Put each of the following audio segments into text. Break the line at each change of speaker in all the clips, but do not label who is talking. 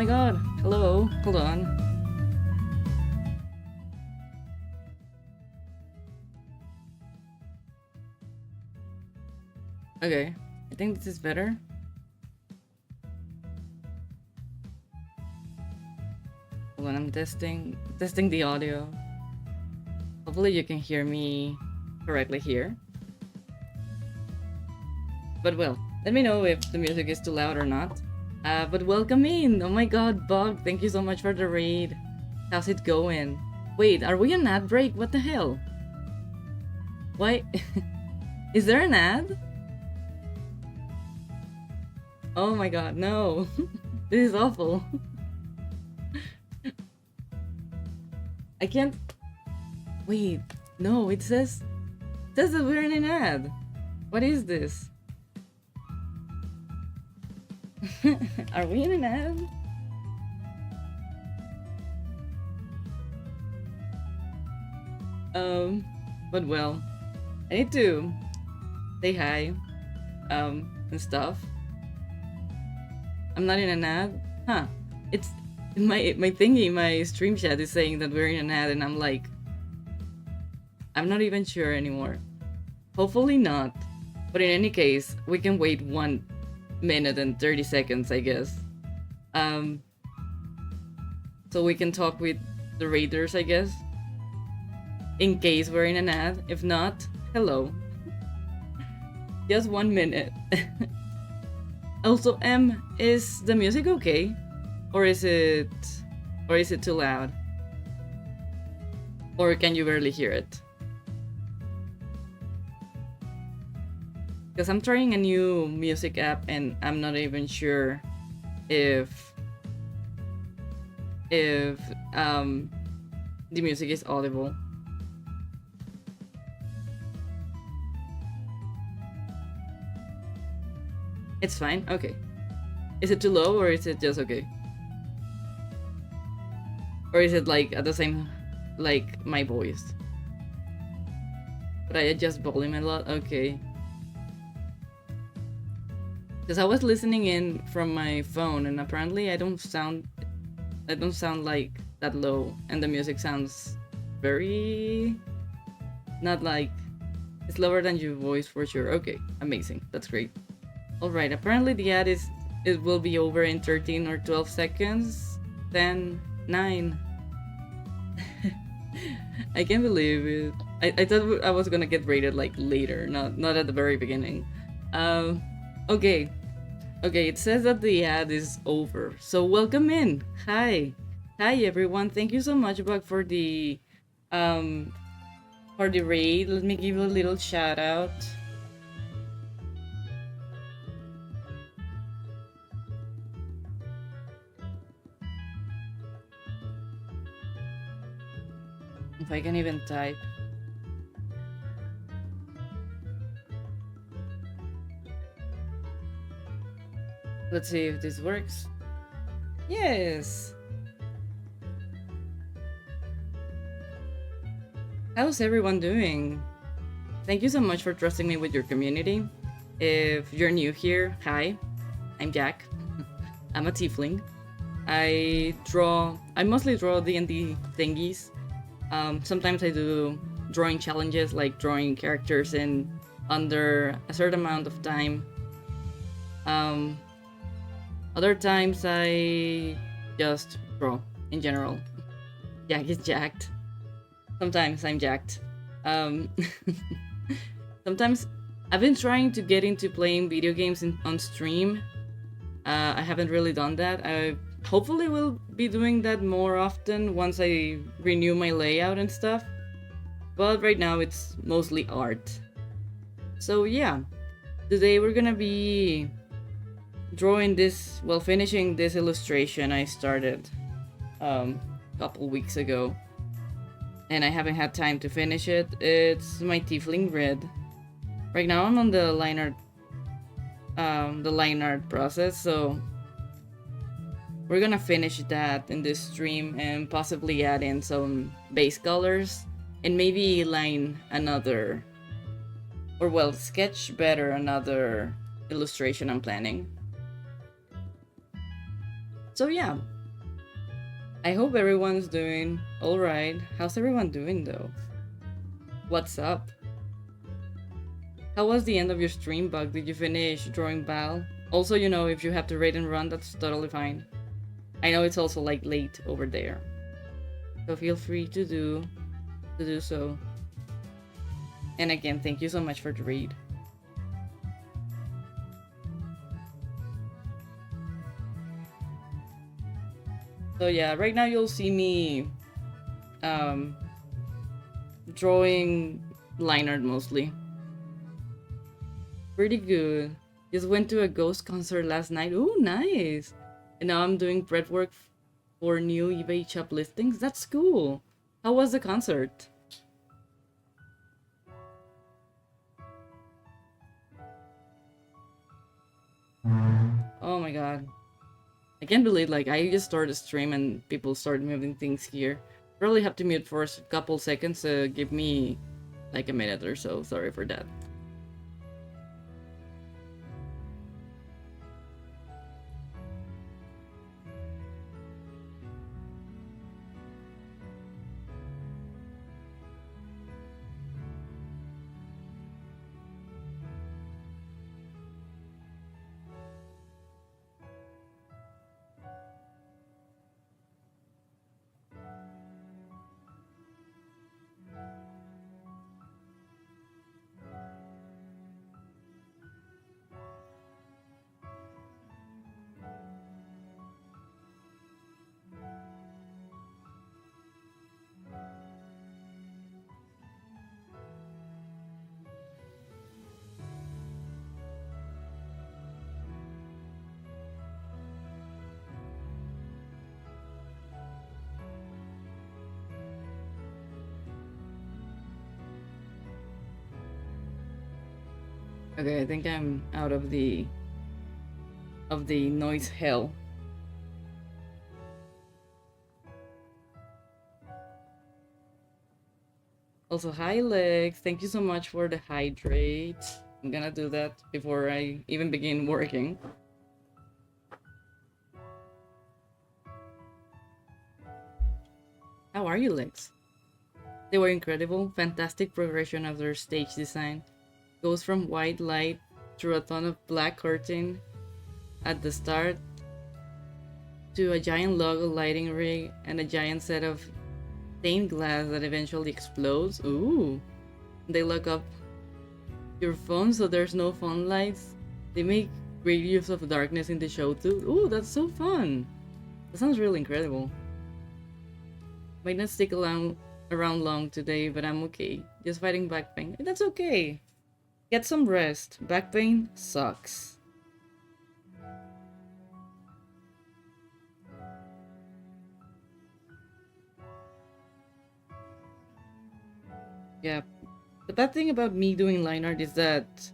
my god. Hello. Hold on. Okay. I think this is better. Hold on, I'm testing the audio. Hopefully you can hear me correctly here. But well, let me know if the music is too loud or not. But welcome in! Oh my god, Bug, thank you so much for the raid. How's it going? Wait, are we on ad break? What the hell? Why? Is there an ad? Oh my god, no. This is awful. I can't... Wait, no, it says that we're in an ad. What is this? Are we in an ad? But well, I need to say hi, and stuff. I'm not in an ad? Huh. It's my thingy, my stream chat is saying that we're in an ad and I'm like, I'm not even sure anymore. Hopefully not. But in any case, we can wait 1 minute and 30 seconds, I guess. So we can talk with the raiders, I guess. In case we're in an ad. If not, hello. Just 1 minute. Also, is the music okay? Or is it too loud? Or can you barely hear it? Because I'm trying a new music app and I'm not even sure if the music is audible. It's fine? Okay. Is it too low or is it just okay? Or is it like at the same, like my voice? But I adjust volume a lot? Okay. Because I was listening in from my phone and apparently I don't sound like that low and the music sounds very... not like... it's lower than your voice for sure. Okay, amazing. That's great. Alright, apparently the ad it will be over in 13 or 12 seconds. 10, 9. I can't believe it. I thought I was gonna get rated like later, not at the very beginning. Okay, it says that the ad is over. So welcome in. Hi everyone. Thank you so much, Bug, for the raid. Let me give you a little shout out. If I can even type. Let's see if this works. Yes! How's everyone doing? Thank you so much for trusting me with your community. If you're new here, hi, I'm Jack. I'm a tiefling. I mostly draw D&D thingies. Sometimes I do drawing challenges, like drawing characters in under a certain amount of time. Other times I just draw in general. Jack is jacked. Sometimes I'm jacked. Sometimes I've been trying to get into playing video games on stream. I haven't really done that. I hopefully will be doing that more often once I renew my layout and stuff. But right now it's mostly art. So yeah, today we're gonna be finishing this illustration I started a couple weeks ago. And I haven't had time to finish it. It's my tiefling red. Right now I'm on the line art process, so we're gonna finish that in this stream and possibly add in some base colors and maybe line another, or well, sketch better another illustration I'm planning. So yeah, I hope everyone's doing all right. How's everyone doing though? What's up? How was the end of your stream, Bug? Did you finish drawing Val? Also, you know, if you have to raid and run, that's totally fine. I know it's also like late over there, so feel free to do so. And again, thank you so much for the raid. So yeah, right now you'll see me drawing line art mostly. Pretty good. Just went to a ghost concert last night. Ooh, nice. And now I'm doing prep work for new eBay shop listings. That's cool. How was the concert? Oh my god. I can't believe like I just started a stream and people started moving things here. Probably have to mute for a couple seconds to give me like a minute or so. Sorry for that. Okay, I think I'm out of the noise hell. Also, hi Lex, thank you so much for the hydrate. I'm gonna do that before I even begin working. How are you, Lex? They were incredible, fantastic progression of their stage design. Goes from white light through a ton of black curtain at the start to a giant logo lighting rig and a giant set of stained glass that eventually explodes. Ooh. They lock up your phone so there's no phone lights. They make great use of darkness in the show too. Ooh, that's so fun. That sounds really incredible. Might not stick around long today, but I'm okay. Just fighting back pain. That's okay. Get some rest. Back pain sucks. Yeah. The bad thing about me doing line art is that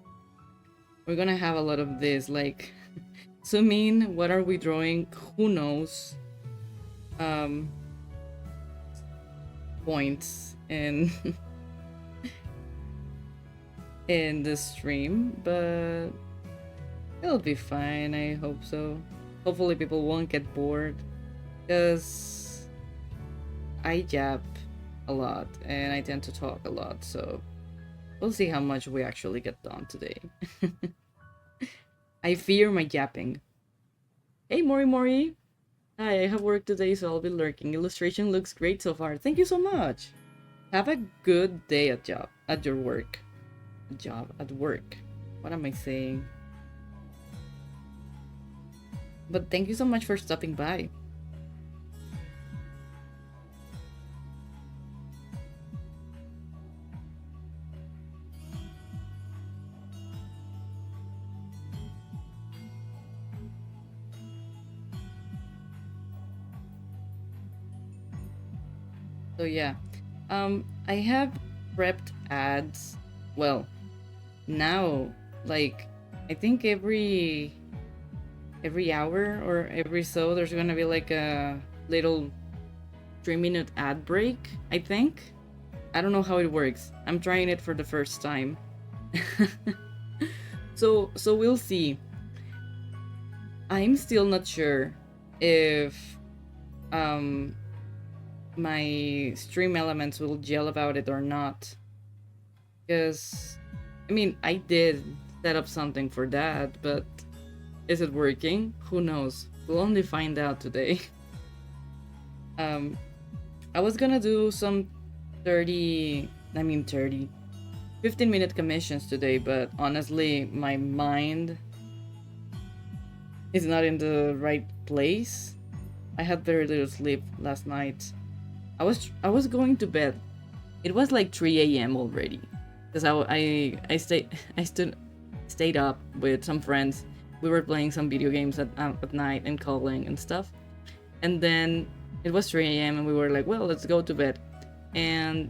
we're gonna have a lot of this, like, zoom in, what are we drawing? Who knows? Points in in the stream, but it'll be fine. I hope so. Hopefully people won't get bored, because I jab a lot and I tend to talk a lot, so we'll see how much we actually get done today. I fear my yapping. Hey Mori Mori! Hi, I have work today, so I'll be lurking. Illustration looks great so far. Thank you so much. Have a good day at your work. Job at work. What am I saying? But thank you so much for stopping by. So yeah, I have prepped ads. Well, now, like, I think every hour or every so there's gonna be like a little 3-minute ad break, I think. I don't know how it works. I'm trying it for the first time. So we'll see. I'm still not sure if my stream elements will yell about it or not. Because, I mean, I did set up something for that, but is it working? Who knows? We'll only find out today. um, I was gonna do some 15-minute commissions today, but honestly, my mind is not in the right place. I had very little sleep last night. I was going to bed. It was like 3 a.m. already, because I stayed up with some friends. We were playing some video games at night and calling and stuff. And then it was 3 a.m. and we were like, well, let's go to bed. And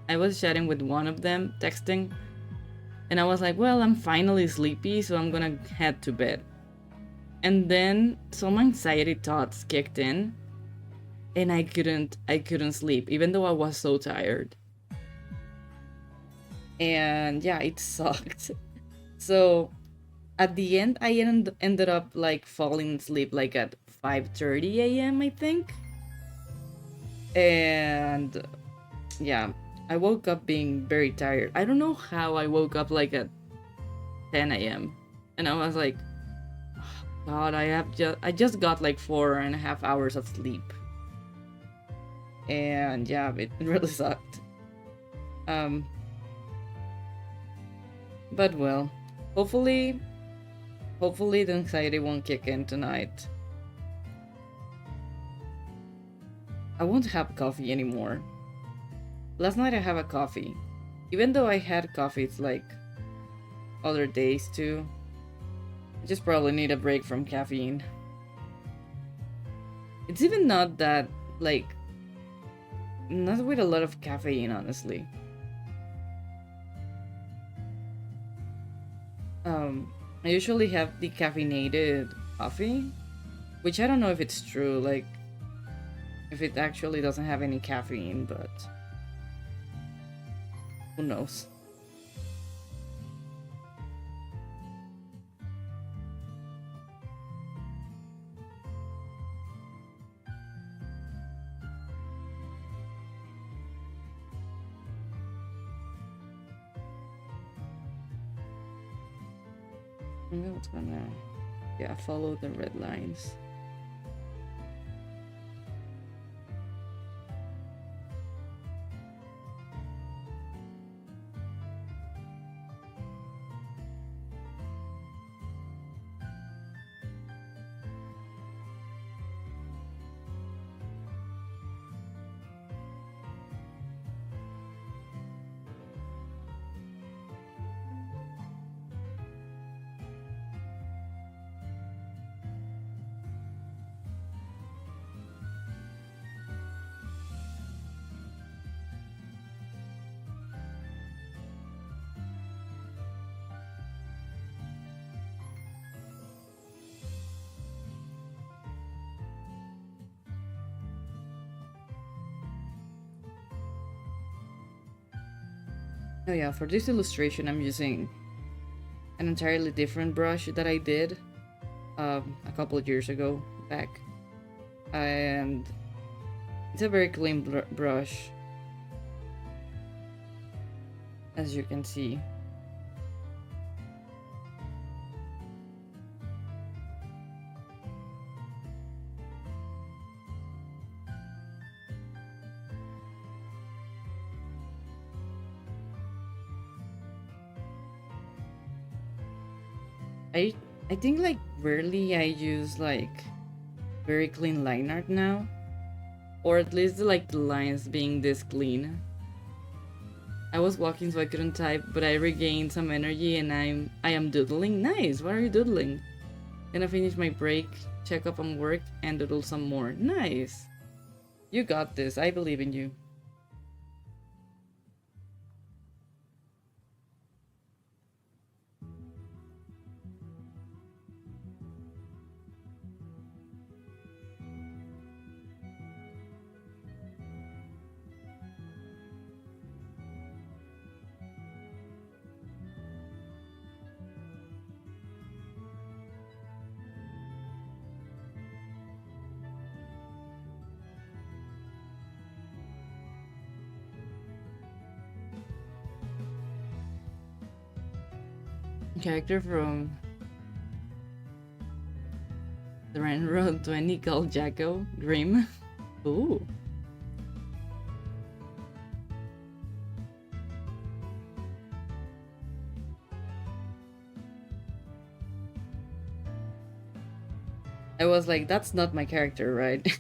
I was chatting with one of them, texting, and I was like, well, I'm finally sleepy, so I'm gonna head to bed. And then some anxiety thoughts kicked in, and I couldn't sleep, even though I was so tired. And yeah, it sucked. So at the end, I ended up like falling asleep like at 5:30 a.m. I think. And yeah, I woke up being very tired. I don't know how I woke up like at 10 a.m. and I was like, God, I just got like 4.5 hours of sleep. And yeah, it really sucked. Um but well, hopefully hopefully the anxiety won't kick in tonight. I won't have coffee anymore. Last night I have a coffee. Even though I had coffee, it's like other days too. I just probably need a break from caffeine. It's even not that, like, not with a lot of caffeine, honestly. I usually have decaffeinated coffee, which I don't know if it's true, like, if it actually doesn't have any caffeine, but who knows? I'm just gonna, yeah, follow the red lines. Oh yeah, for this illustration I'm using an entirely different brush that I did a couple of years ago back. And it's a very clean brush, as you can see. I I think like rarely I use like very clean line art now, or at least like the lines being this clean. I was walking so I couldn't type, but I regained some energy and I am doodling. Nice. What are you doodling? Gonna finish my break, check up on work, and doodle some more. Nice. You got this. I believe in you. Character from the Road 20 called Jacko Grim. Ooh. I was like, that's not my character, right?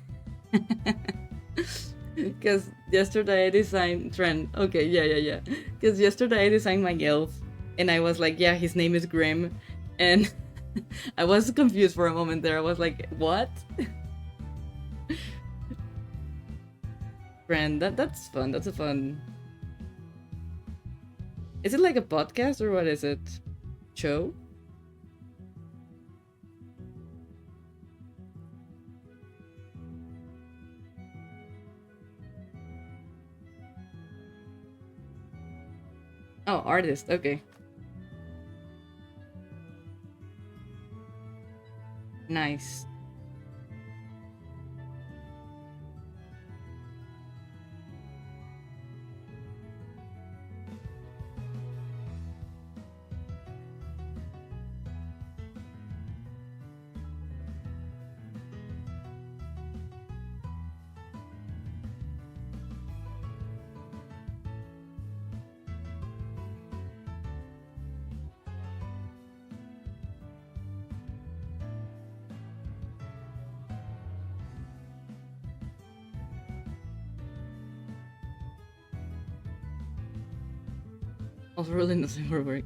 Because yesterday I designed Trent. Okay, yeah. Because yesterday I designed my elf, and I was like, yeah, his name is Grim, and I was confused for a moment there. I was like, what? Trent, that's fun. That's a fun. Is it like a podcast or what is it? Show? Oh, artist. Okay. Nice. Also, really nothing for work.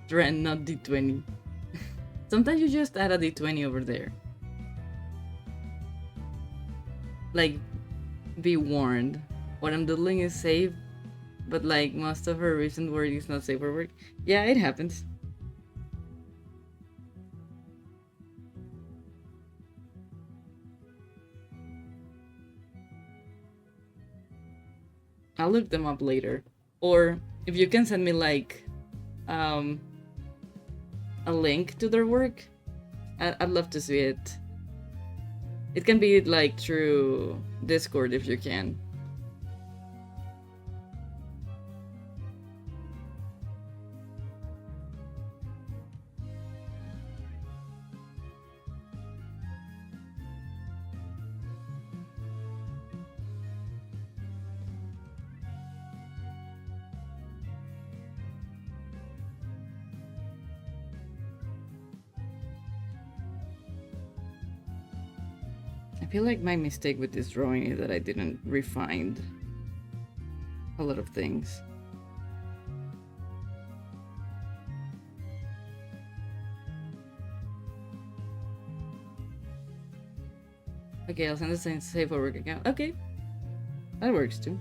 Trent, not D20. Sometimes you just add a D20 over there. Like, be warned. What I'm doodling is safe, but like most of her recent work is not safe for work. Yeah, it happens. I'll look them up later. Or if you can send me like um a link to their work, I'd love to see it. It can be like through Discord if you can. I feel like my mistake with this drawing is that I didn't refine a lot of things. Okay, I'll send the same safe for work account. Okay, that works too.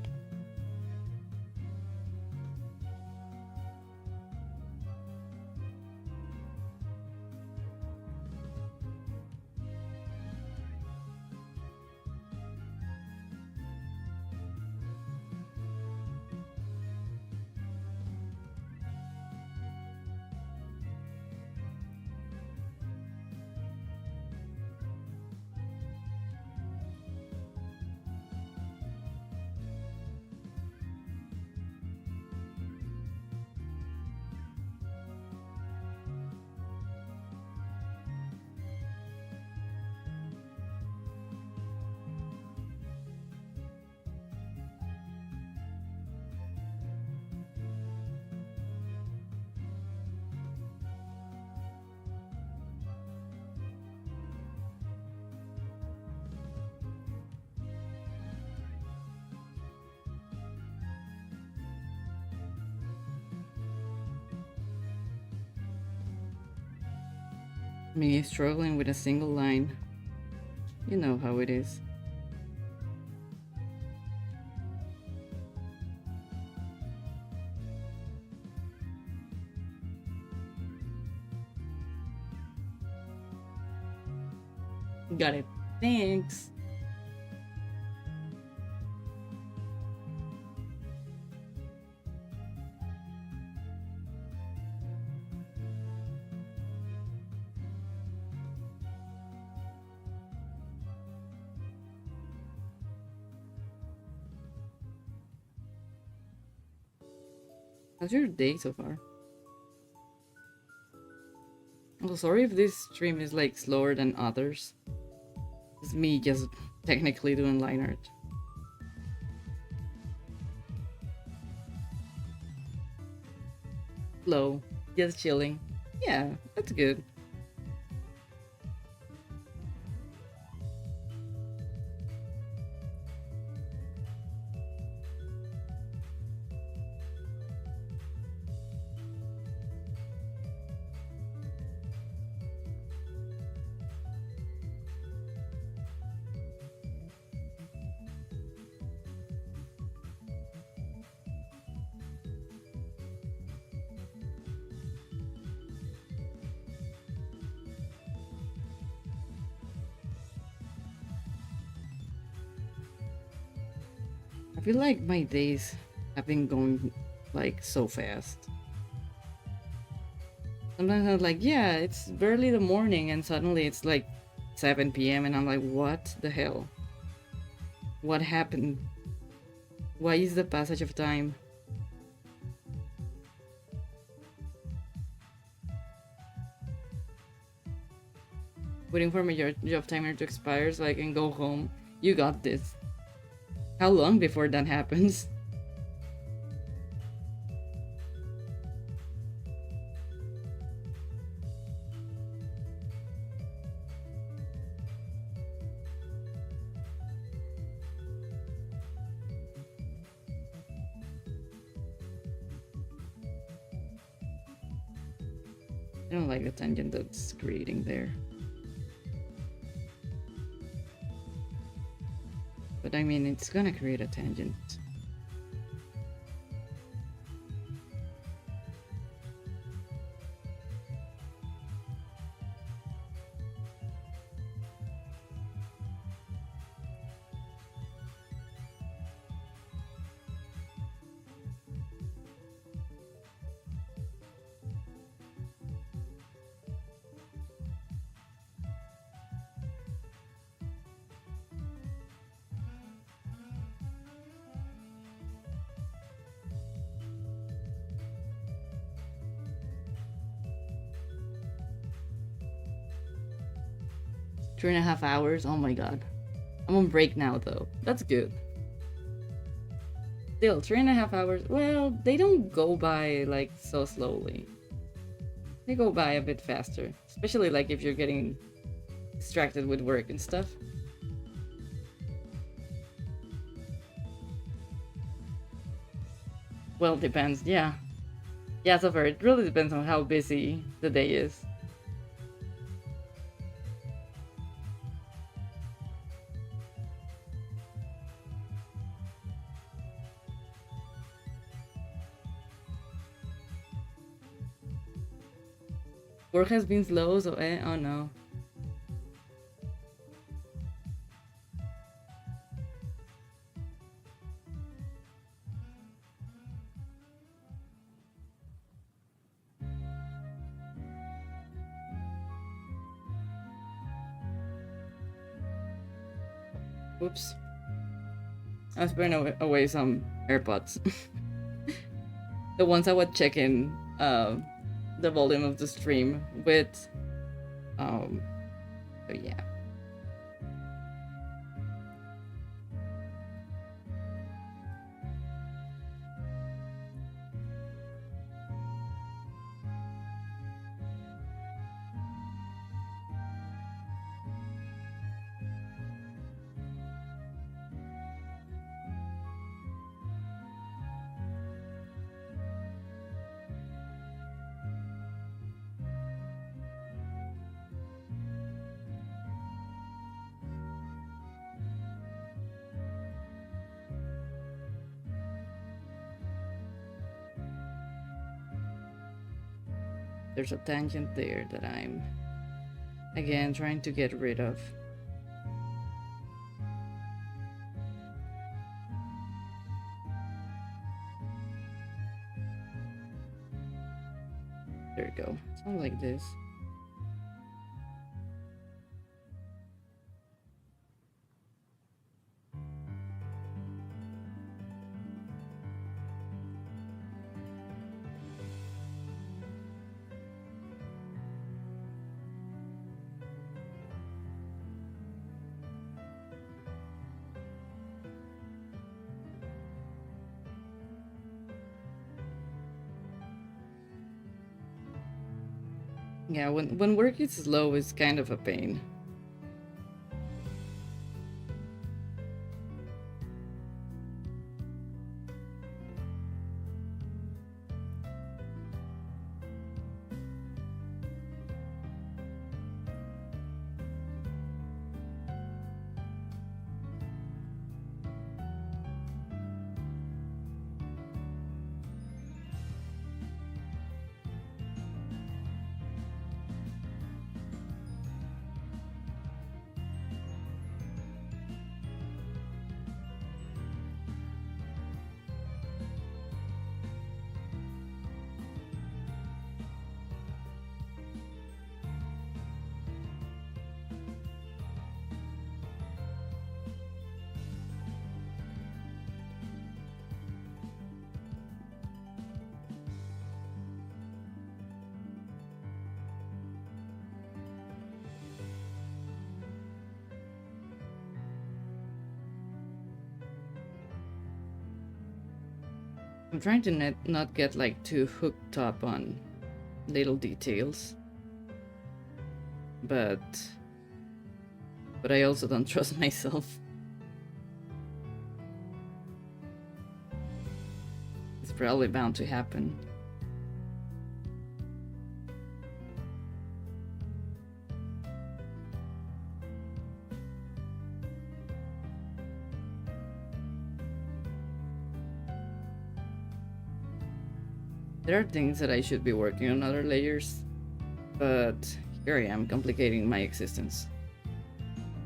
Me struggling with a single line. You know how it is. Got it. Thanks. How's your day so far? Oh, sorry if this stream is like slower than others. It's me just technically doing line art. Slow, just chilling. Yeah, that's good. I feel like my days have been going like so fast. Sometimes I'm like, yeah, it's barely the morning, and suddenly it's like 7 p.m. and I'm like, what the hell? What happened? Why is the passage of time? Waiting for my job timer to expire so I can go home. You got this. How long before that happens? I don't like the tangent that's creating there. But I mean, it's gonna create a tangent. Three and a half hours? Oh my god. I'm on break now though. That's good. Still, 3.5 hours. Well, they don't go by like so slowly. They go by a bit faster. Especially like if you're getting distracted with work and stuff. Well, depends, yeah. Yeah, so far, it really depends on how busy the day is. Work has been slow, so oh no. Whoops. I was putting away some AirPods. The ones I would check in the volume of the stream with. So yeah. There's a tangent there that I'm again trying to get rid of. There we go. Something like this. Yeah, when work is slow, it's kind of a pain. I'm trying to not get like too hooked up on little details, but I also don't trust myself. It's probably bound to happen. There are things that I should be working on other layers, but here I am complicating my existence.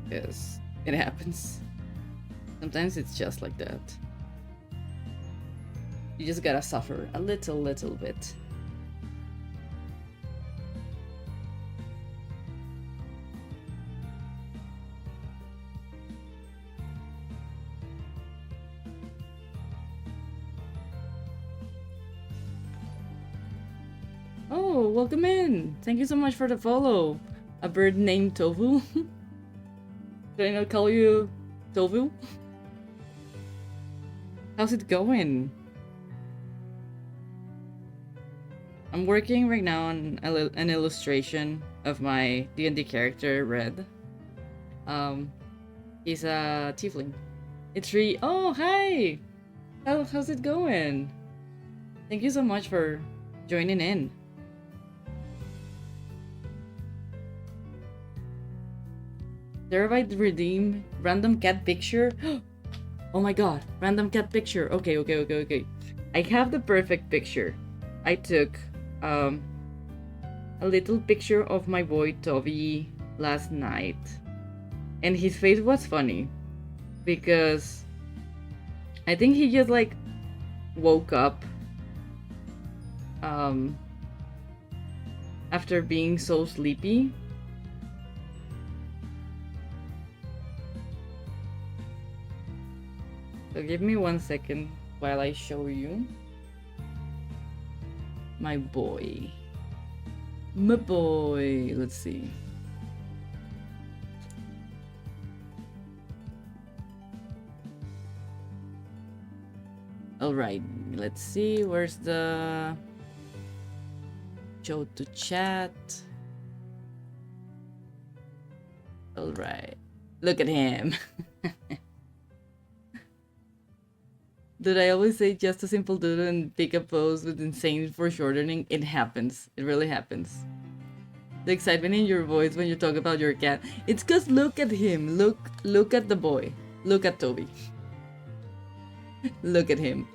Because it happens. Sometimes it's just like that. You just gotta suffer a little bit. Oh, welcome in! Thank you so much for the follow. A bird named Tovu. Did I not call you Tovu? How's it going? I'm working right now on an illustration of my D&D character, Red. He's a tiefling. It's Ree. Oh, hi! How's it going? Thank you so much for joining in. Terabyte redeem random cat picture. Oh my god, random cat picture. Okay. I have the perfect picture. I took a little picture of my boy Toby last night, and his face was funny because I think he just like woke up after being so sleepy. So give me 1 second while I show you my boy. My boy. Let's see. Alright, let's see. Where's the show to chat? Alright. Look at him. Did I always say just a simple doodle and pick a pose with insane foreshortening? It happens. It really happens. The excitement in your voice when you talk about your cat. It's cause look at him. Look at the boy. Look at Toby. Look at him.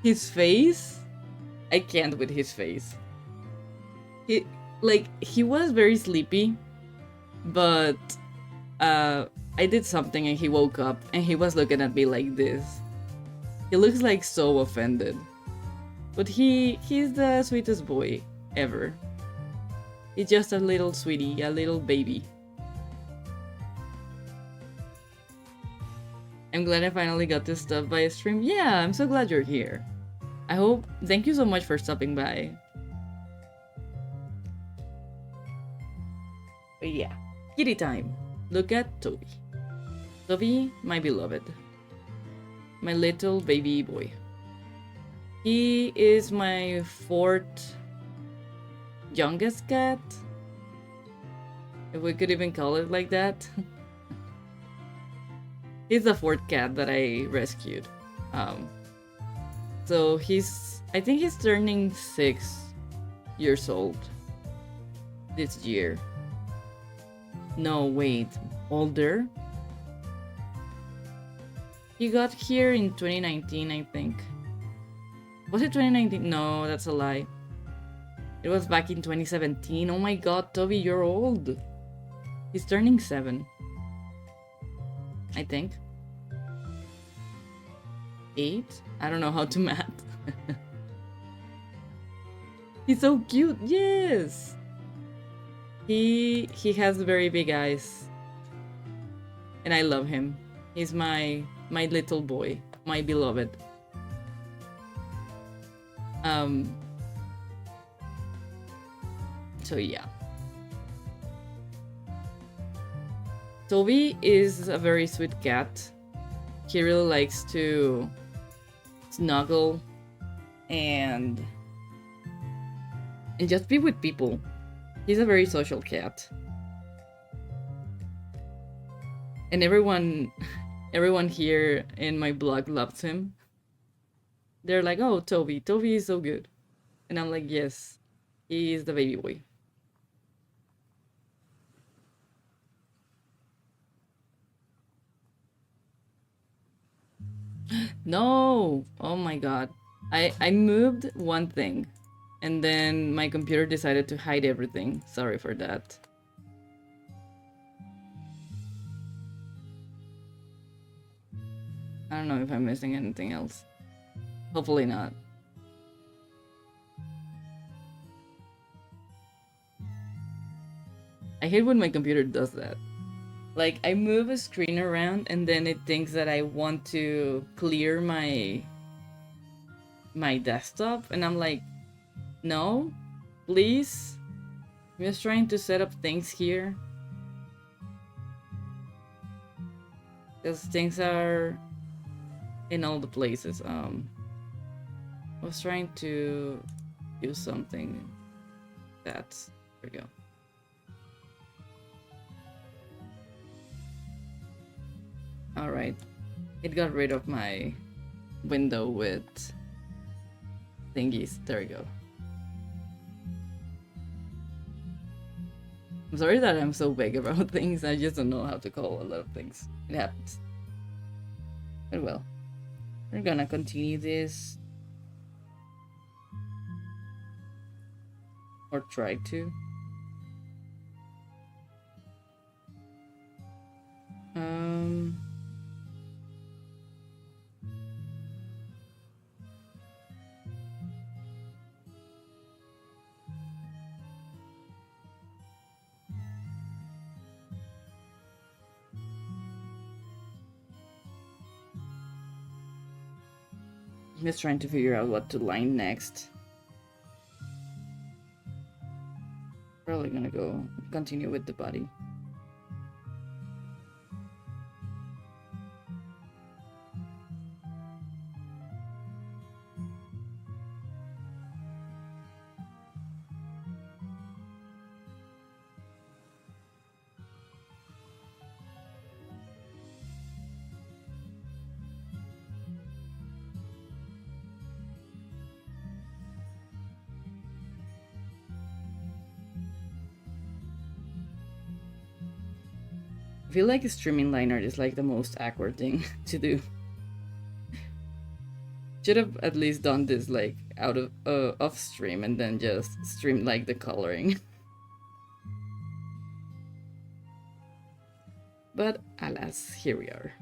His face? I can't with his face. He was very sleepy, but I did something and he woke up and he was looking at me like this. He looks like so offended. But he's the sweetest boy ever. He's just a little sweetie, a little baby. I'm glad I finally got this stuff by a stream. Yeah, I'm so glad you're here. Thank you so much for stopping by. But yeah, kitty time. Look at Toby. Toby, my beloved. My little baby boy. He is my 4th youngest cat, if we could even call it like that. He's the fourth cat that I rescued. So I think he's turning 6 years old this year. No, wait, older? He got here in 2019, I think. Was it 2019? No, that's a lie. It was back in 2017. Oh my god, Toby, you're old. He's turning 7. I think. 8? I don't know how to math. He's so cute. Yes. He has very big eyes. And I love him. He's my little boy, my beloved. So yeah. Toby is a very sweet cat. He really likes to snuggle and just be with people. He's a very social cat. And everyone here in my blog loves him. They're like, oh, Toby is so good. And I'm like, yes, he is the baby boy. No! Oh my god. I moved one thing, and then my computer decided to hide everything. Sorry for that. I don't know if I'm missing anything else. Hopefully not. I hate when my computer does that. Like, I move a screen around and then it thinks that I want to clear my desktop, and I'm like, no, please. I'm just trying to set up things here. Because things are in all the places. I was trying to do something. There we go. Alright. It got rid of my window with thingies. There we go. I'm sorry that I'm so vague about things. I just don't know how to call a lot of things. It happens. But well, we're gonna continue this. Or try to. I'm just trying to figure out what to line next. Probably gonna continue with the body. I feel like streaming line art is like the most awkward thing to do. Should have at least done this like out of off stream and then just stream like the coloring. But alas, here we are.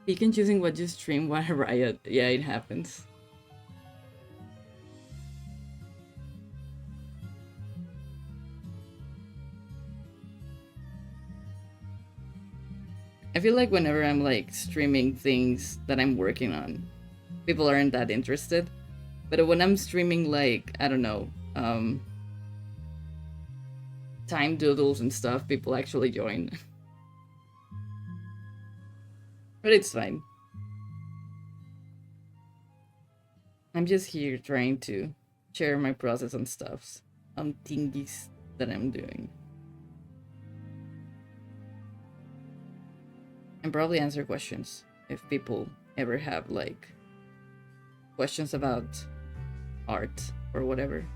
You can choosing what you stream, what a riot. Yeah, it happens. I feel like whenever I'm like streaming things that I'm working on, people aren't that interested. But when I'm streaming like, I don't know, time doodles and stuff, people actually join. But it's fine. I'm just here trying to share my process on stuffs, on thingies that I'm doing. And probably answer questions if people ever have like questions about art or whatever.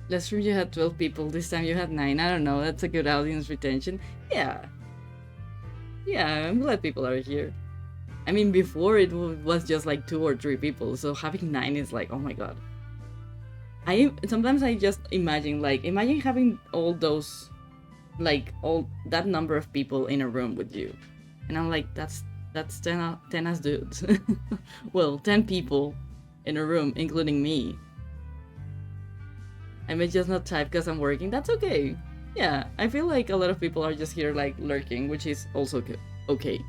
Last year you had 12 people, this time you had 9. I don't know, that's a good audience retention. Yeah. Yeah, I'm glad people are here. I mean, before it was just like 2 or 3 people, so having 9 is like, oh my god. Sometimes I just imagine having all those, like, all that number of people in a room with you. And I'm like, that's 10 as dudes. Well, 10 people in a room, including me. I may just not type because I'm working. That's okay. Yeah, I feel like a lot of people are just here like lurking, which is also okay.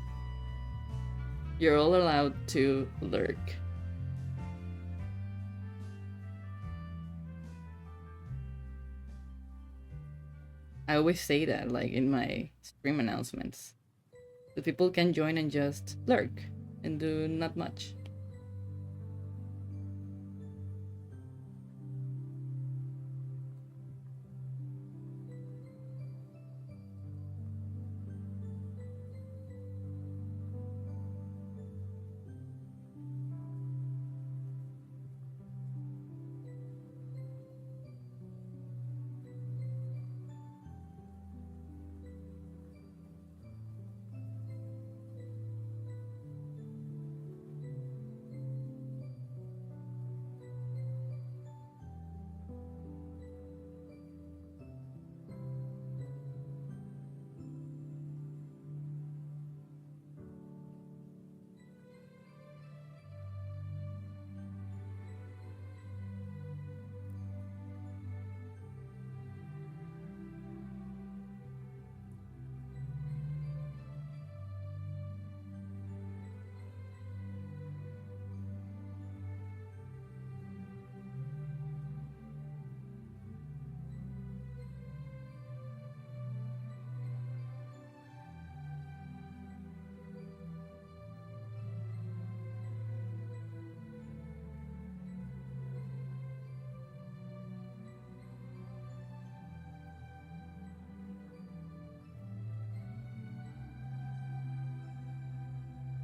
You're all allowed to lurk. I always say that, like in my stream announcements. The people can join and just lurk and do not much.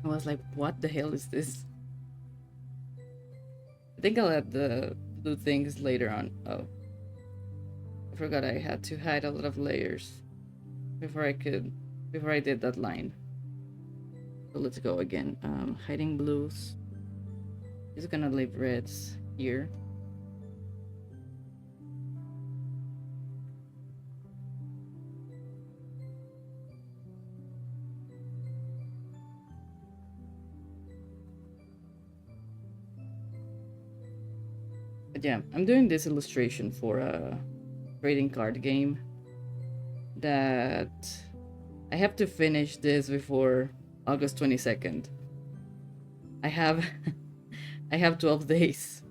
I was like, what the hell is this? I think I'll have to do things later on. Oh, I forgot I had to hide a lot of layers before I did that line. So let's go again. Hiding blues. Just gonna leave reds here. But yeah, I'm doing this illustration for a trading card game that I have to finish this before August 22nd. I have I have 12 days.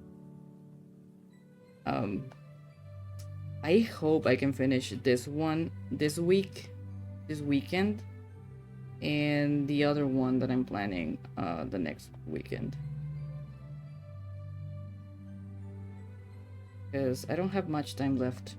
Um, I hope I can finish this one this weekend, and the other one that I'm planning the next weekend. Because I don't have much time left.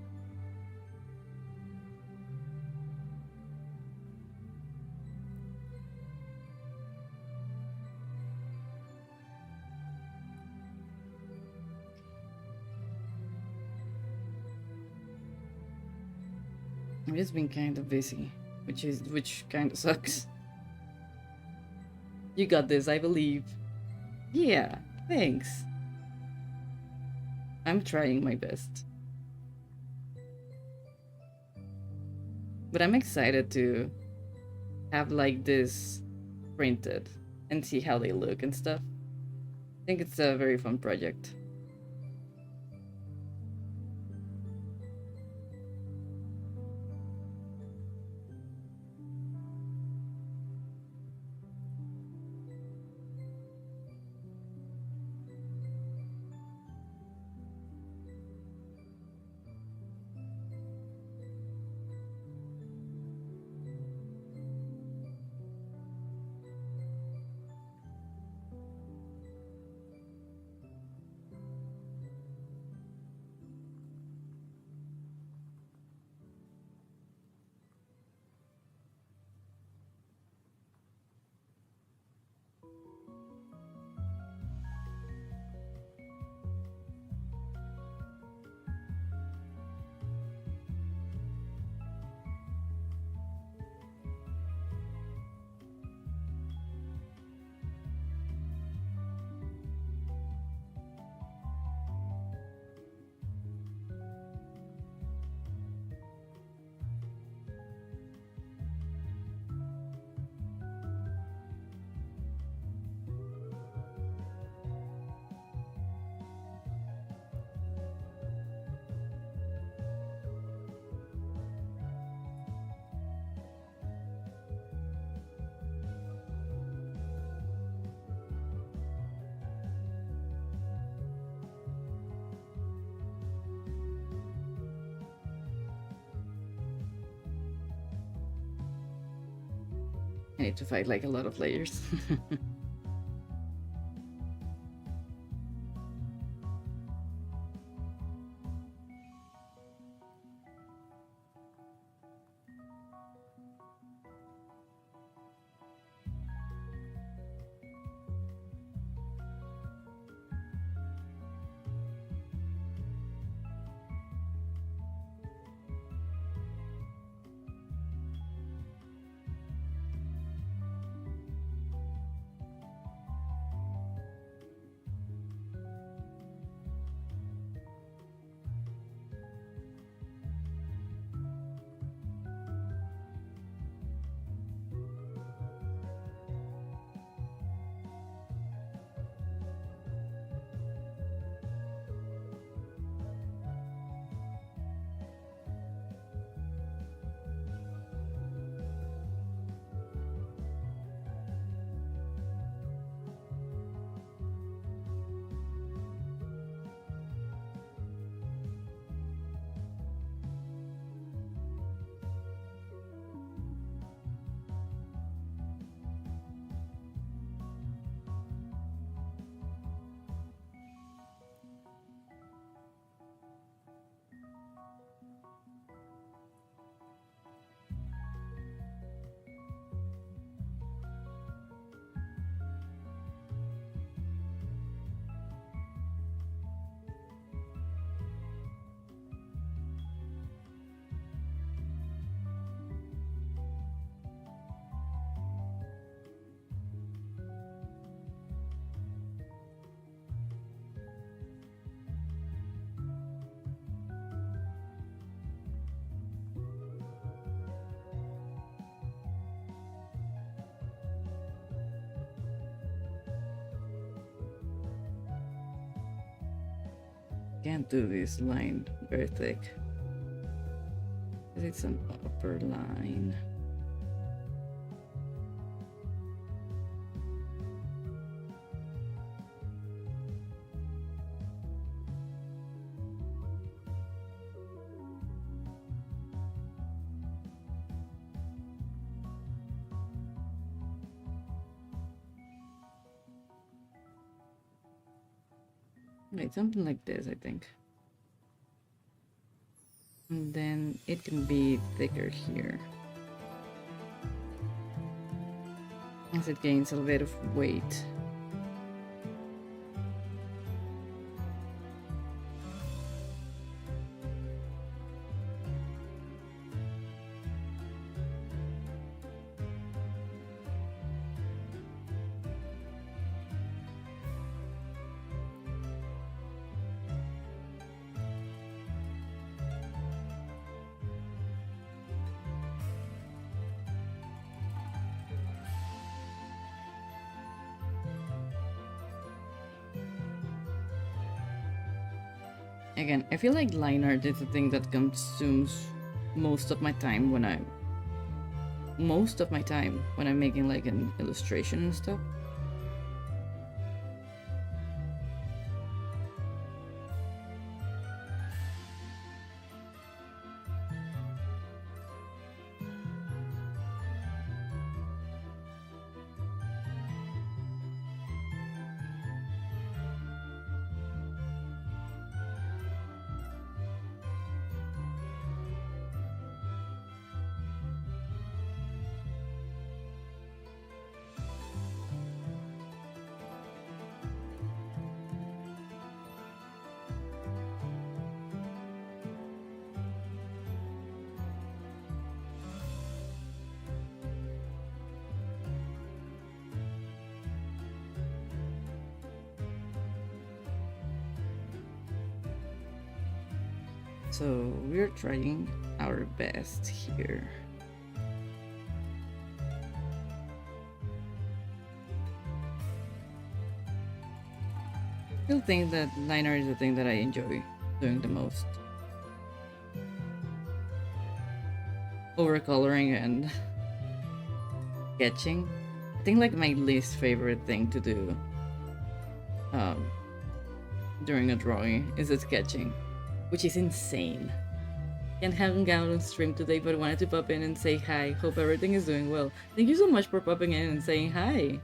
I've just been kind of busy, which kind of sucks. You got this, I believe. Yeah, thanks. I'm trying my best. But I'm excited to have like this printed and see how they look and stuff. I think it's a very fun project. I need to fight like a lot of layers. Can't do this line very thick. It's an upper line. Right, something like this, I think. And then it can be thicker here. As it gains a bit of weight. Again, I feel like line art is the thing that consumes most of my time when I'm making like an illustration and stuff. So we're trying our best here. I still think that line art is the thing that I enjoy doing the most. Over coloring and sketching. I think like my least favorite thing to do during a drawing is the sketching, which is insane. Can't hang out on stream today, but wanted to pop in and say hi. Hope everything is doing well. Thank you so much for popping in and saying hi.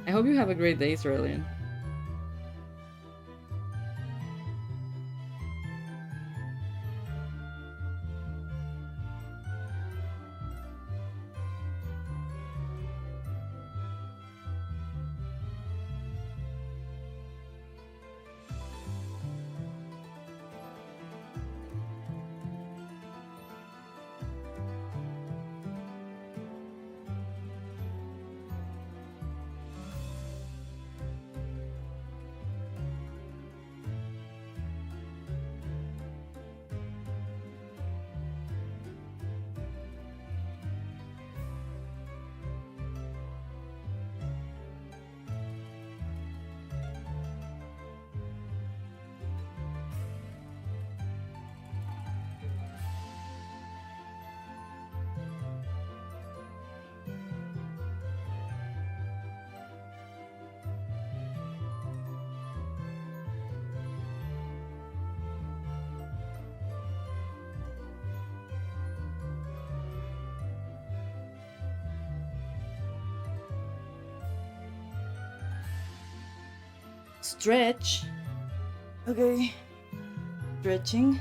I hope you have a great day, Australian. Stretch. Okay. Stretching.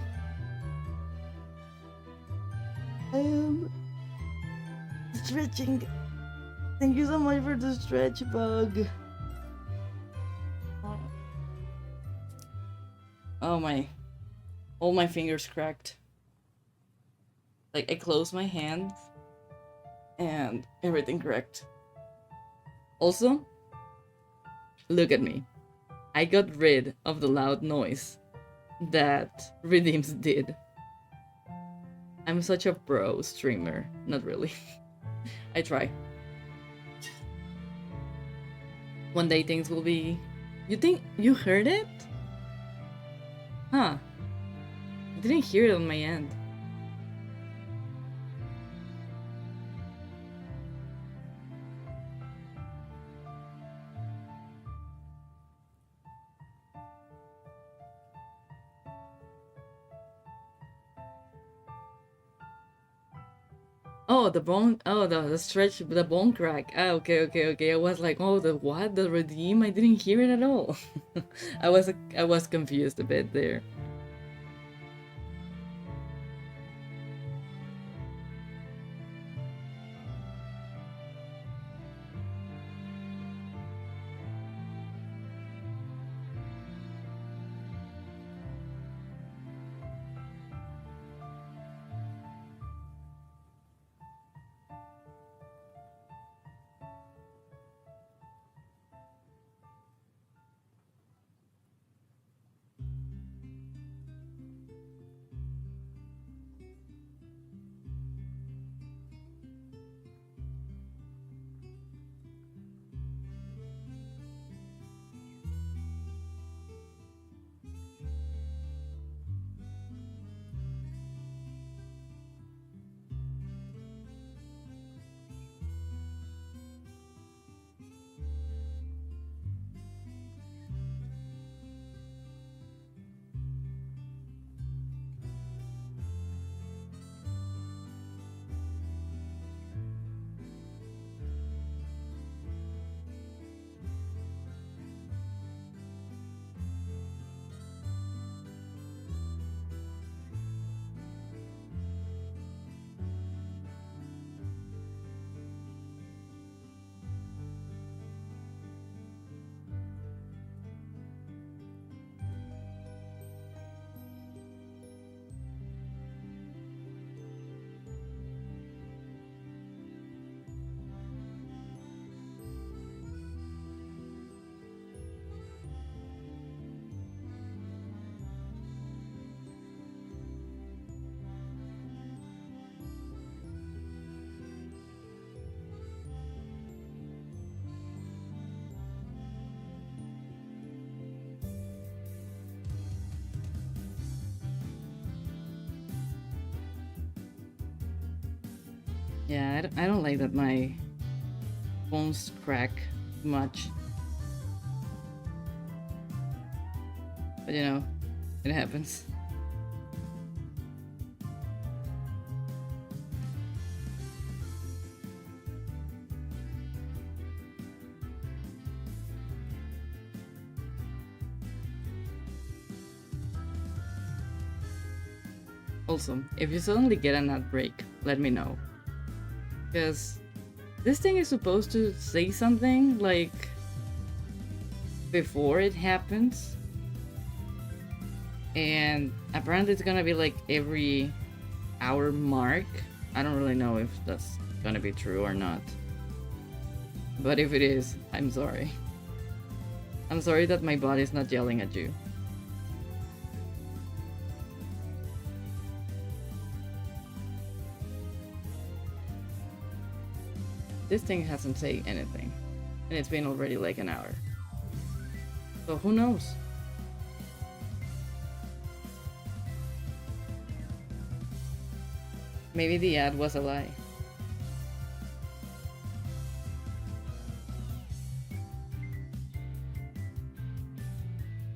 Stretching. Thank you so much for the stretch bug. Oh my. All my fingers cracked. Like I closed my hands and everything cracked. Also, look at me. I got rid of the loud noise that Redeems did. I'm such a pro streamer. Not really. I try. One day things will be... You think you heard it? Huh. I didn't hear it on my end. Oh, the bone. Oh, the stretch, the bone crack. Ah, okay, okay, okay. I was like, oh, the what? The redeem? I didn't hear it at all. I was confused a bit there. Yeah, I don't like that my bones crack much. But it happens. Also, if you suddenly get an ad break, let me know. Because this thing is supposed to say something like before it happens. And apparently it's gonna be like every hour mark. I don't really know if that's gonna be true or not. But if it is, I'm sorry. I'm sorry that my body's not yelling at you. This thing hasn't said anything. And it's been already like an hour. So who knows? Maybe the ad was a lie.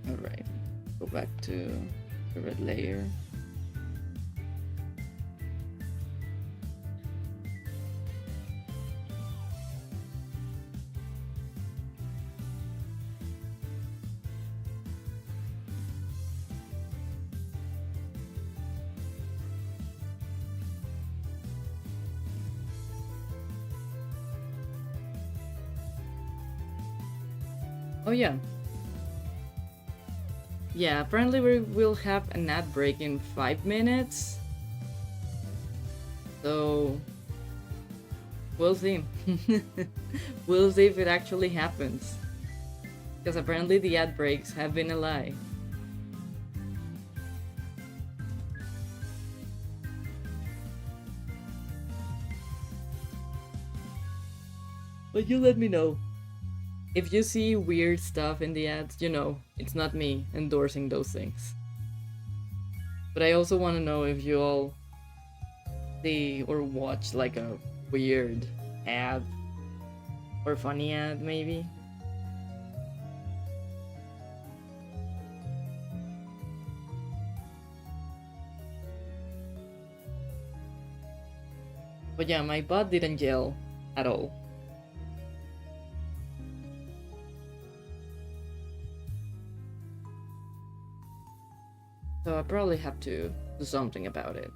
Alright, go back to the red layer. Oh yeah. Yeah, apparently we will have an ad break in 5 minutes. So we'll see. We'll see if it actually happens. Because apparently the ad breaks have been a lie. But you let me know. If you see weird stuff in the ads, it's not me endorsing those things. But I also want to know if you all see or watch like a weird ad or funny ad, maybe. But yeah, my bot didn't yell at all. So I probably have to do something about it.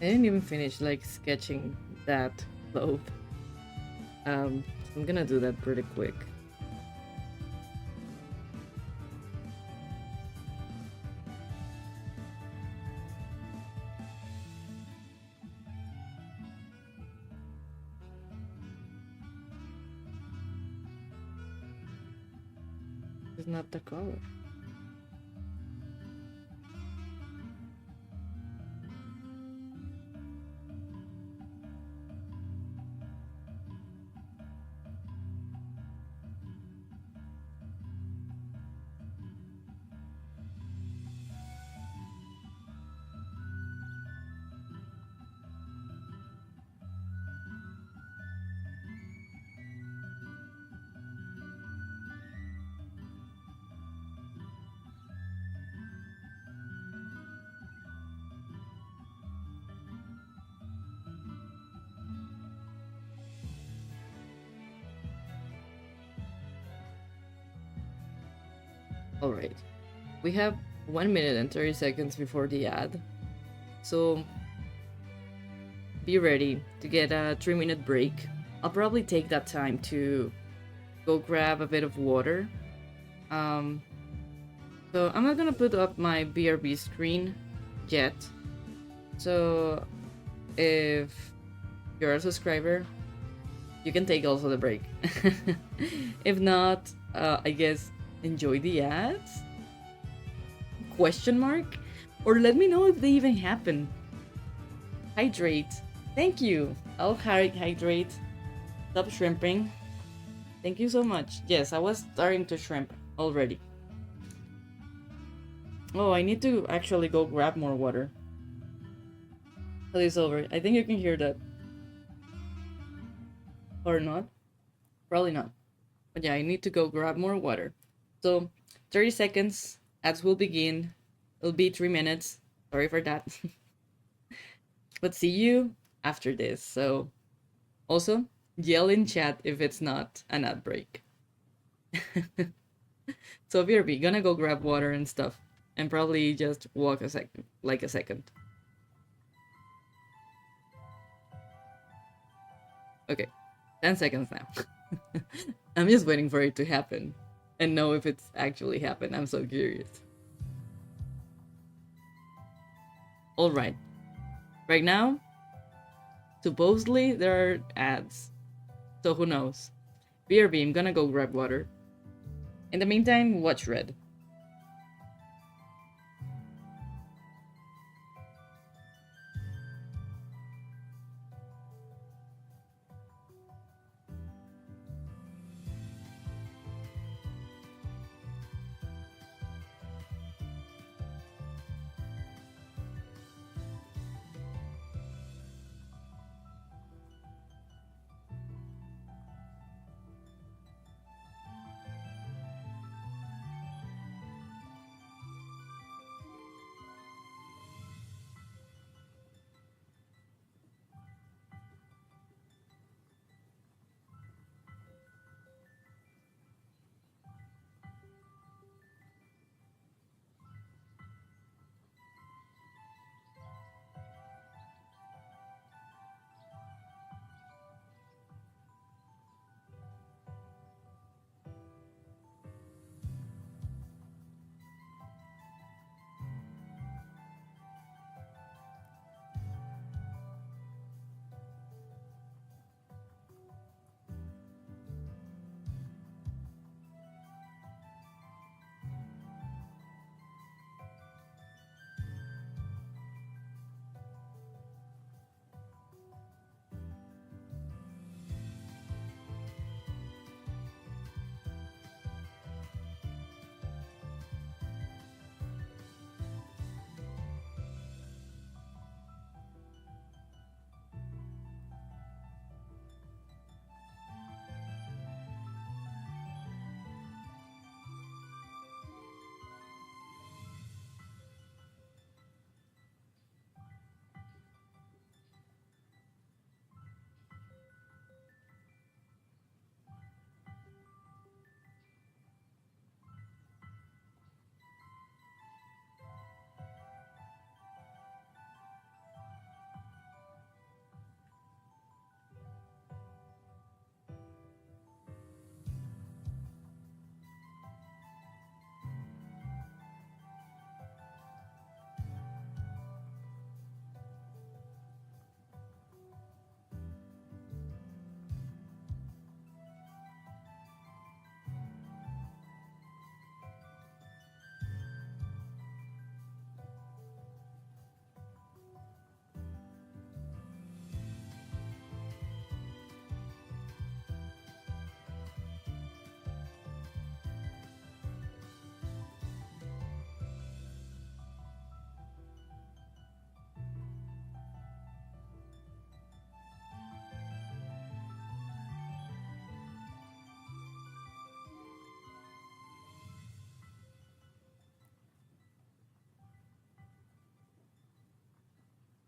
I didn't even finish like sketching that globe. I'm gonna do that pretty quick. It's not the color. Alright, we have 1 minute and 30 seconds before the ad, so be ready to get a 3-minute break. I'll probably take that time to go grab a bit of water. So I'm not gonna put up my BRB screen yet, so if you're a subscriber, you can take also the break. If not, I guess enjoy the ads? Question mark? Or let me know if they even happen. Hydrate. Thank you. I'll hydrate. Stop shrimping. Thank you so much. Yes, I was starting to shrimp already. Oh, I need to actually go grab more water. It's over. I think you can hear that. Or not. Probably not. But yeah, I need to go grab more water. So 30 seconds, ads will begin. It'll be 3 minutes. Sorry for that. But see you after this. So also yell in chat if it's not an ad break. So BRB, gonna go grab water and stuff. And probably just walk a second. Like a second. Okay. 10 seconds now. I'm just waiting for it to happen and know if it's actually happened. I'm so curious. Alright. Right now, supposedly there are ads. So who knows? BRB, I'm gonna go grab water. In the meantime, watch Red.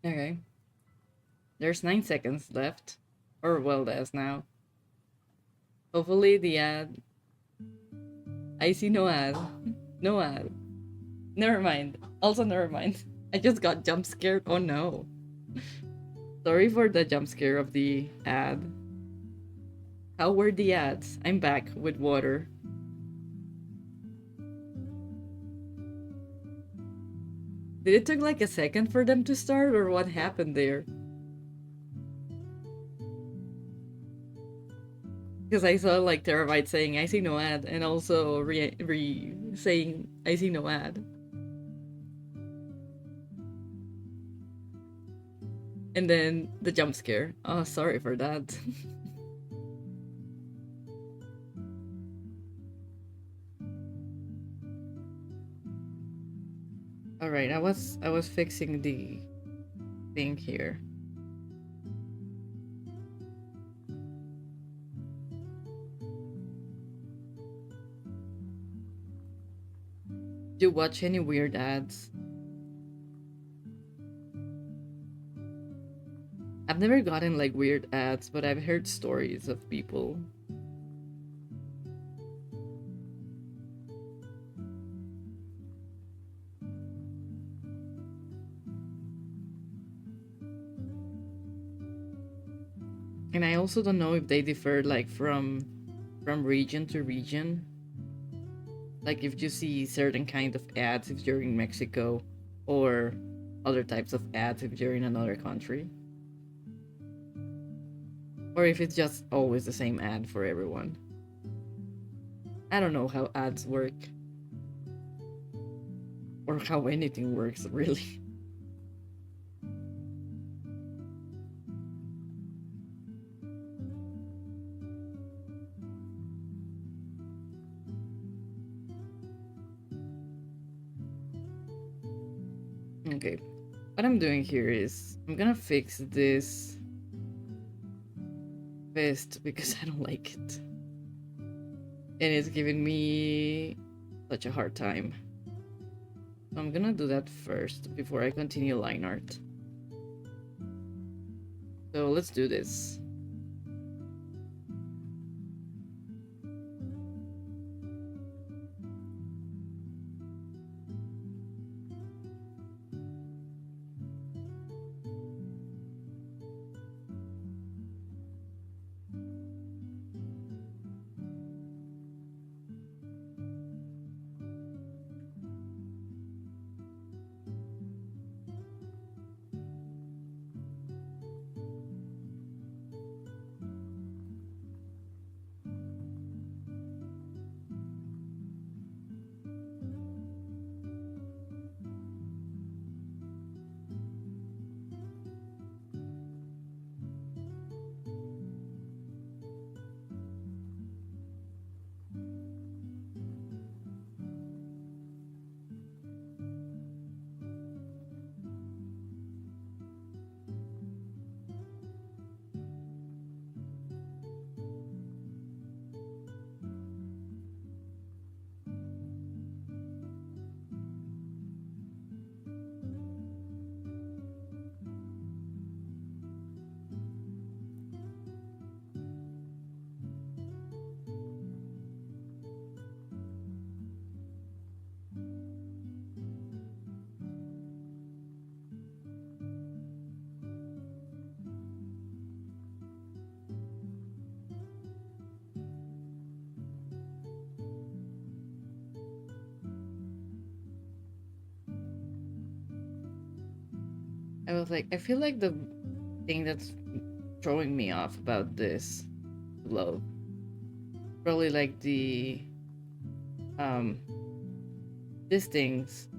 Okay. There's 9 seconds left. Or well, there's now. Hopefully the ad. I see no ad. No ad. Never mind. Also, never mind. I just got jump scared. Oh no. Sorry for the jump scare of the ad. How were the ads? I'm back with water. Did it take like a second for them to start, or what happened there? Because I saw like Terabyte saying I see no ad, and also saying I see no ad. And then the jump scare. Oh, sorry for that. All right, I was fixing the thing here. Do you watch any weird ads? I've never gotten like weird ads, but I've heard stories of people. And I also don't know if they differ like from region to region. Like if you see certain kind of ads if you're in Mexico, or other types of ads if you're in another country. Or if it's just always the same ad for everyone. I don't know how ads work. Or how anything works, really. Okay. What I'm doing here is I'm gonna fix this vest because I don't like it. And it's giving me such a hard time. So I'm gonna do that first before I continue line art. So let's do this. I was like, I feel like the thing that's throwing me off about this flow, probably like um these things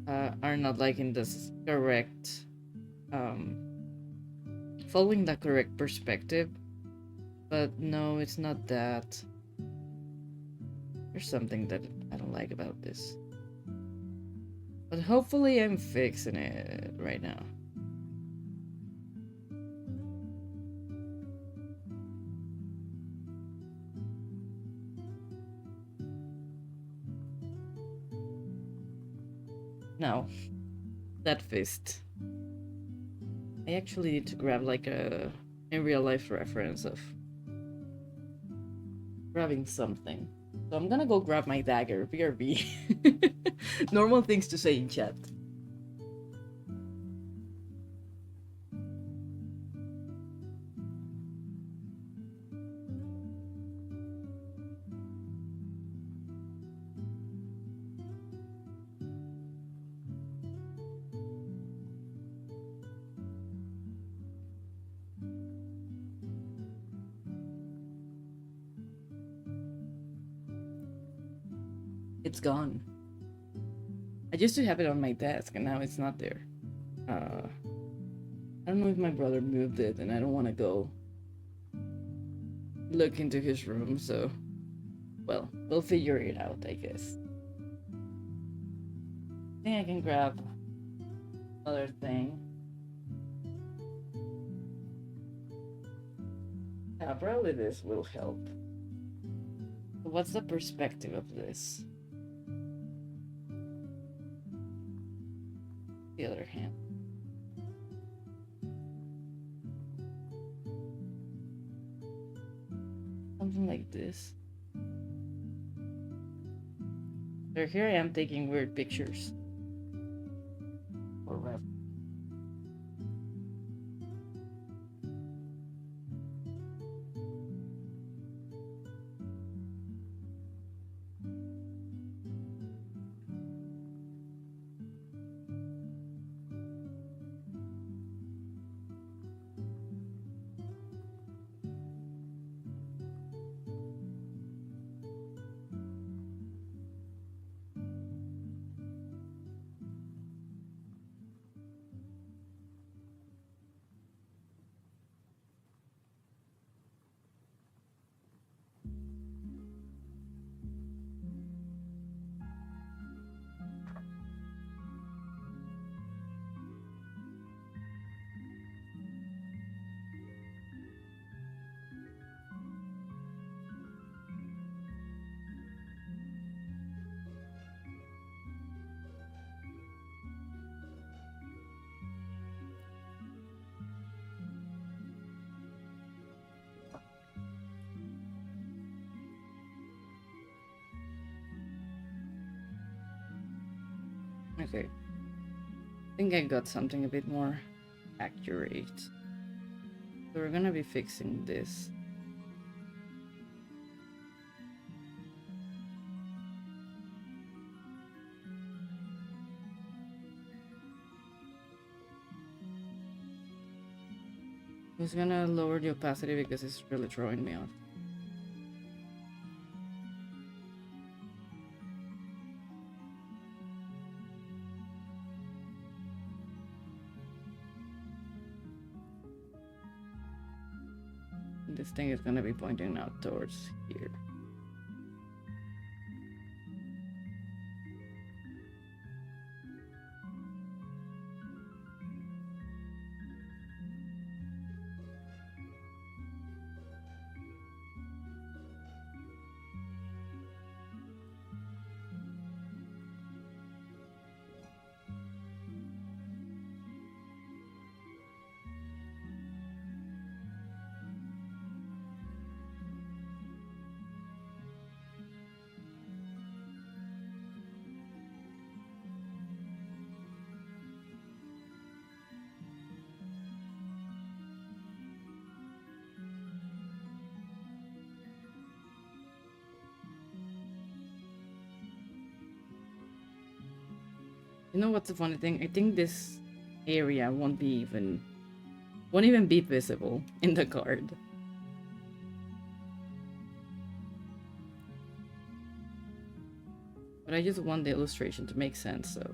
are not like in this correct following the correct perspective. But no, it's not that. There's something that I don't like about this. But hopefully I'm fixing it right now. No. that fist. I actually need to grab like a in real life reference of grabbing something. So I'm gonna go grab my dagger. BRB. Normal things to say in chat. It's gone. I used to have it on my desk and now it's not there. I don't know if my brother moved it and I don't want to go look into his room, so well, we'll figure it out, I guess. I think I can grab another thing. Yeah, probably this will help. But what's the perspective of this? The other hand. Something like this. So here I am taking weird pictures. Or ref. Okay. I think I got something a bit more accurate. So we're gonna be fixing this. I was gonna lower the opacity because it's really throwing me off. This thing is gonna be pointing out towards here. You know what's the funny thing? I think this area won't even be visible in the card. But I just want the illustration to make sense, so.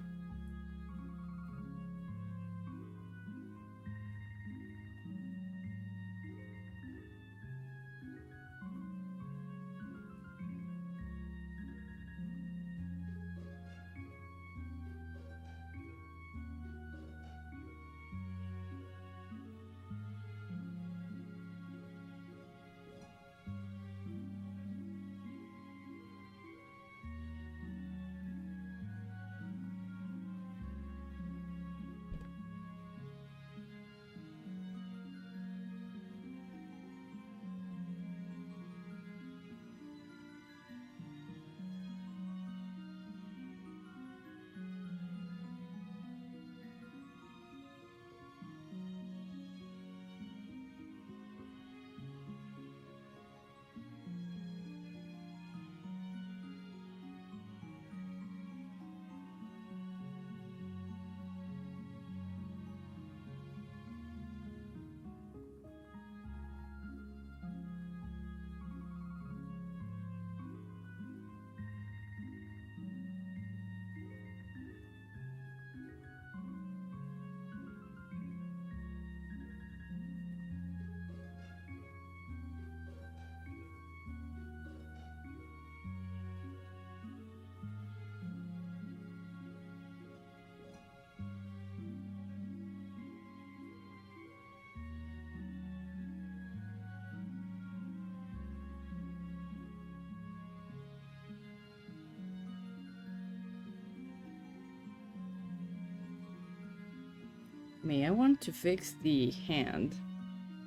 Me, I want to fix the hand.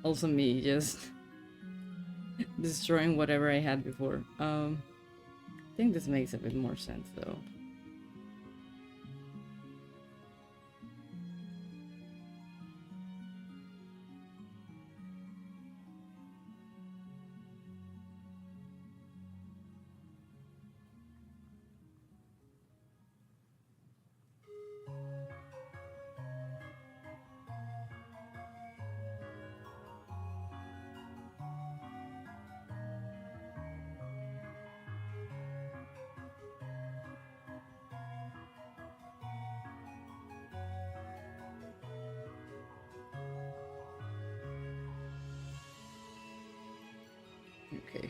Also me, just destroying whatever I had before. I think this makes a bit more sense though. Okay.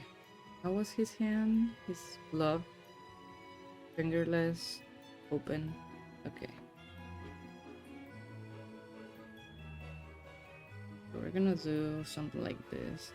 How was his hand? His glove? Fingerless? Open? Okay. So we're gonna do something like this.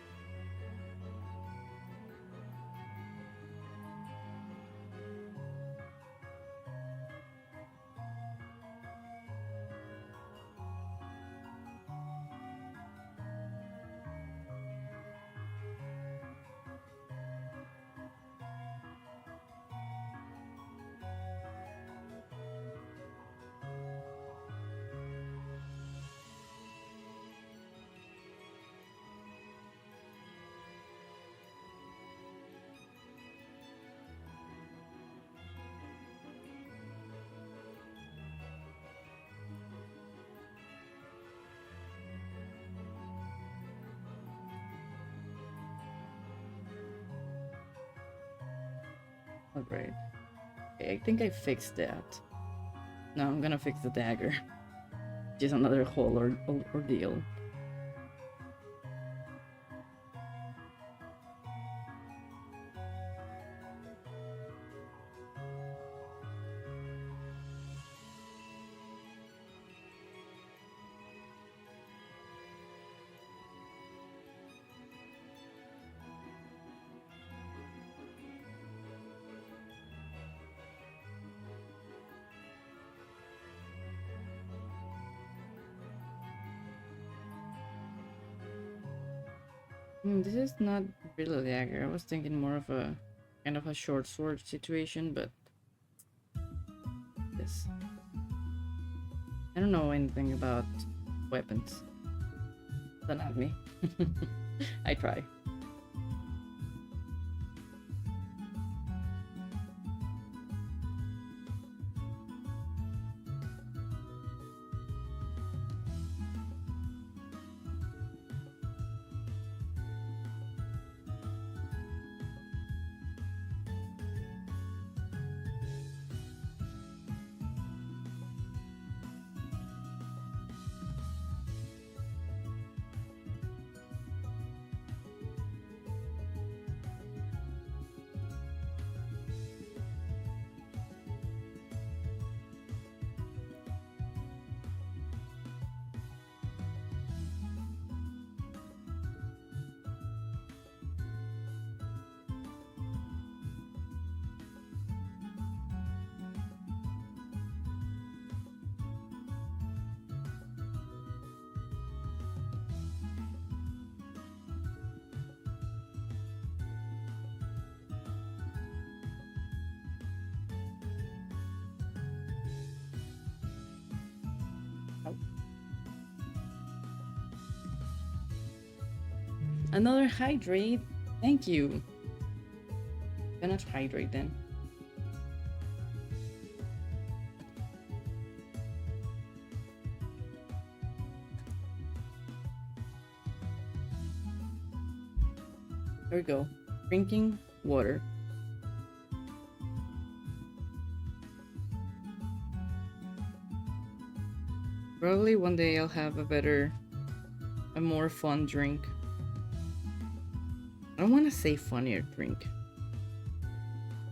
Alright. Okay, I think I fixed that. Now I'm gonna fix the dagger. Just another whole ordeal. This is not really a dagger. I was thinking more of a kind of a short sword situation, but this. I don't know anything about weapons. Don't have me. I try. Another hydrate. Thank you. Gonna hydrate then. There we go. Drinking water. Probably one day I'll have a more fun drink. I don't want to say funnier drink.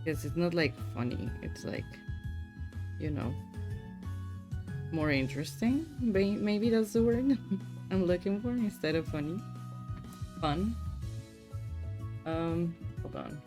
Because it's not like funny. It's like, you know, more interesting. Maybe that's the word I'm looking for instead of funny. Fun. Hold on.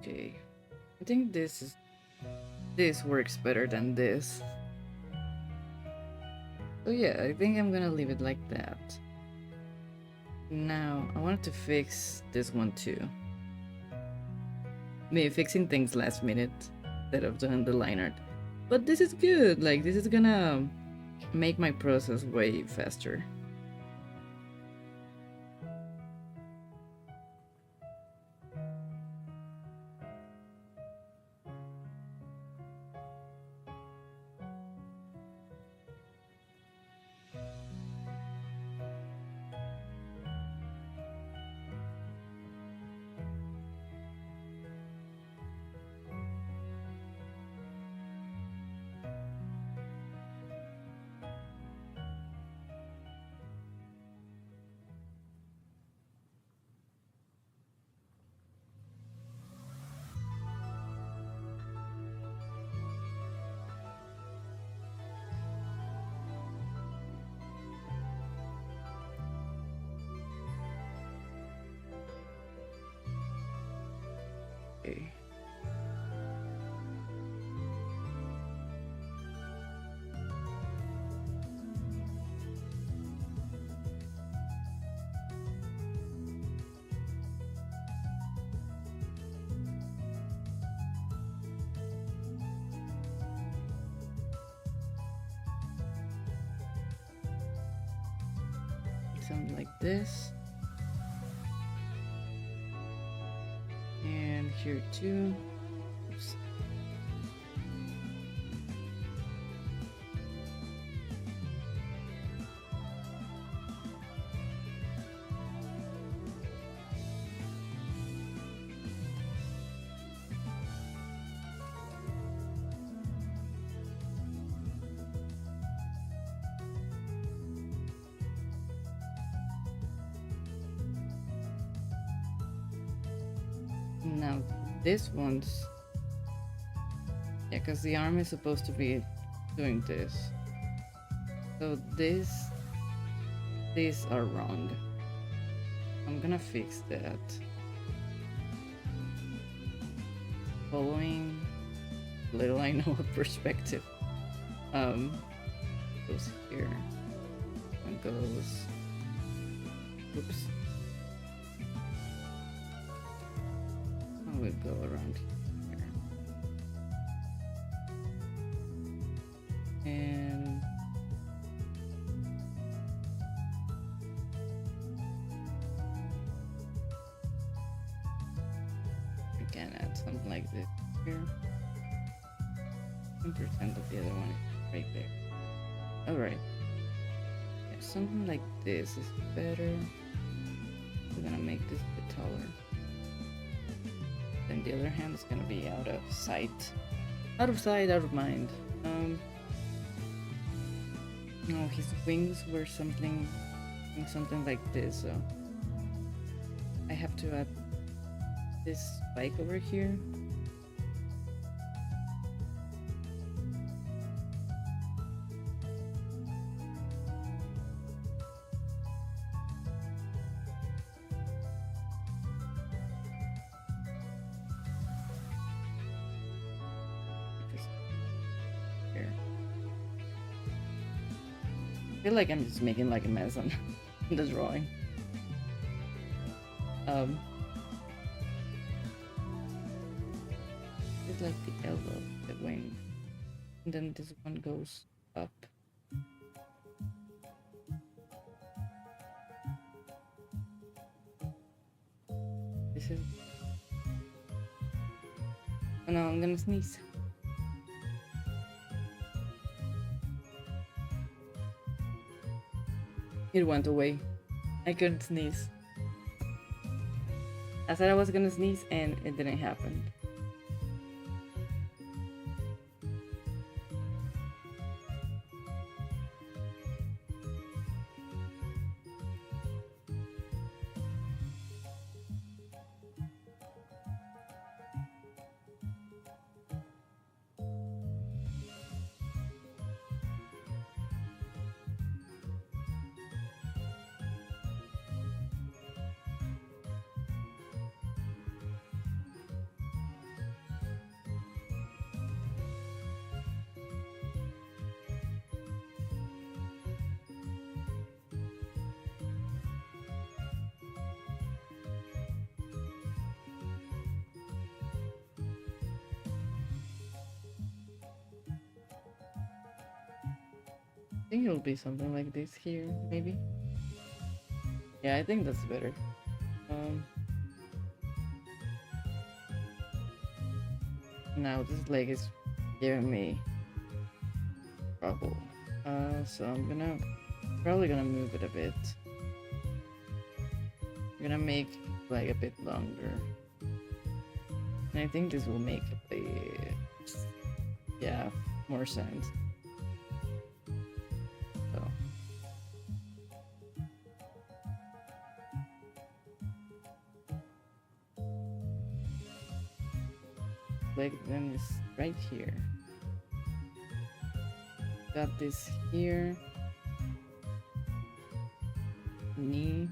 Okay. I think this works better than this. So yeah, I think I'm gonna leave it like that. Now, I wanted to fix this one too. Maybe fixing things last minute instead of doing the line art. But this is good, like this is gonna make my process way faster. Okay. Something like this. And here too. Oops. Now this one's, yeah, because the arm is supposed to be doing this. So these are wrong. I'm gonna fix that. Following little I know of perspective. Goes here. One goes. Oops. I would go around here. And we can add something like this here. 10% of the other one is right there. Alright. Yeah, something like this is better. We're gonna make this a bit taller. Then the other hand is gonna be out of sight. Out of sight, out of mind. No, his wings were something like this, so I have to add this spike over here. I feel like I'm just making like a mess on the drawing. It's like the elbow, the wing, and then this one goes up. This is. Oh no, I'm gonna sneeze. It went away. I couldn't sneeze. I said I was gonna sneeze and it didn't happen. think it'll be something like this here, maybe. Yeah, I think that's better. Now this leg is giving me trouble. So I'm probably gonna move it a bit. I'm gonna make like a bit longer. And I think this will make a bit, yeah, more sense. So. Leg then is right here. Got this here. Knee.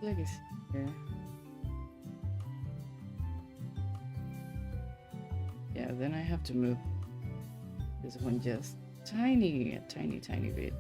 Leg is here. Yeah, then I have to move this one just tiny bit.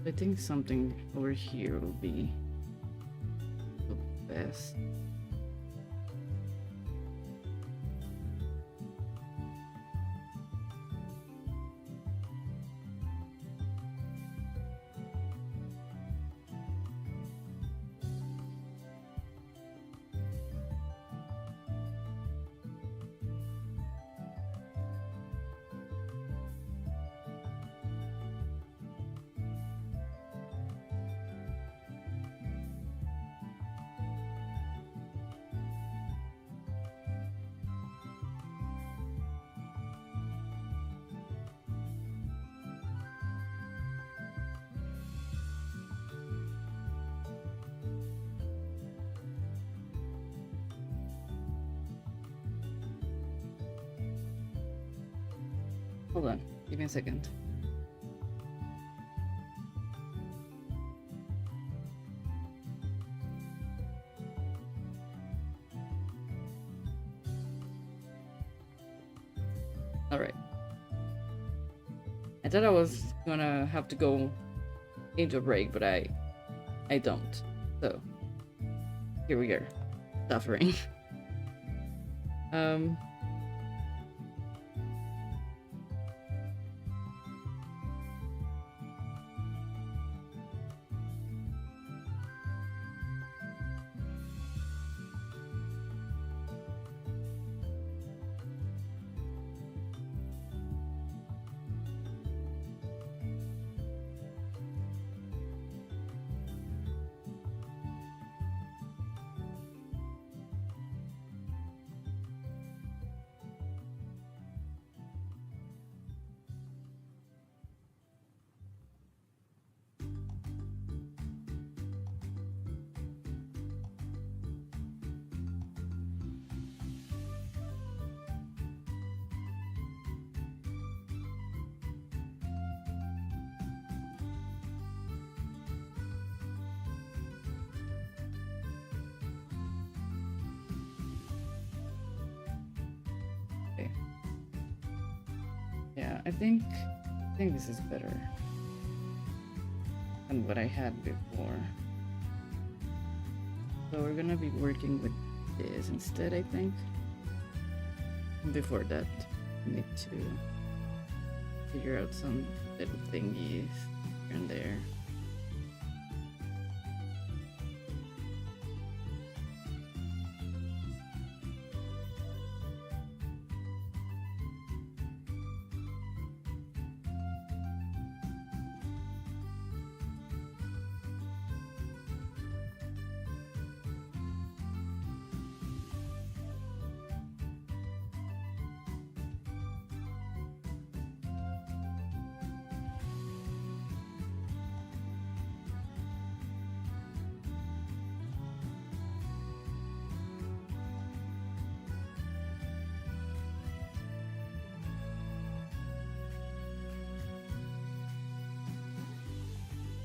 I think something over here will be the best. Hold on, give me a second. All right. I thought I was gonna have to go into a break, but I don't. So here we are, suffering. Yeah, I think this is better. than what I had before. So we're gonna be working with this instead, I think. Before that, we need to figure out some little thingies here and there.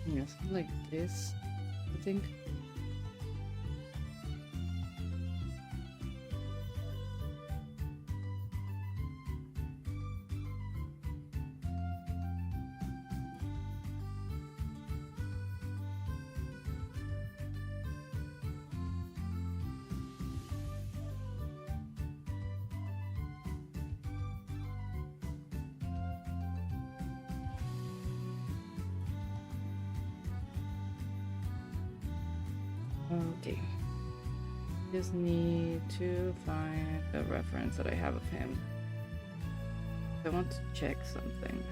Yeah, something like this, I think. Okay. Just need to find the reference that I have of him. I want to check something.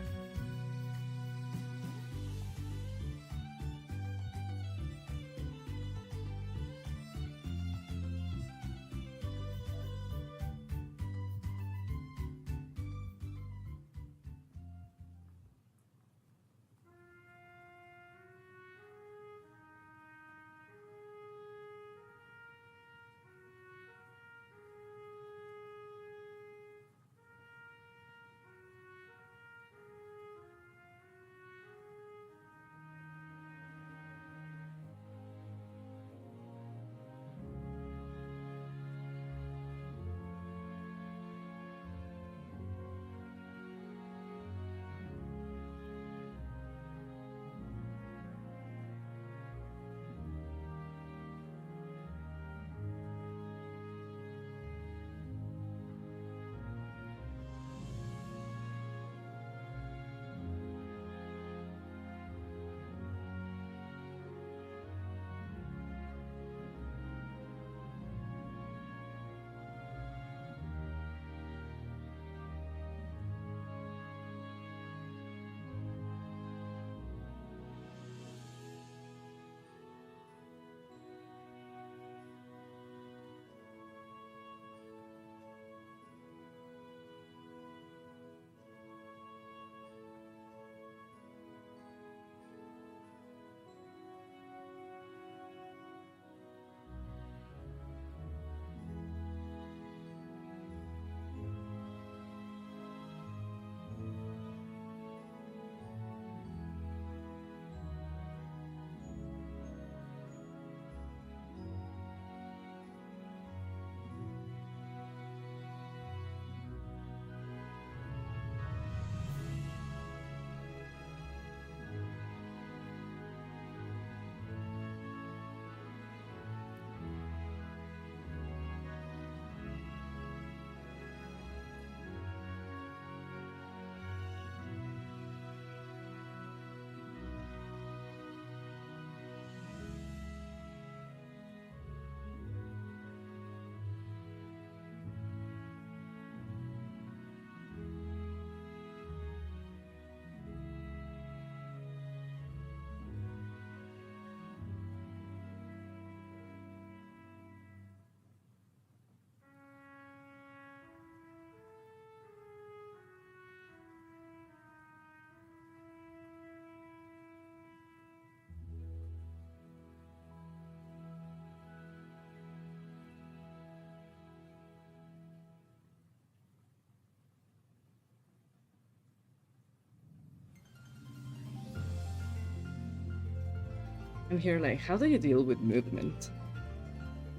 I'm here like, how do you deal with movement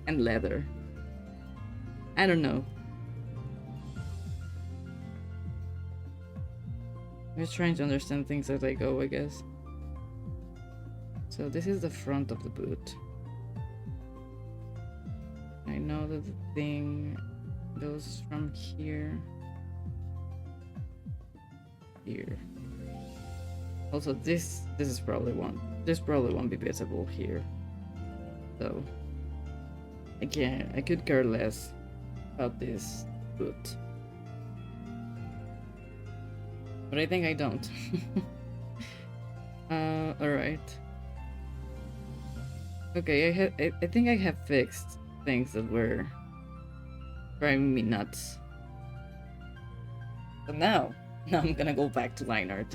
and leather? I don't know. I'm just trying to understand things as I go, I guess. So this is the front of the boot. I know that the thing goes from here. Here. Also, this is probably one. This probably won't be visible here. So I could care less about this boot. But I think I don't. Alright. Okay, I think I have fixed things that were driving me nuts. So now I'm gonna go back to line art.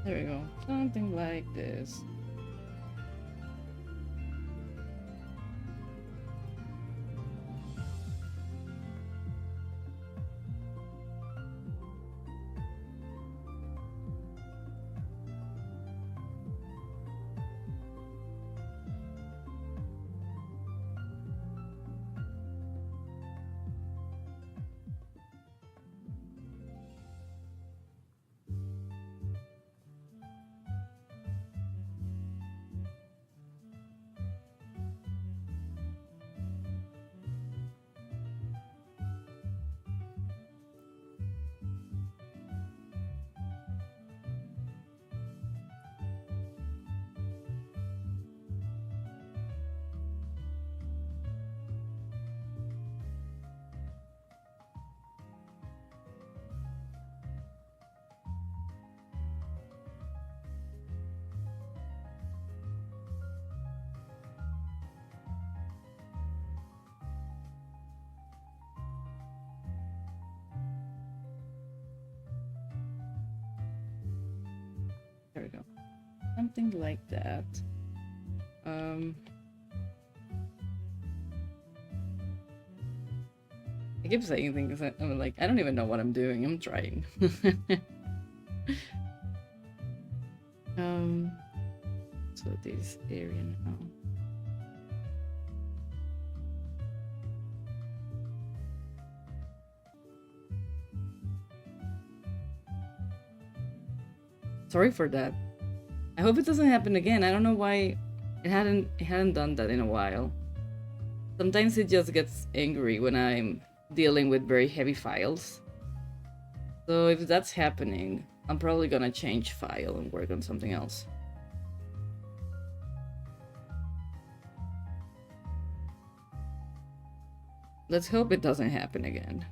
There we go. Something like this. There we go. Something like that. I keep saying things that I'm like, I don't even know what I'm doing. I'm trying. So this area now. Sorry for that. I hope it doesn't happen again. I don't know why it hadn't done that in a while. Sometimes it just gets angry when I'm dealing with very heavy files. So if that's happening, I'm probably gonna change file and work on something else. Let's hope it doesn't happen again.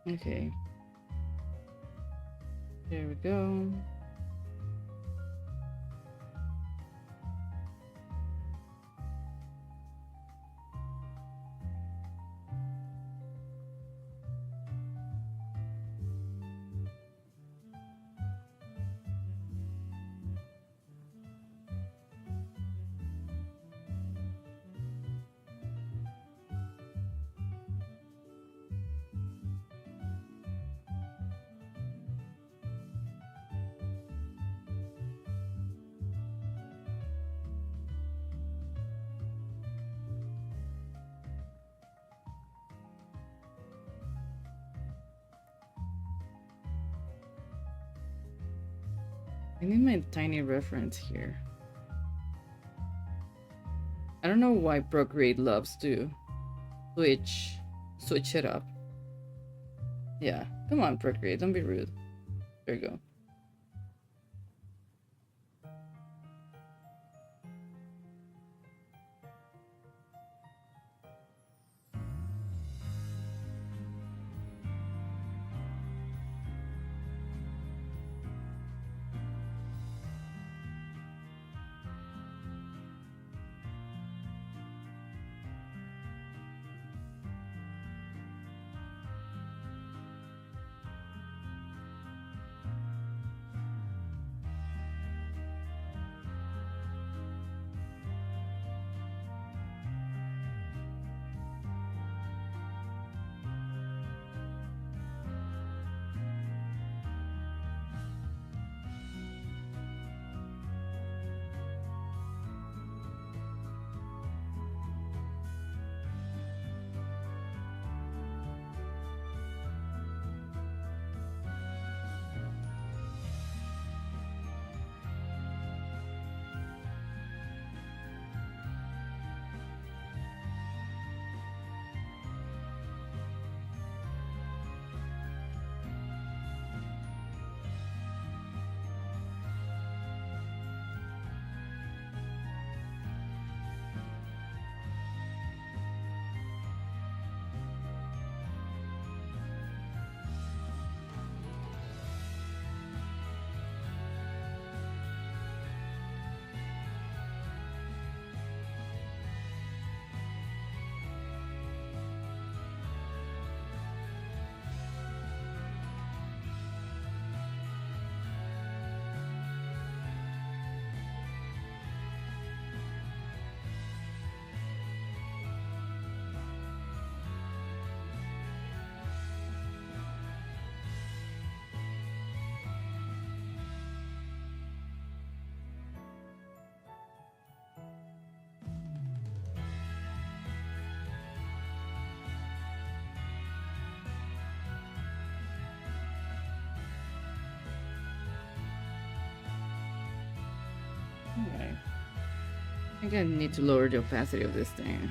Okay. There we go. I need my tiny reference here. I don't know why Procreate loves to switch it up. Yeah, come on, Procreate, don't be rude. There you go. Alright. I think I need to lower the opacity of this thing.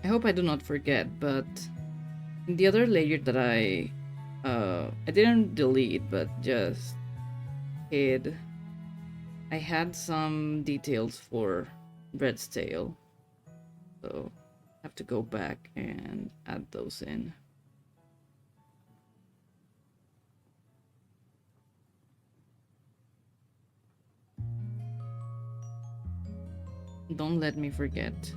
I hope I do not forget, but in the other layer that I didn't delete, but just hid, I had some details for Red's tail, so I have to go back and add those in. Don't let me forget.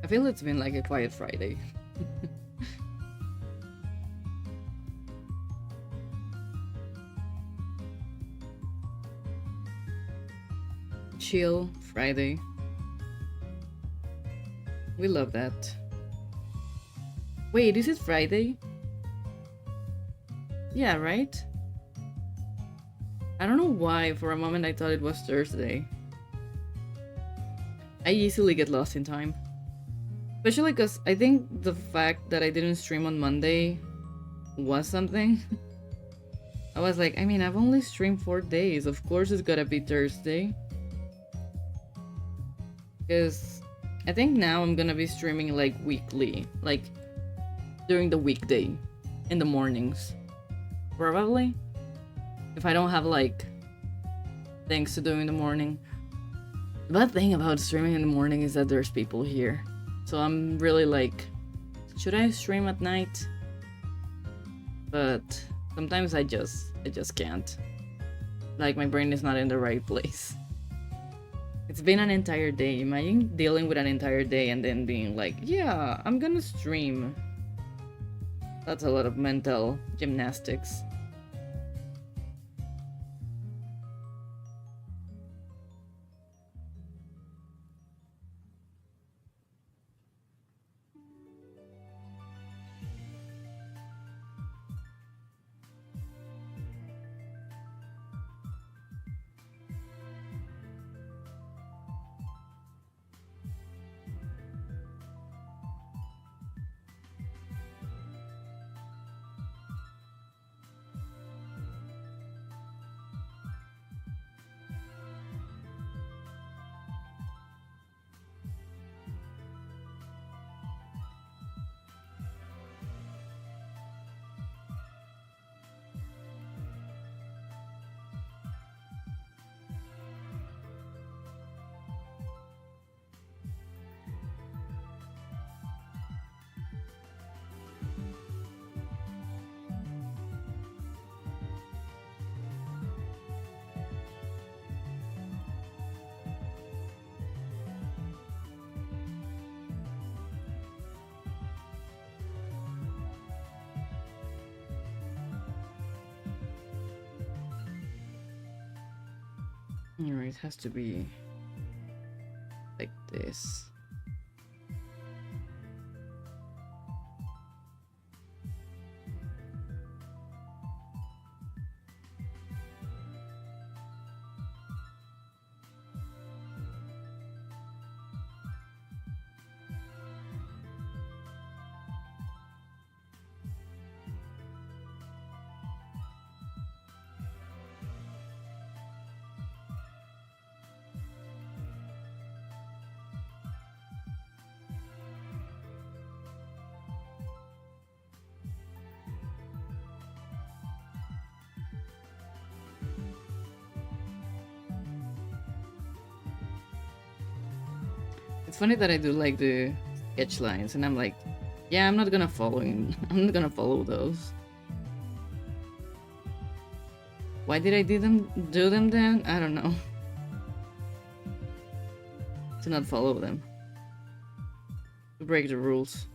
I feel it's been like a quiet Friday. Chill Friday. We love that. Wait, is it Friday? Yeah, right? I don't know why, for a moment I thought it was Thursday. I easily get lost in time. Especially because I think the fact that I didn't stream on Monday was something. I was like, I mean, I've only streamed 4 days. Of course it's gotta be Thursday. Because I think now I'm gonna be streaming like weekly. Like during the weekday. In the mornings. Probably. If I don't have like things to do in the morning. The bad thing about streaming in the morning is that there's people here. So I'm really like, should I stream at night? But sometimes I just can't. Like my brain is not in the right place. It's been an entire day. Imagine dealing with an entire day and then being like, yeah, I'm gonna stream. That's a lot of mental gymnastics. Alright, it has to be like this. It's funny that I do like the sketch lines, and I'm like, yeah, I'm not gonna follow those. Why did I do them then? I don't know. To not follow them. To break the rules.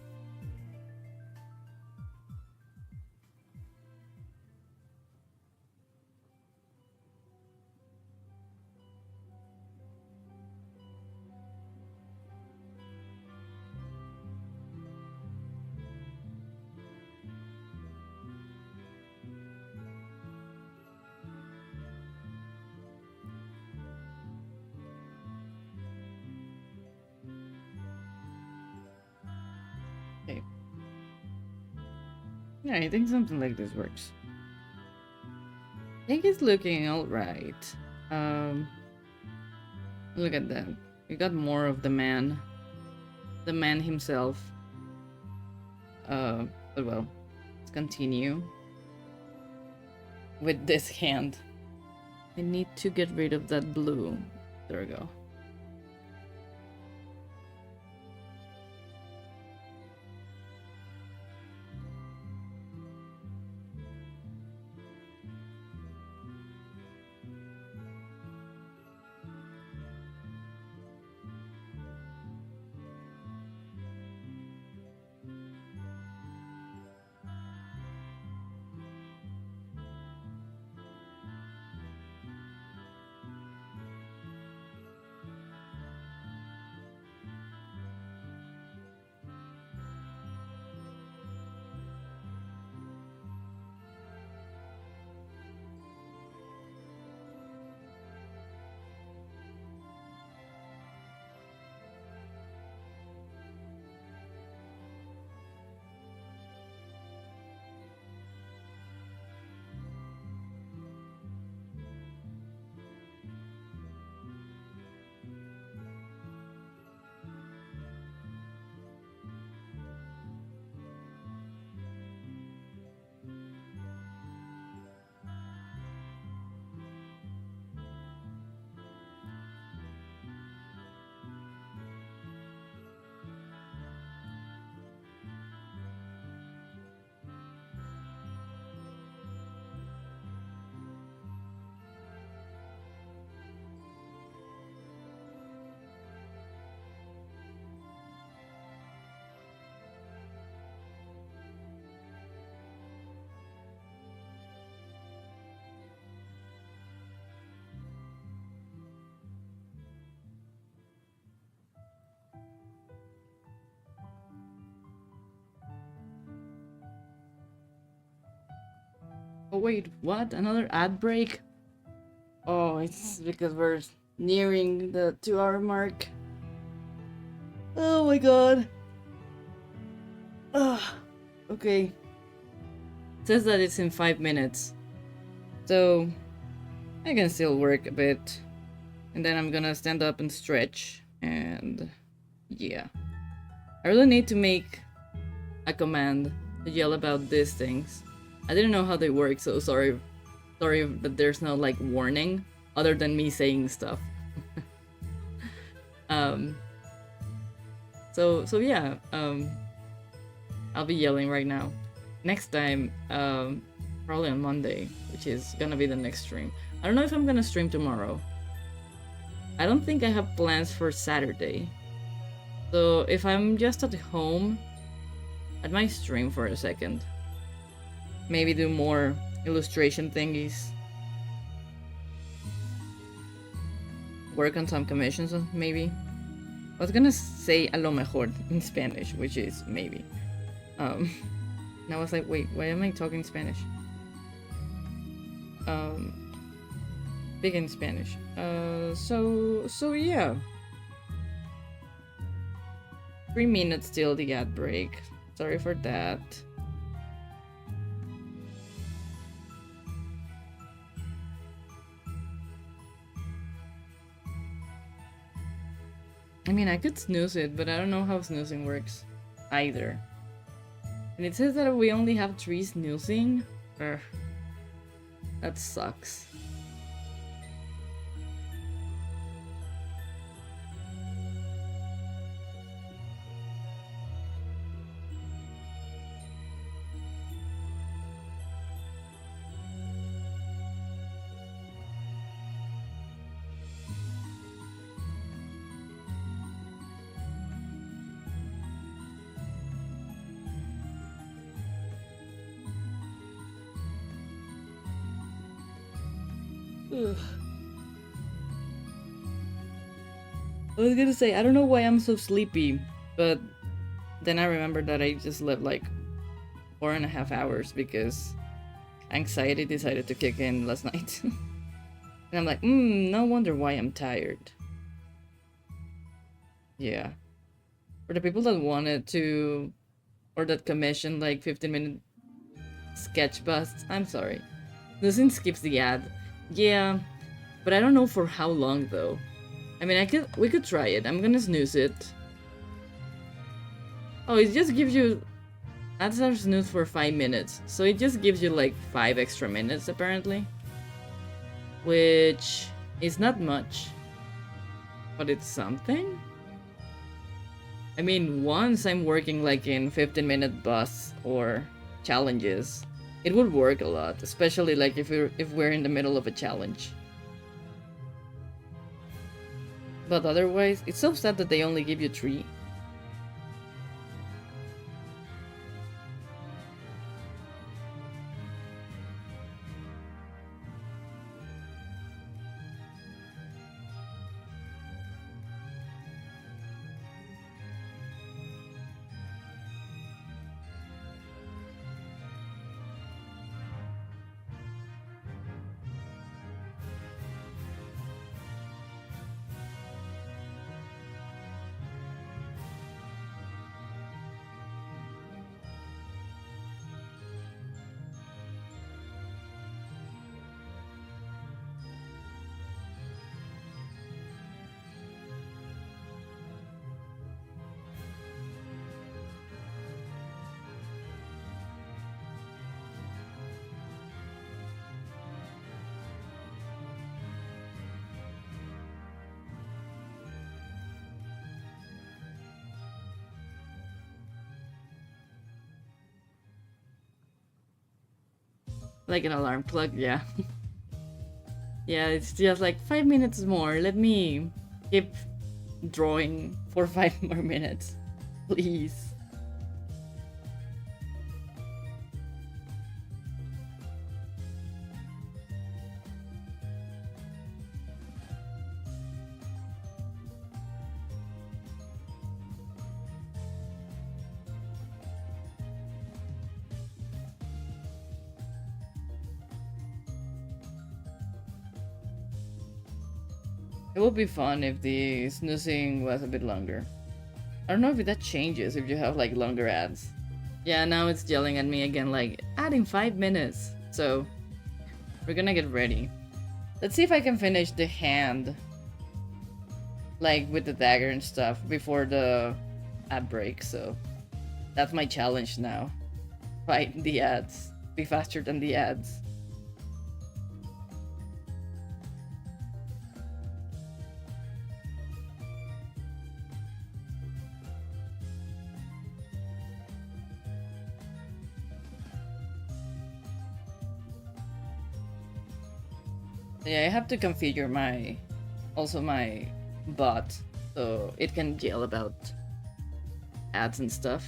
Okay. Yeah, I think something like this works. I think it's looking alright. Look at that. We got more of the man. The man himself. But well, let's continue with this hand. I need to get rid of that blue. There we go. Oh wait, what? Another ad break? Oh, it's because we're nearing the 2-hour mark. Oh my god. Ugh. Okay. It says that it's in 5 minutes. So I can still work a bit. And then I'm gonna stand up and stretch. And yeah. I really need to make a command to yell about these things. I didn't know how they work, so sorry that there's no like warning other than me saying stuff. So yeah, I'll be yelling right now. Next time, probably on Monday, which is gonna be the next stream. I don't know if I'm gonna stream tomorrow. I don't think I have plans for Saturday. So if I'm just at home, I might stream for a second. Maybe do more illustration thingies. Work on some commissions, maybe. I was gonna say a lo mejor in Spanish, which is maybe. And I was like, wait, why am I talking Spanish? Big in Spanish. So yeah. 3 minutes till the ad break. Sorry for that. I mean, I could snooze it, but I don't know how snoozing works either. And it says that we only have 3 snoozing. Ugh. That sucks. Ugh. I was gonna say, I don't know why I'm so sleepy, but then I remembered that I just slept like 4.5 hours because anxiety decided to kick in last night. And I'm like, no wonder why I'm tired. Yeah. For the people that wanted to, or that commissioned like 15-minute sketch busts, I'm sorry. Listen skips the ad. Yeah, but I don't know for how long though. I mean, we could try it. I'm gonna snooze it. Oh, it just gives you ads are snooze for 5 minutes, so it just gives you like 5 extra minutes apparently, which is not much, but it's something. I mean, once I'm working like in 15-minute busts or challenges, it would work a lot, especially like if we're in the middle of a challenge. But otherwise, it's so sad that they only give you 3. Like an alarm clock, yeah. Yeah, it's just like 5 minutes more. Let me keep drawing for 5 more minutes. Please. It would be fun if the snoozing was a bit longer. I don't know if that changes if you have like longer ads. Yeah, now it's yelling at me again like, add in 5 minutes. So, we're gonna get ready. Let's see if I can finish the hand. Like with the dagger and stuff before the ad break, so that's my challenge now. Fight the ads. Be faster than the ads. Yeah, I have to configure my bot so it can yell about ads and stuff.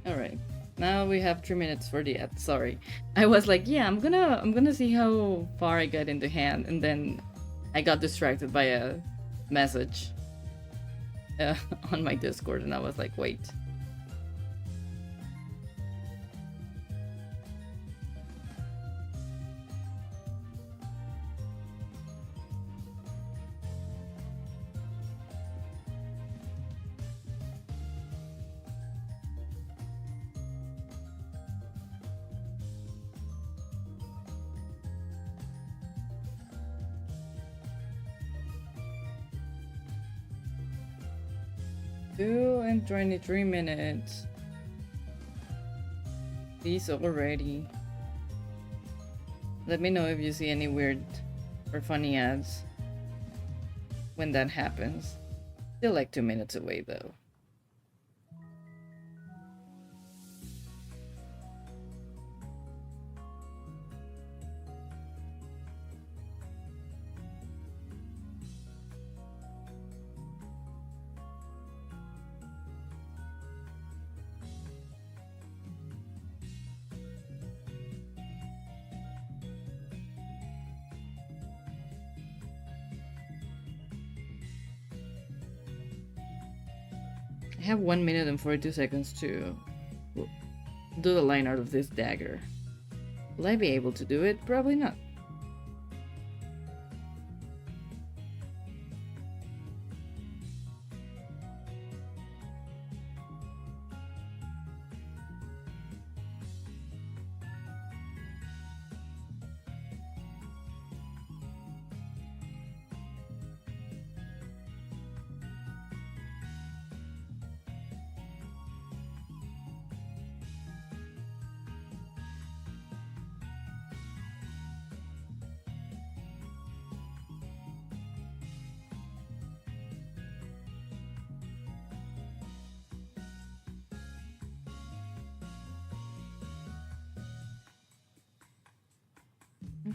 Alright. Now we have 3 minutes for the ad. Sorry. I was like, yeah, I'm gonna see how far I get into hand, and then I got distracted by a message on my Discord, and I was like, wait. Two and 23 minutes. Please already. Let me know if you see any weird or funny ads when that happens. Still like 2 minutes away though. I have 1 minute and 42 seconds to do the line art of this dagger. Will I be able to do it? Probably not.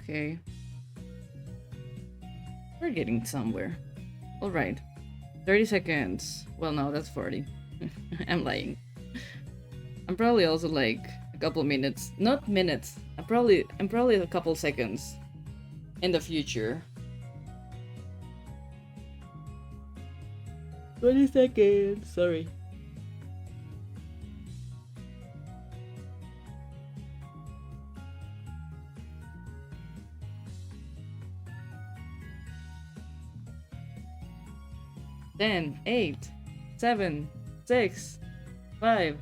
Okay. We're getting somewhere. Alright. 30 seconds. Well, no, that's 40. I'm lying. I'm probably also like a couple minutes. Not minutes. I'm probably a couple seconds in the future. 20 seconds. Sorry. Ten, 8, 7, 6, 5.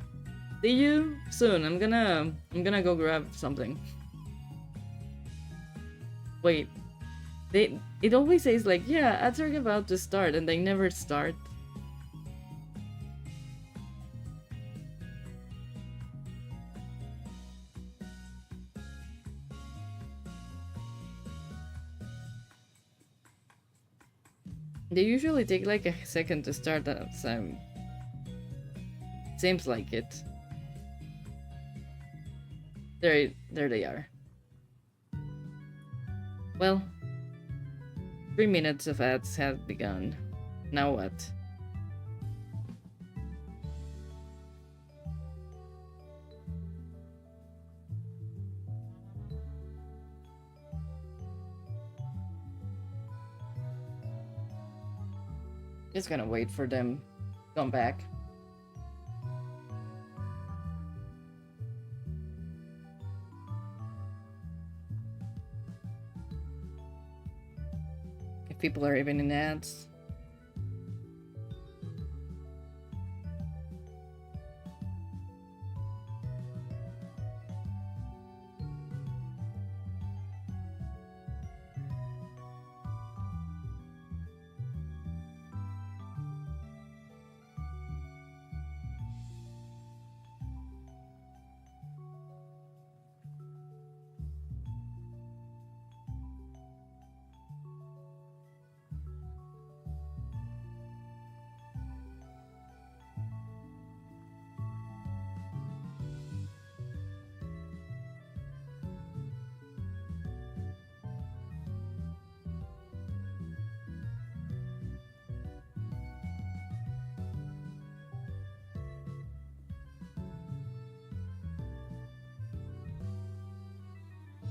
See you soon. I'm gonna go grab something. Wait. It always says like, yeah, ads are about to start, and they never start. They usually take like a second to start that, so seems like it. There they are. Well, 3 minutes of ads have begun. Now what? Just gonna wait for them to come back. If people are even in ads.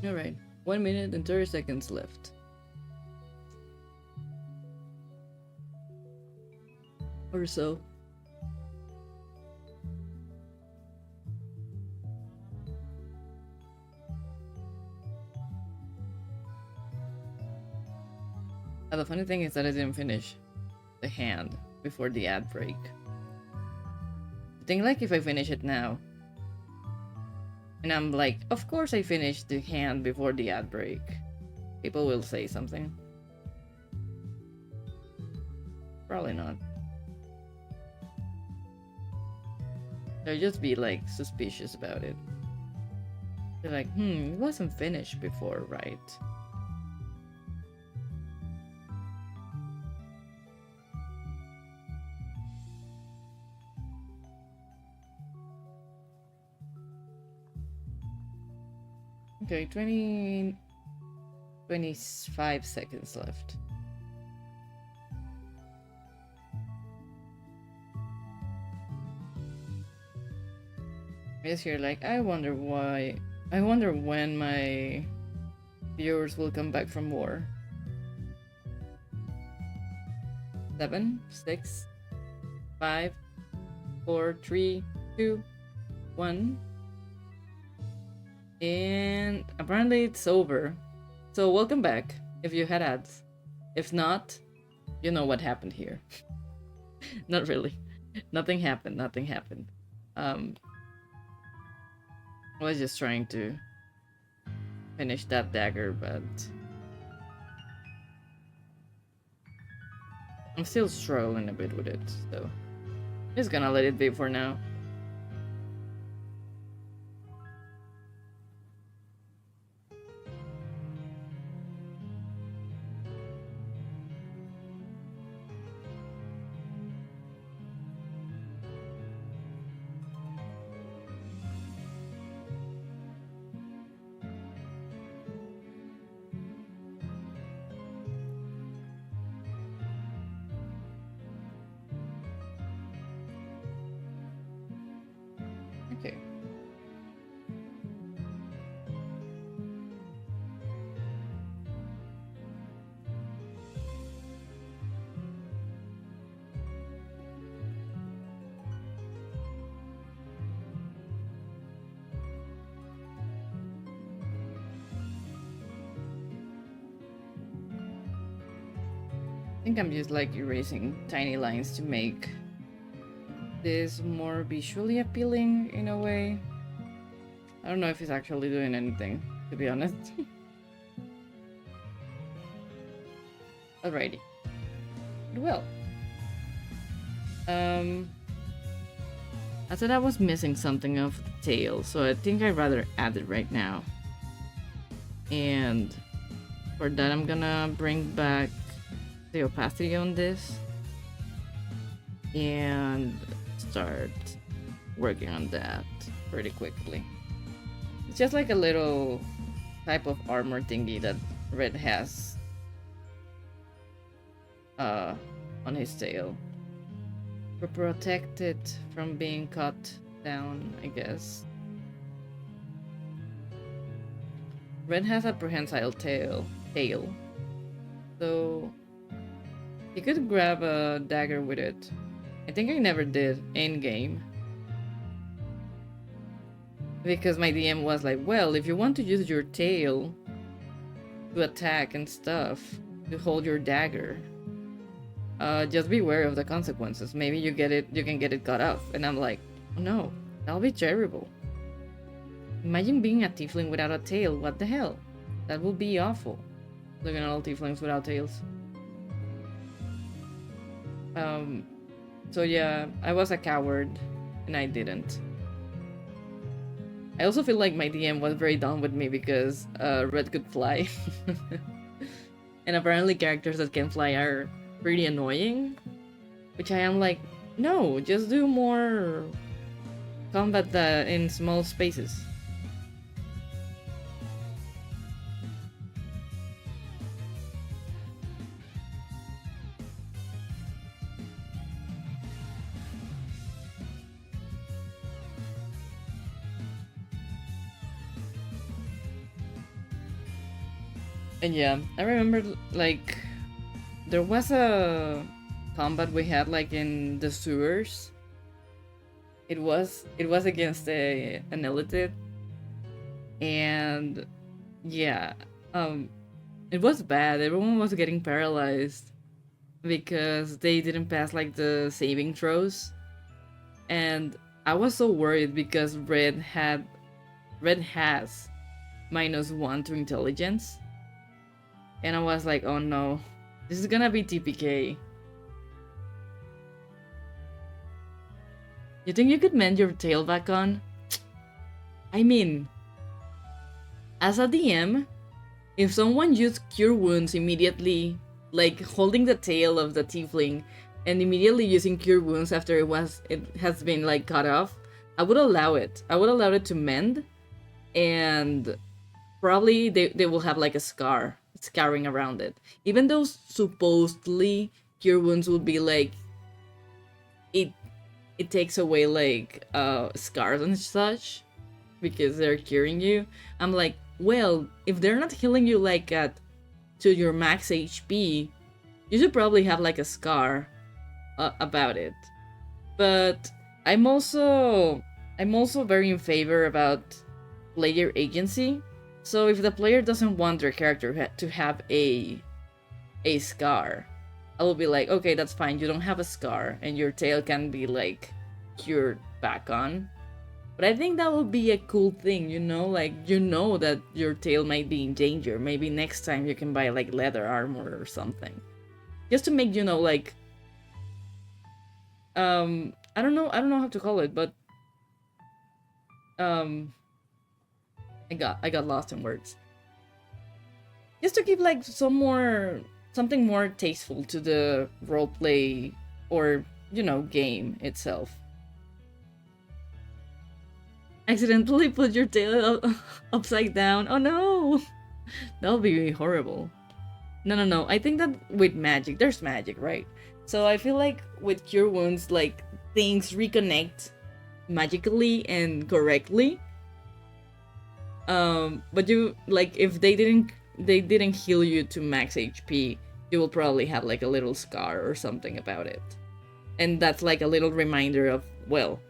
Alright, 1 minute and 30 seconds left. Or so. The funny thing is that I didn't finish the hand before the ad break. I think like if I finish it now, and I'm like, of course I finished the hand before the ad break, people will say something. Probably not. They'll just be like suspicious about it. They're like, it wasn't finished before, right? Okay, 25 seconds left. Yes, you're like, I wonder when my viewers will come back from war. 7, 6, 5, 4, 3, 2, 1. And apparently it's over. So welcome back if you had ads. If not, you know what happened here. Not really. Nothing happened. I was just trying to finish that dagger, but I'm still struggling a bit with it, so I'm just gonna let it be for now. Okay. I think I'm just like erasing tiny lines to make this more visually appealing in a way. I don't know if it's actually doing anything, to be honest. Alrighty. Well. I said I was missing something of the tail, so I think I'd rather add it right now. And for that I'm gonna bring back the opacity on this and start working on that pretty quickly. It's just like a little type of armor thingy that Red has on his tail. To protect it from being cut down, I guess. Red has a prehensile tail. So you could grab a dagger with it. I think I never did in game. Because my DM was like, well, if you want to use your tail to attack and stuff, to hold your dagger, just beware of the consequences. Maybe you can get it cut off. And I'm like, oh no, that'll be terrible. Imagine being a tiefling without a tail. What the hell? That would be awful. Looking at all tieflings without tails. So yeah, I was a coward and I didn't. I also feel like my DM was very done with me because Red could fly. And apparently characters that can fly are pretty annoying. Which I am like, no, just do more combat in small spaces. And yeah, I remember like there was a combat we had like in the sewers. It was against an elite, and yeah, it was bad. Everyone was getting paralyzed because they didn't pass like the saving throws, and I was so worried because Red has -1 to intelligence. And I was like, oh no, this is gonna be TPK. You think you could mend your tail back on? I mean, as a DM, if someone used Cure Wounds immediately, like holding the tail of the tiefling and immediately using Cure Wounds after it has been like cut off, I would allow it. I would allow it to mend, and probably they will have like a scarring around it. Even though supposedly Cure Wounds would be like it takes away like scars and such because they're curing you. I'm like, well, if they're not healing you like to your max HP, you should probably have like a scar about it. But I'm also very in favor about player agency. So if the player doesn't want their character to have a scar, I will be like, okay, that's fine. You don't have a scar, and your tail can be like cured back on. But I think that would be a cool thing, you know, like you know that your tail might be in danger. Maybe next time you can buy like leather armor or something, just to make like I don't know how to call it, but I got lost in words. Just to give like something more tasteful to the roleplay or game itself. Accidentally put your tail upside down. Oh no, that'll be horrible. No. I think that with magic, there's magic, right? So I feel like with Cure Wounds, like things reconnect magically and correctly. But you like if they didn't heal you to max HP, you will probably have like a little scar or something about it, and that's like a little reminder of, well,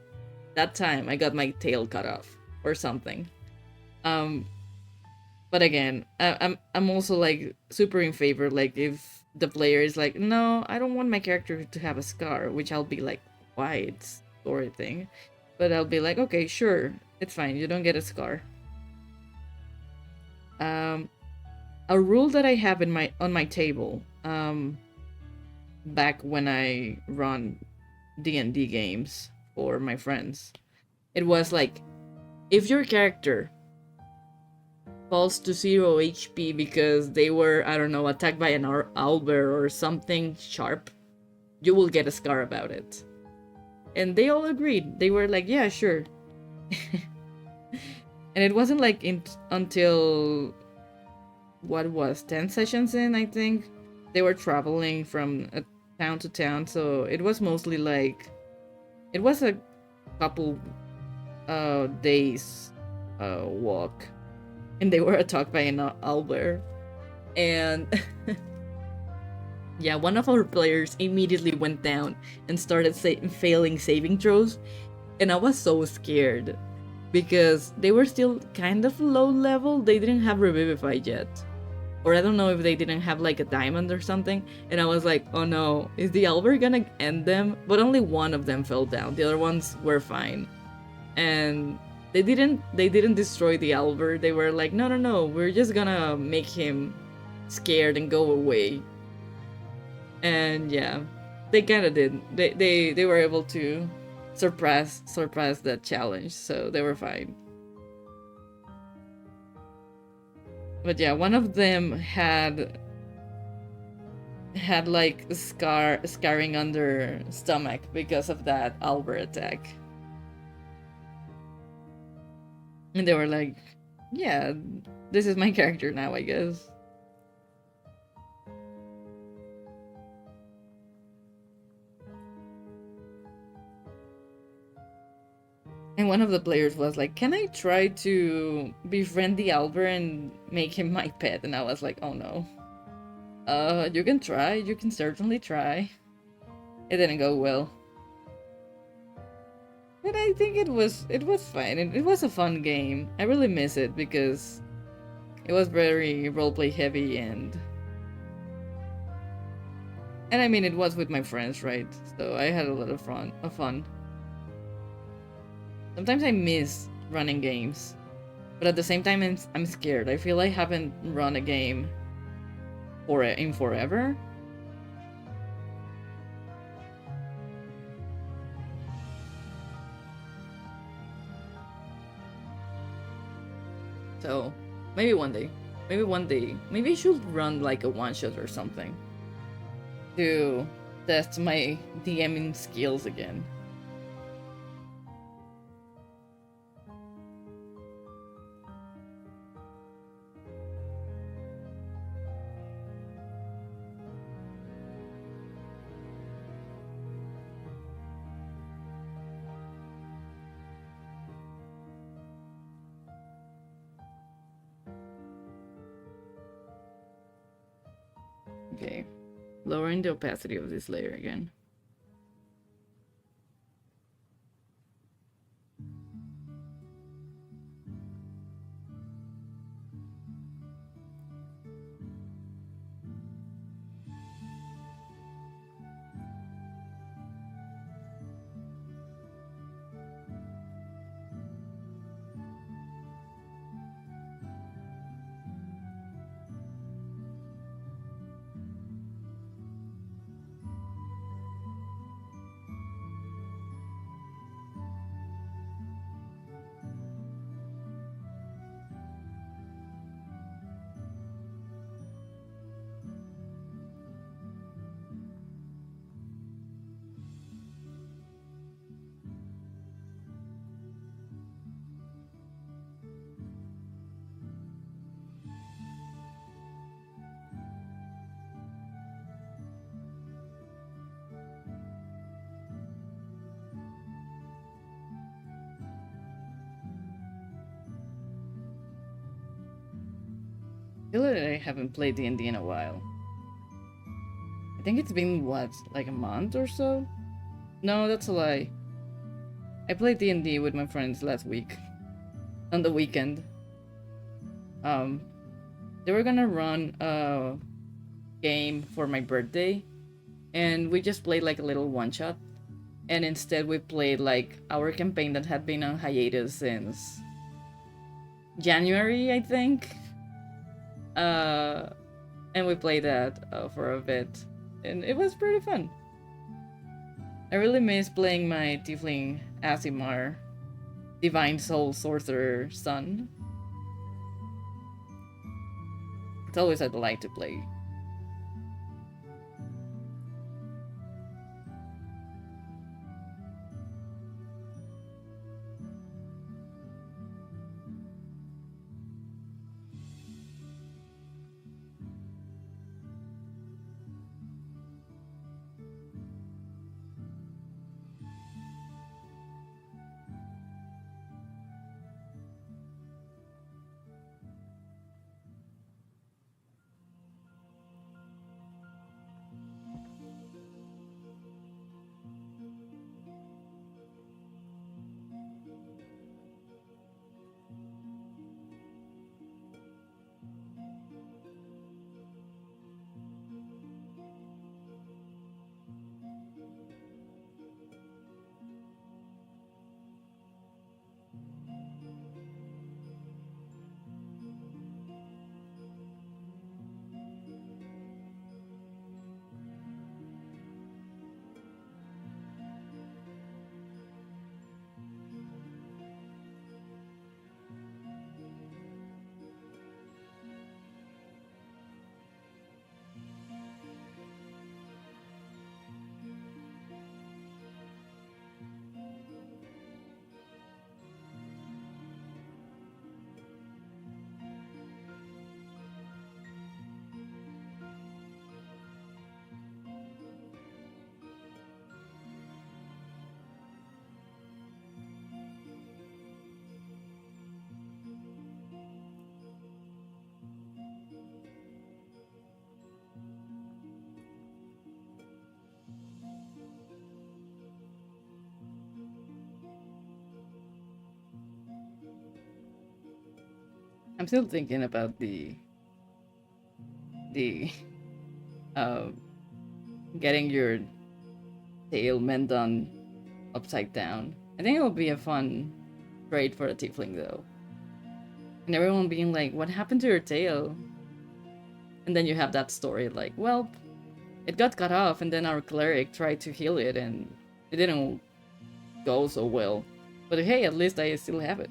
that time I got my tail cut off or something. But again, I'm also like super in favor, like if the player is like, no, I don't want my character to have a scar, which I'll be like, why? It's story thing. But I'll be like, okay, sure, it's fine, you don't get a scar. A rule that I have on my table, back when I run D&D games for my friends, it was like, if your character falls to 0 HP because they were, I don't know, attacked by an owlbear or something sharp, you will get a scar about it. And they all agreed. They were like, yeah, sure. And it wasn't like until what was 10 sessions in, I think, they were traveling from town to town, so it was mostly like it was a couple days walk, and they were attacked by an owlbear. And yeah, one of our players immediately went down and started failing saving throws, and I was so scared because they were still kind of low level. They didn't have Revivify yet, or I don't know if they didn't have like a diamond or something, and I was like, oh no, is the owlbear gonna end them? But only one of them fell down. The other ones were fine, and they didn't destroy the owlbear. They were like, no, we're just gonna make him scared and go away. And yeah, they kind of did. They were able to surpass that challenge, so they were fine. But yeah, one of them had like scarring on their stomach because of that owlbear attack. And they were like, yeah, this is my character now, I guess. And one of the players was like, can I try to befriend the owlbear and make him my pet? And I was like, oh no. You can try. You can certainly try. It didn't go well. But I think it was fine. It was a fun game. I really miss it because it was very roleplay heavy and I mean it was with my friends, right? So I had a lot of fun. Sometimes I miss running games, but at the same time I'm scared. I feel I haven't run a game in forever. So maybe one day, maybe I should run like a one-shot or something to test my DMing skills again. Okay, lowering the opacity of this layer again. I feel like I haven't played D&D in a while. I think it's been, what, like a month or so? No, that's a lie. I played D&D with my friends last week. On the weekend. They were gonna run a game for my birthday. And we just played like a little one-shot. And instead we played like our campaign that had been on hiatus since January, I think. And we played that for a bit, and it was pretty fun. I really miss playing my tiefling Asimar, Divine Soul Sorcerer son. It's always a delight to play. I'm still thinking about the uh, getting your tail mend on upside down. I think it will be a fun trade for a tiefling though. And everyone being like, "What happened to your tail?" And then you have that story like, "Well, it got cut off, and then our cleric tried to heal it, and it didn't go so well. But hey, at least I still have it."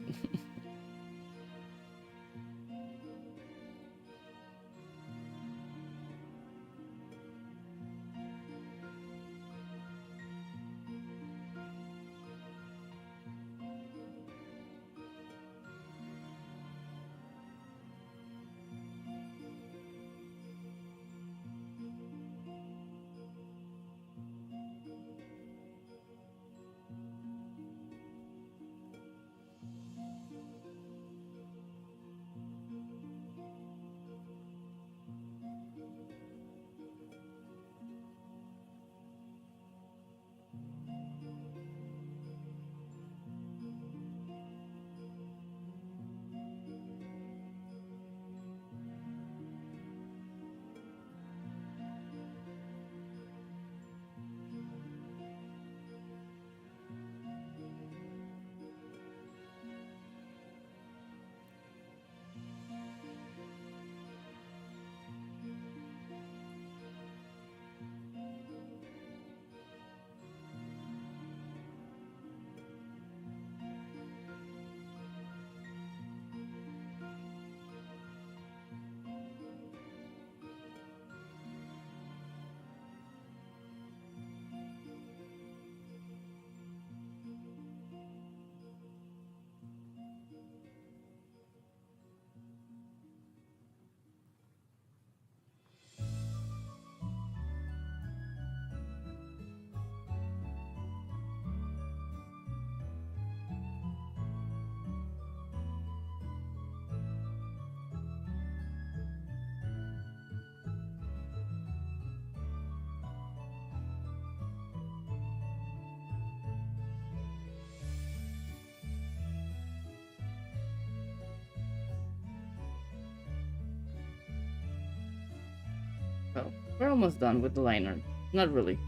Well, we're almost done with the liner. Not really.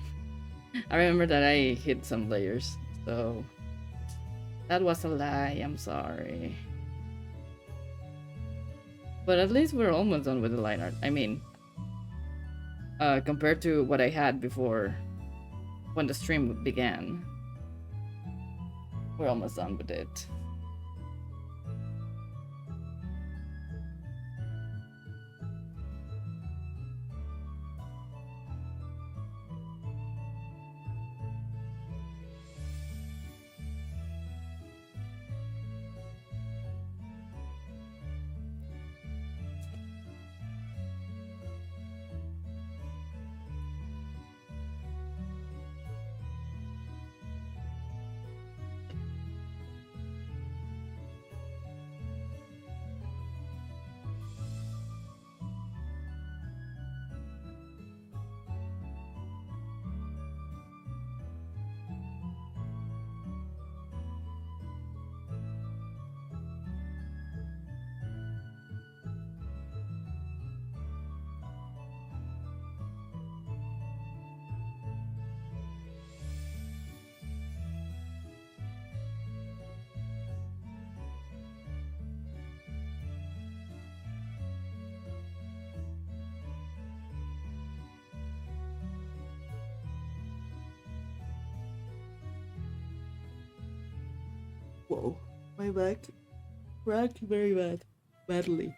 I remember that I hit some layers, so that was a lie. I'm sorry. But at least we're almost done with the line art. I mean, compared to what I had before when the stream began, we're almost done with it. Whoa, my back cracked very badly.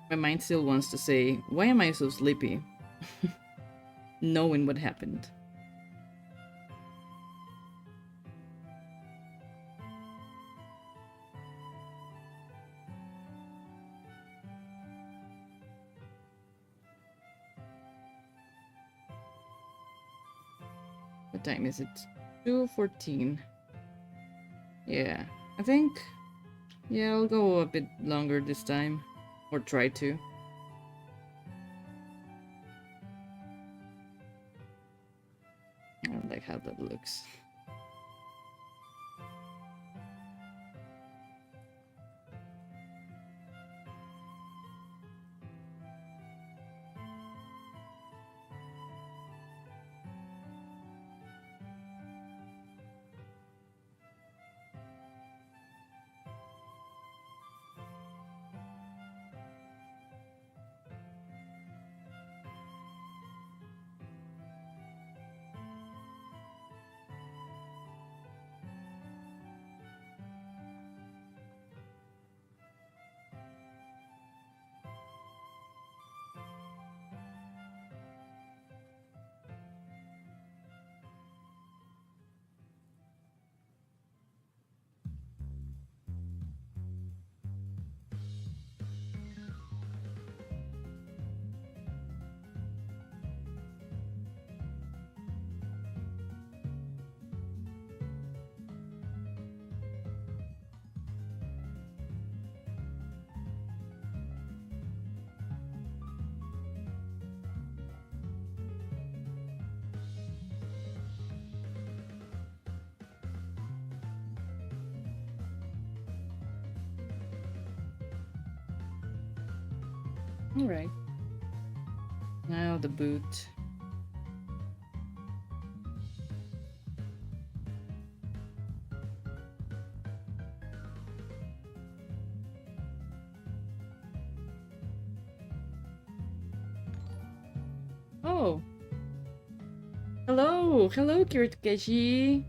My mind still wants to say, why am I so sleepy? Knowing what happened. What time is it? 2:14. Yeah, I think... Yeah, I'll go a bit longer this time. Or try to. I don't like how that looks. Alright. Now the boot. Oh. Hello, Kiritakeshi.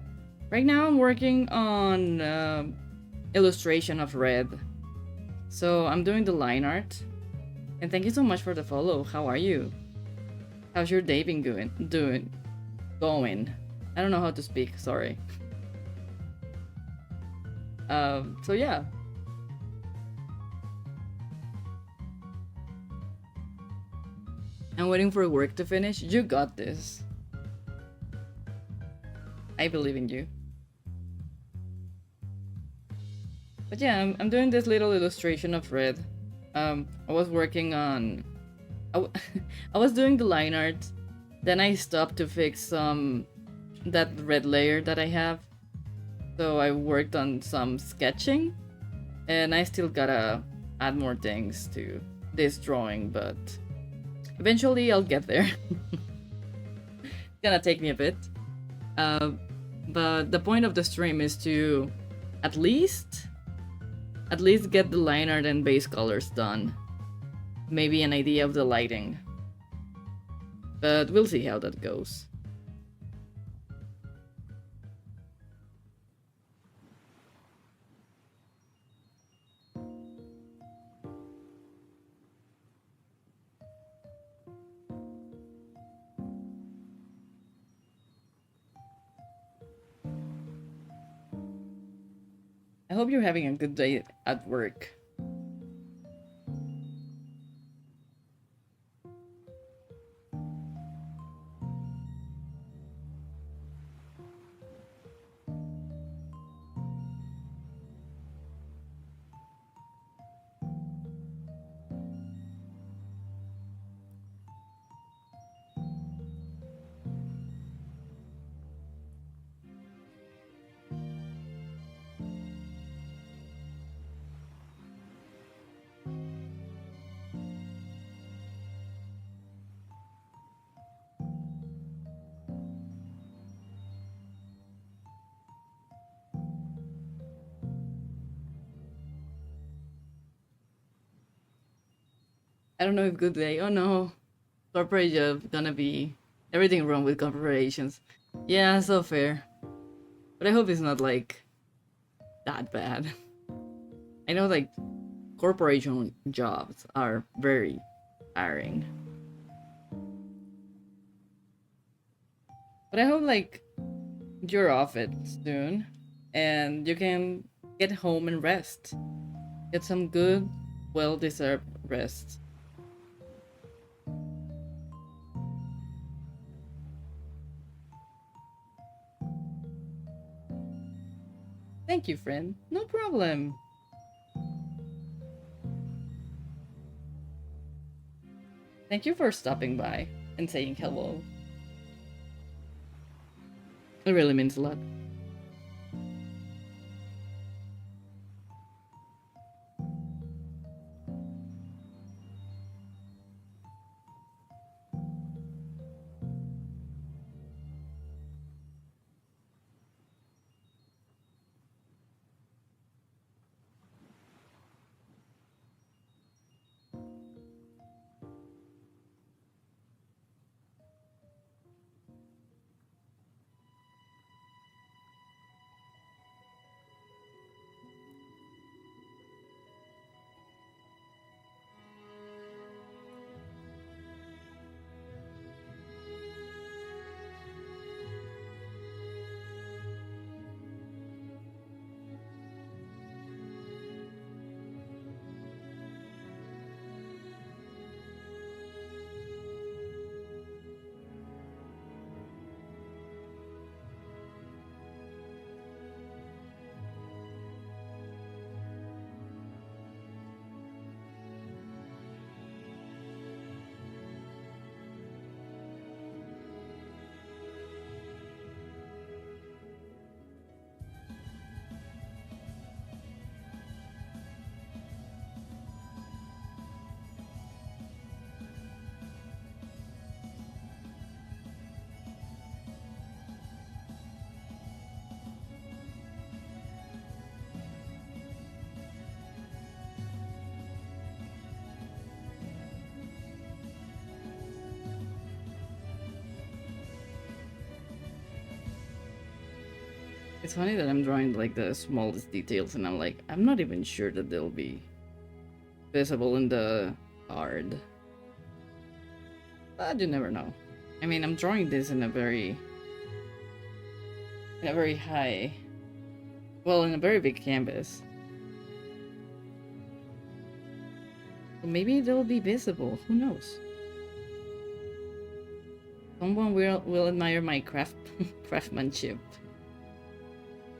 Right now I'm working on illustration of Red. So I'm doing the line art. And thank you so much for the follow. How are you? How's your day been going? I don't know how to speak, sorry. So yeah. I'm waiting for work to finish. You got this. I believe in you. But yeah, I'm doing this little illustration of Red. I was working on... I was doing the line art. Then I stopped to fix that red layer that I have. So I worked on some sketching. And I still gotta add more things to this drawing, but eventually I'll get there. It's gonna take me a bit. But the point of the stream is to at least get the line art and base colors done. Maybe an idea of the lighting. But we'll see how that goes. I hope you're having a good day at work. I don't know if good day. Oh no. Corporate job gonna be Everything wrong with corporations. Yeah, so fair. But I hope it's not like that bad. I know like corporation jobs are very tiring. But I hope like you're off it soon and you can get home and rest. Get some good, well deserved rest. Thank you, friend. No problem. Thank you for stopping by and saying hello. It really means a lot. It's funny that I'm drawing like the smallest details and I'm like, I'm not even sure that they'll be visible in the card. But you never know. I mean, I'm drawing this in a very high, well, in a very big canvas. So maybe they'll be visible, who knows? Someone will admire my craftsmanship.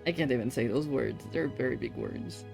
I can't even say those words, they're very big words.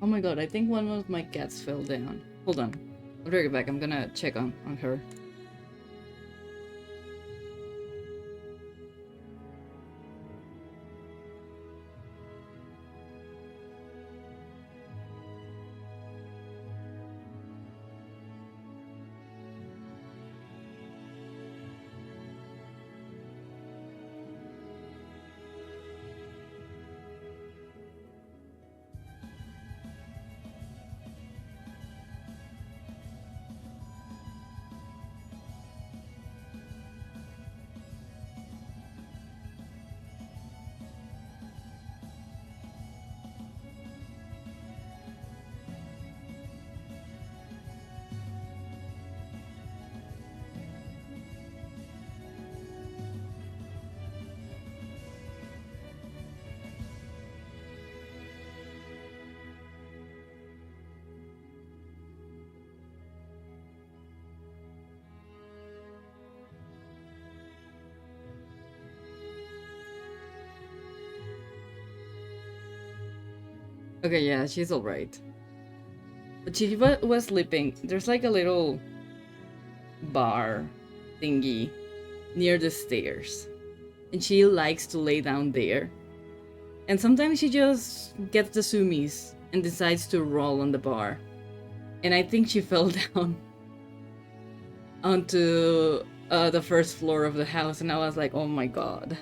Oh my god, I think one of my cats fell down. Hold on. I'll be right back. I'm gonna check on her. Okay, yeah, she's alright. But she was sleeping. There's like a little bar thingy near the stairs. And she likes to lay down there. And sometimes she just gets the zoomies and decides to roll on the bar. And I think she fell down onto the first floor of the house. And I was like, oh my god.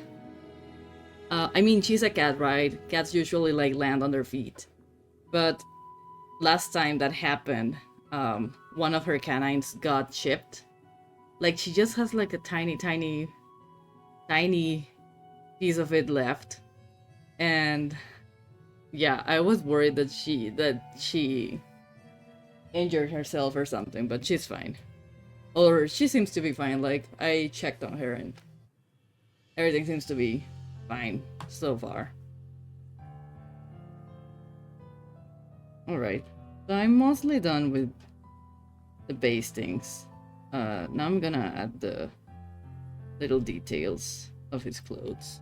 I mean, she's a cat, right? Cats usually like land on their feet. But last time that happened, one of her canines got chipped. Like she just has like a tiny, tiny, tiny piece of it left. And yeah, I was worried that she injured herself or something, but she's fine. Or she seems to be fine. Like I checked on her and everything seems to be fine so far. Alright. So I'm mostly done with the base things. Now I'm gonna add the little details of his clothes.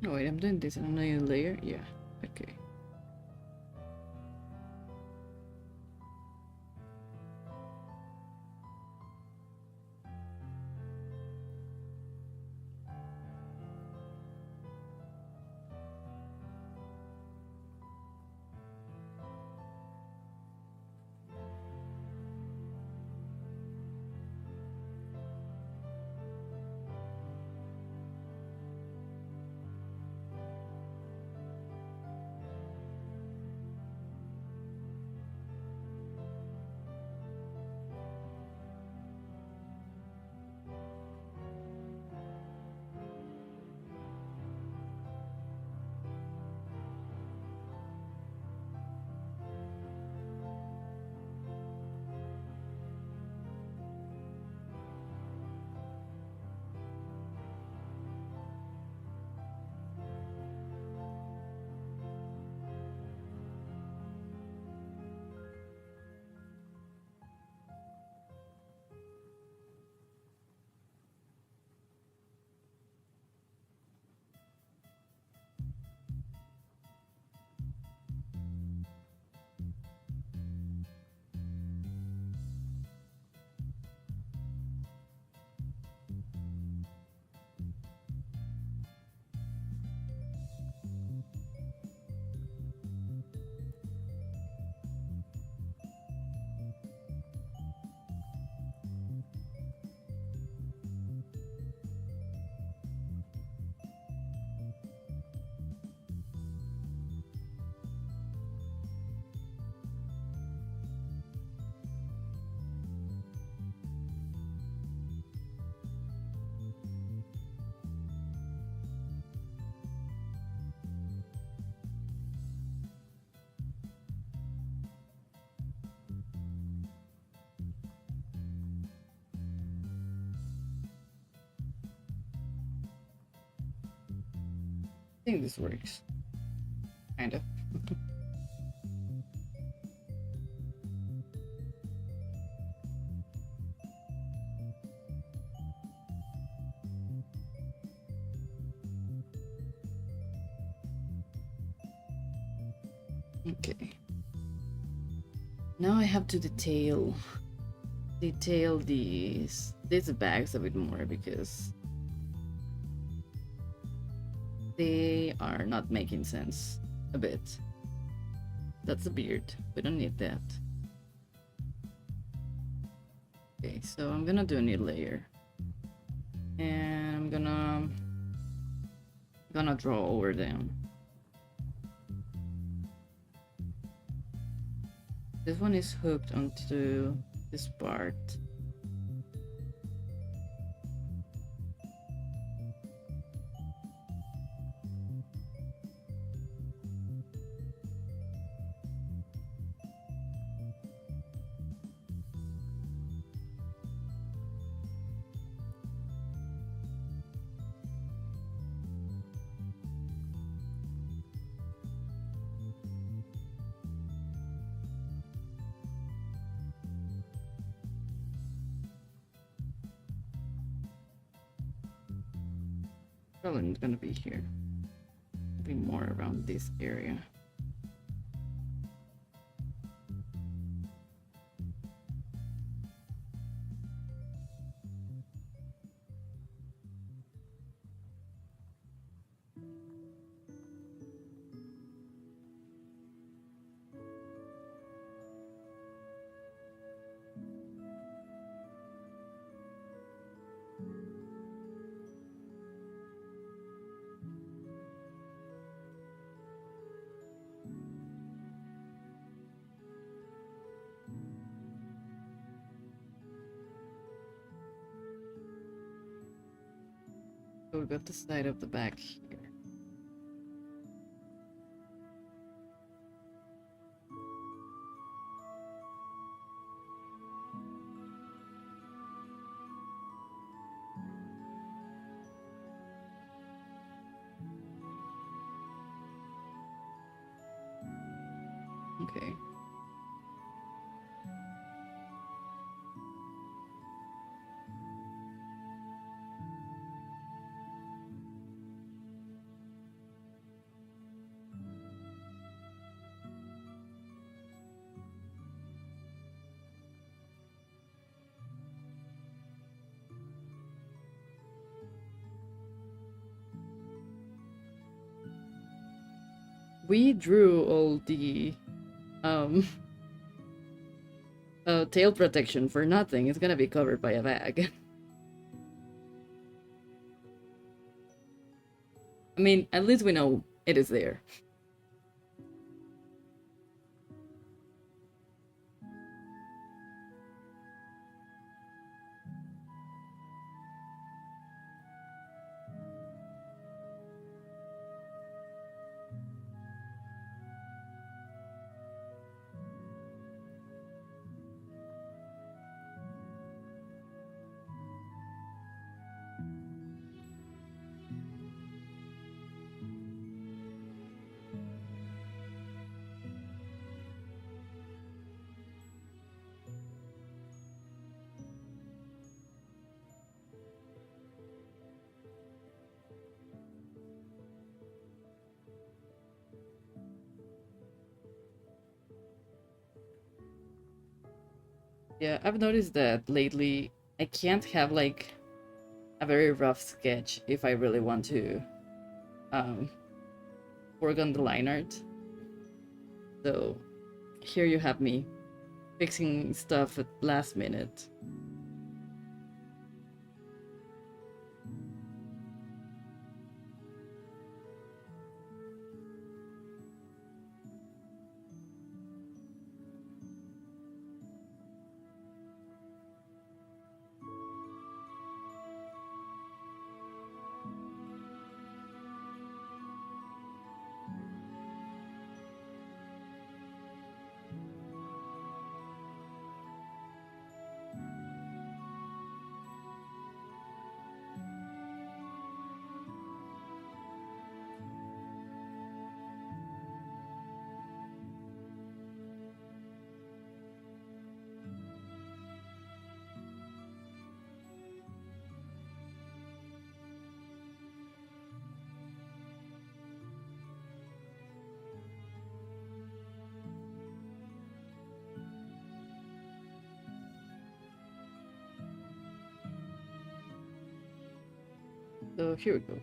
Oh wait, I'm doing this and I'm not in a layer? Yeah, okay. I think this works. Kind of. Okay. Now I have to detail these bags a bit more because they they are not making sense a bit. That's a beard. We don't need that. Okay, so I'm gonna do a new layer. And I'm gonna draw over them. This one is hooked onto this part. Probably not gonna be here. Be more around this area. So we got the side of the back here. Okay. We drew all the tail protection for nothing. It's gonna be covered by a bag. I mean, at least we know it is there. Yeah, I've noticed that lately I can't have like a very rough sketch if I really want to um, work on the line art. So here you have me fixing stuff at last minute. So here we go.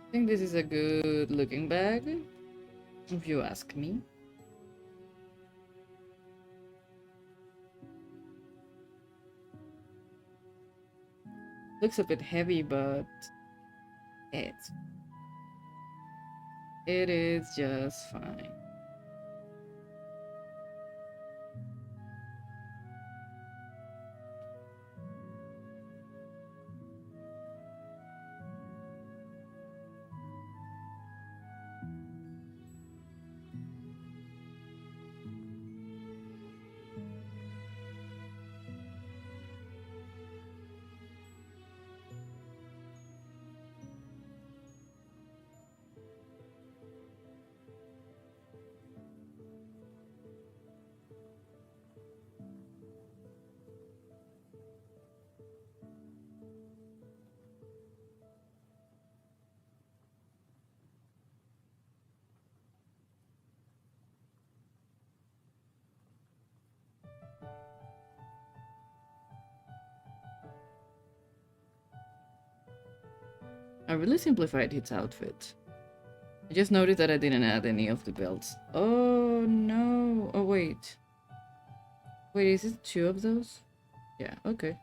I think this is a good looking bag, if you ask me. Looks a bit heavy, but it is just fine. I really simplified its outfit. I just noticed that I didn't add any of the belts. Oh no! Oh wait. Wait, is it 2 of those? Yeah, okay.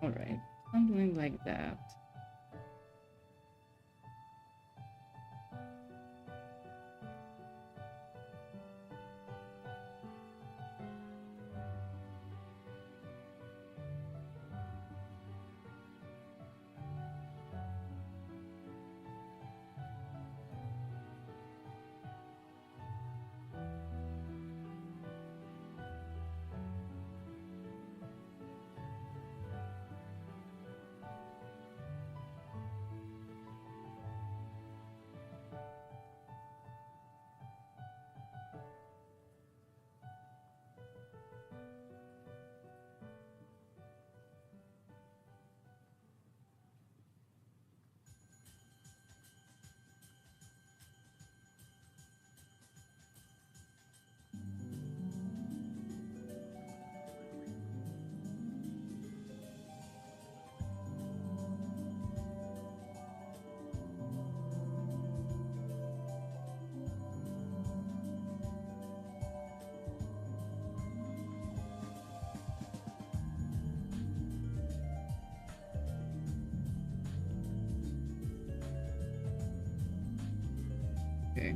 Alright, something like that. Okay.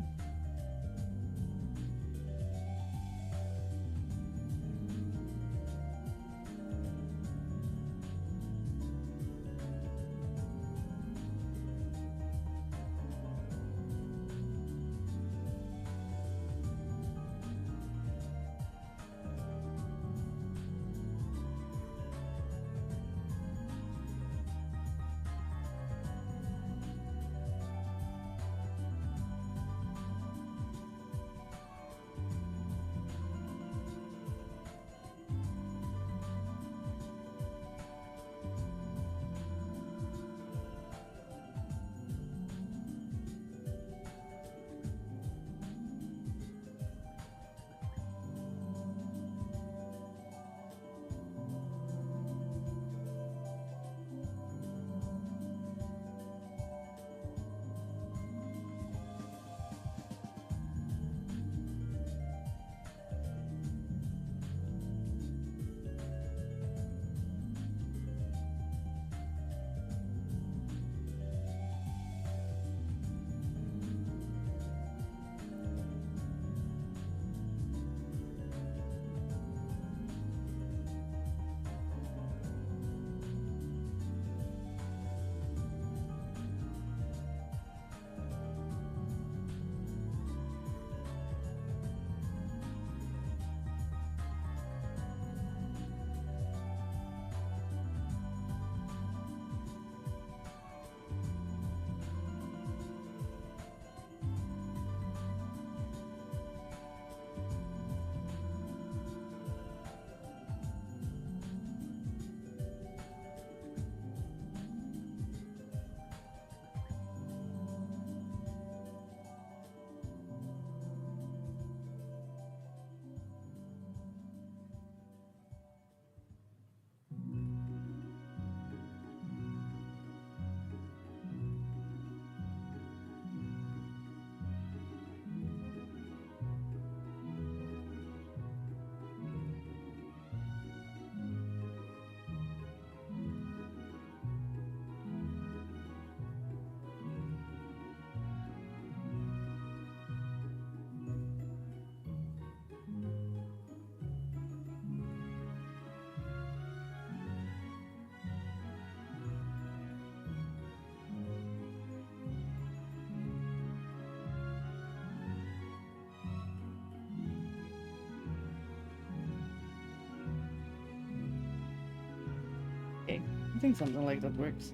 think something like that works.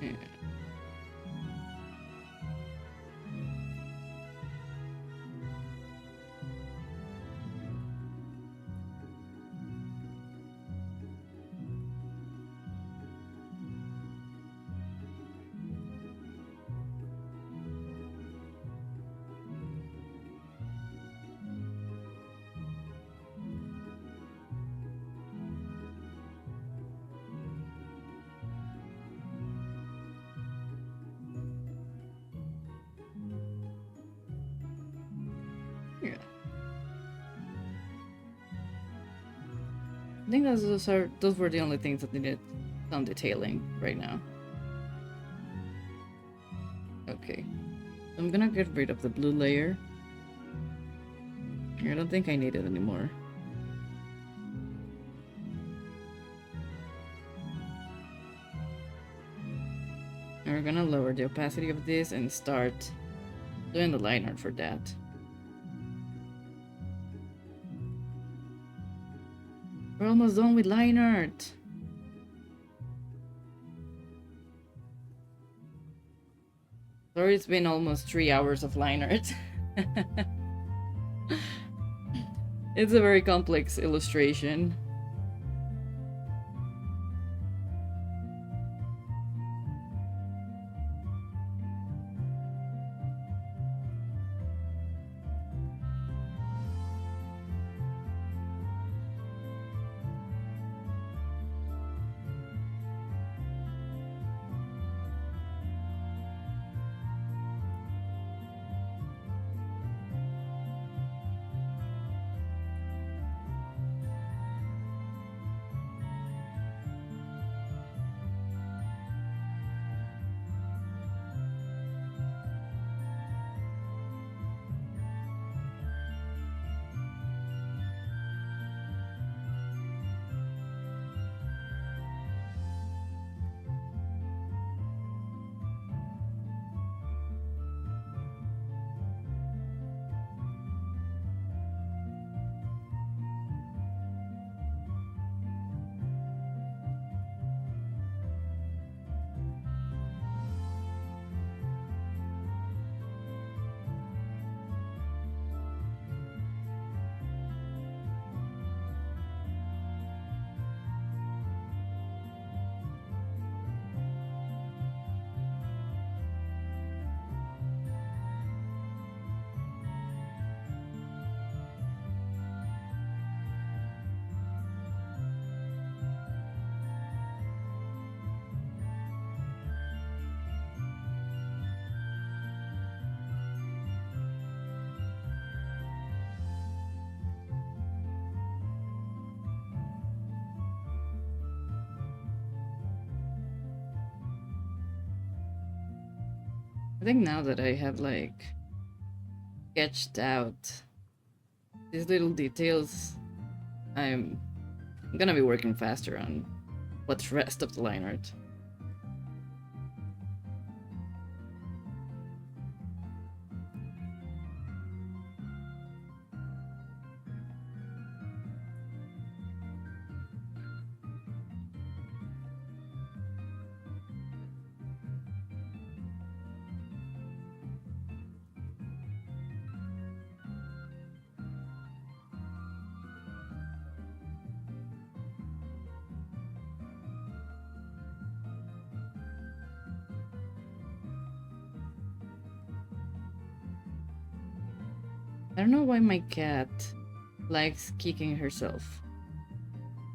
Yeah. Yeah. I think those were the only things that needed some detailing right now. Okay. I'm gonna get rid of the blue layer. I don't think I need it anymore. And we're gonna lower the opacity of this and start doing the line art for that. We're almost done with line art. Sorry, it's been almost 3 hours of line art. It's a very complex illustration. I think now that I have like sketched out these little details, I'm gonna be working faster on what's rest of the line art. I don't know why my cat likes kicking herself.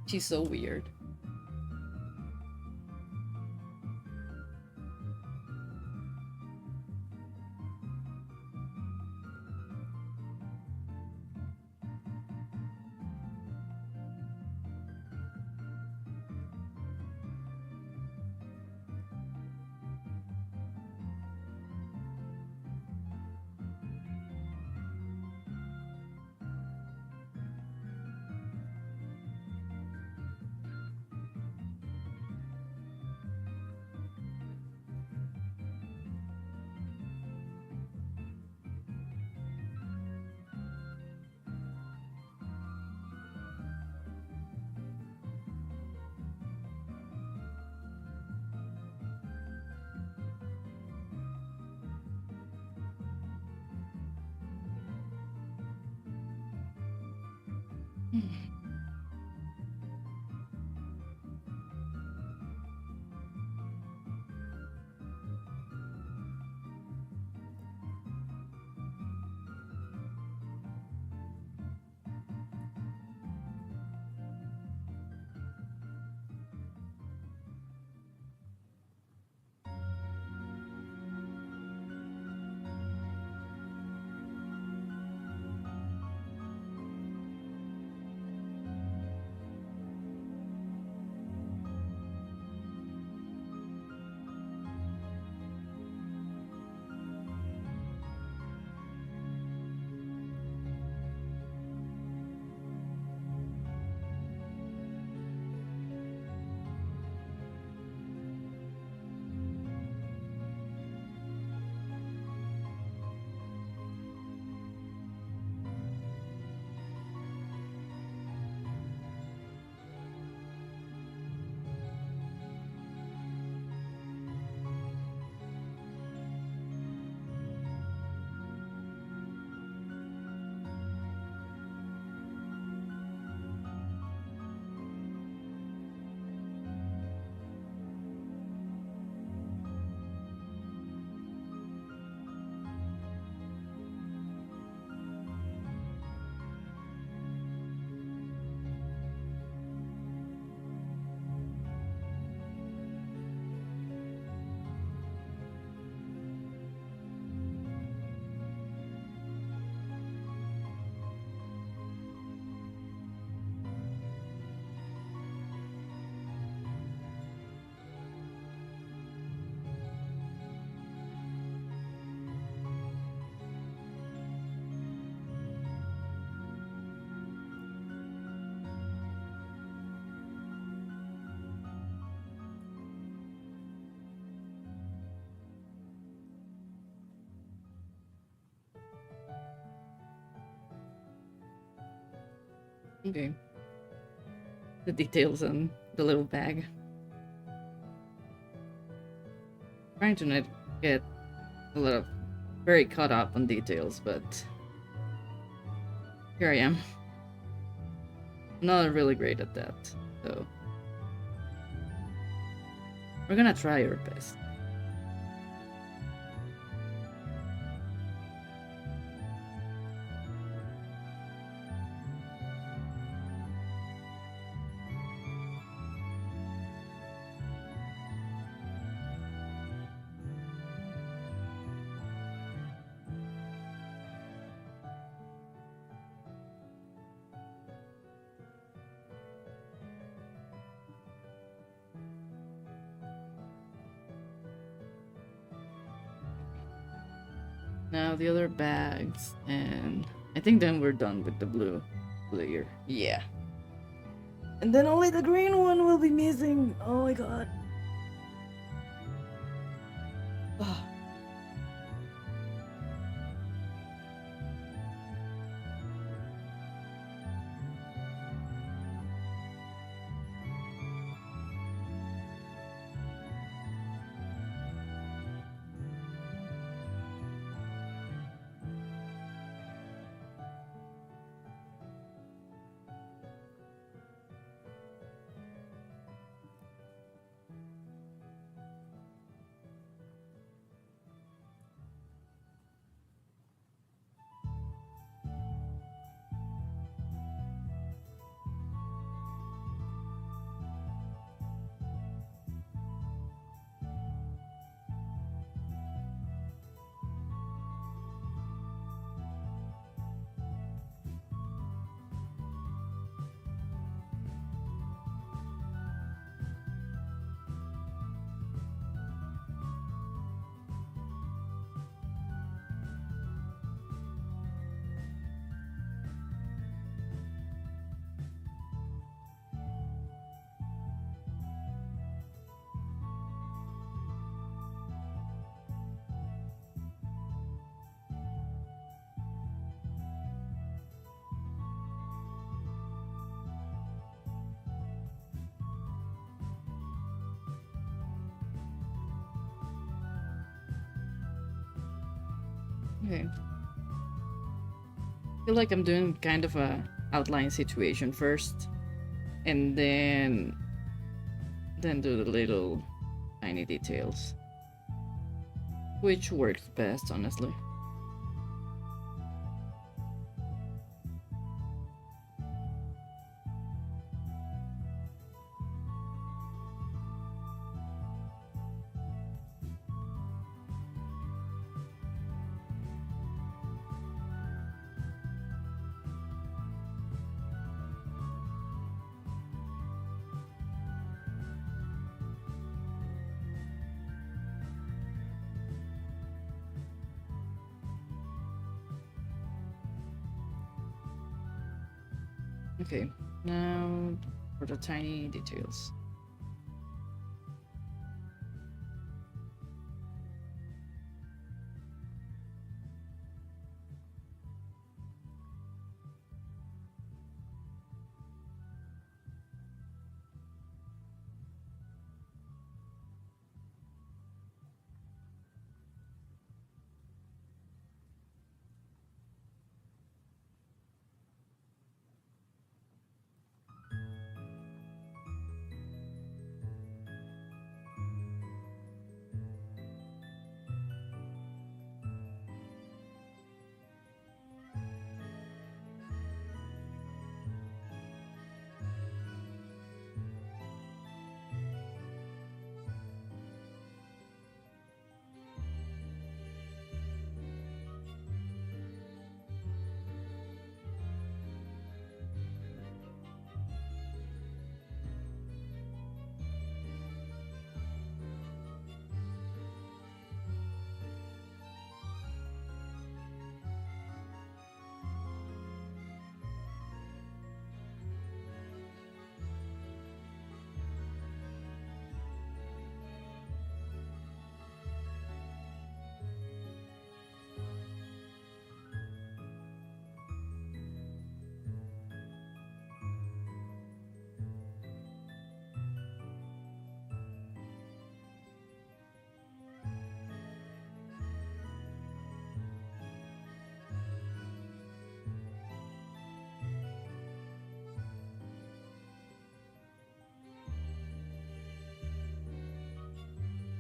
She's so weird. Okay. The details on the little bag. Trying to not get a lot of very caught up on details, but here I am. I'm not really great at that, so we're gonna try our best. Now the other bags, and I think then we're done with the blue layer. Yeah. And then only the green one will be missing. Oh my god. Ugh. Okay. I feel like I'm doing kind of a outline situation first, and then do the little tiny details, which works best, honestly. Okay, now for the tiny details.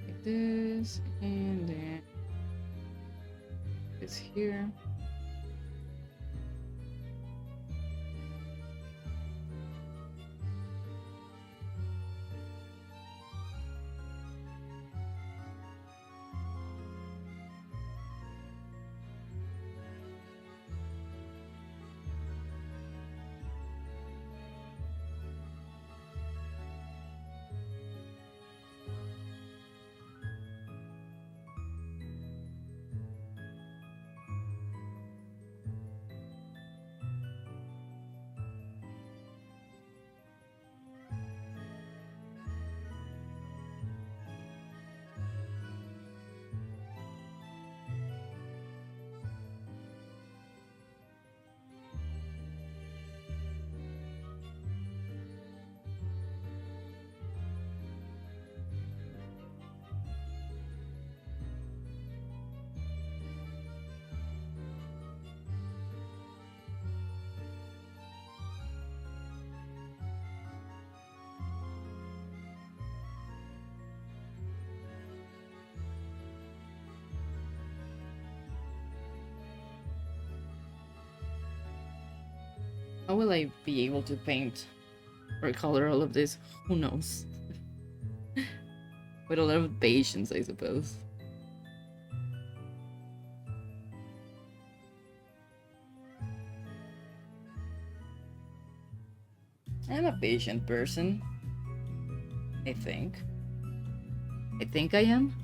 Like this, and then it's here. How will I be able to paint or color all of this? Who knows? With a lot of patience, I suppose. I'm a patient person. I think. I think I am.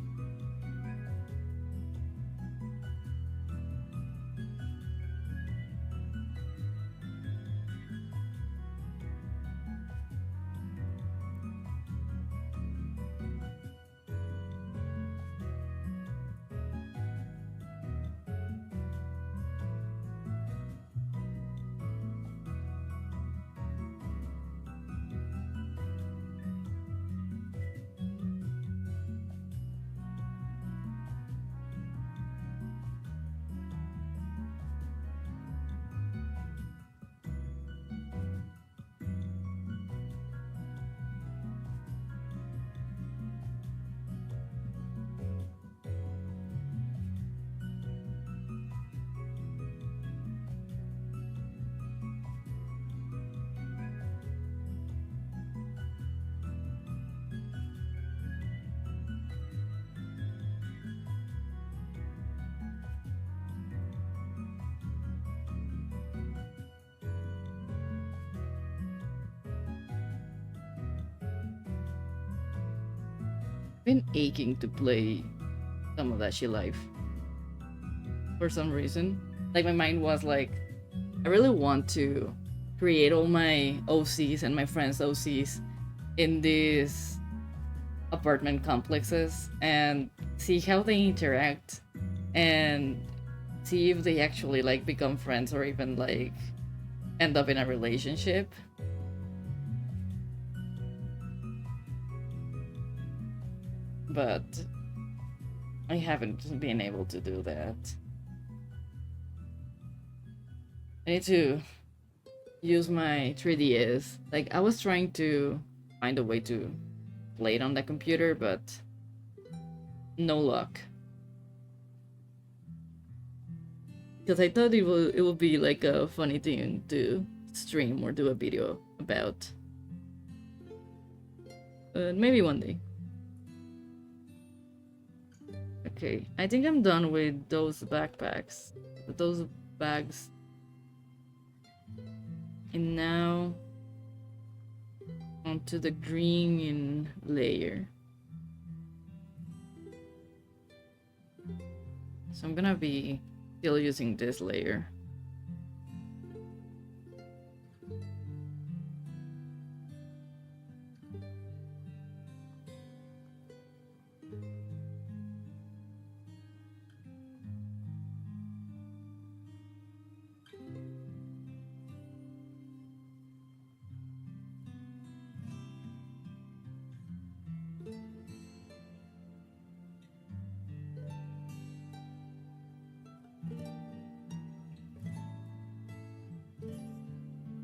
been aching to play Tomodachi Life for some reason. Like my mind was like, I really want to create all my OCs and my friends' OCs in these apartment complexes and see how they interact and see if they actually like become friends or even like end up in a relationship. But I haven't been able to do that. I need to use my 3DS. Like, I was trying to find a way to play it on the computer, but no luck. Because I thought it would be like a funny thing to stream or do a video about. Maybe one day. Okay, I think I'm done with those backpacks. Those bags. And now onto the green layer. So I'm gonna be still using this layer.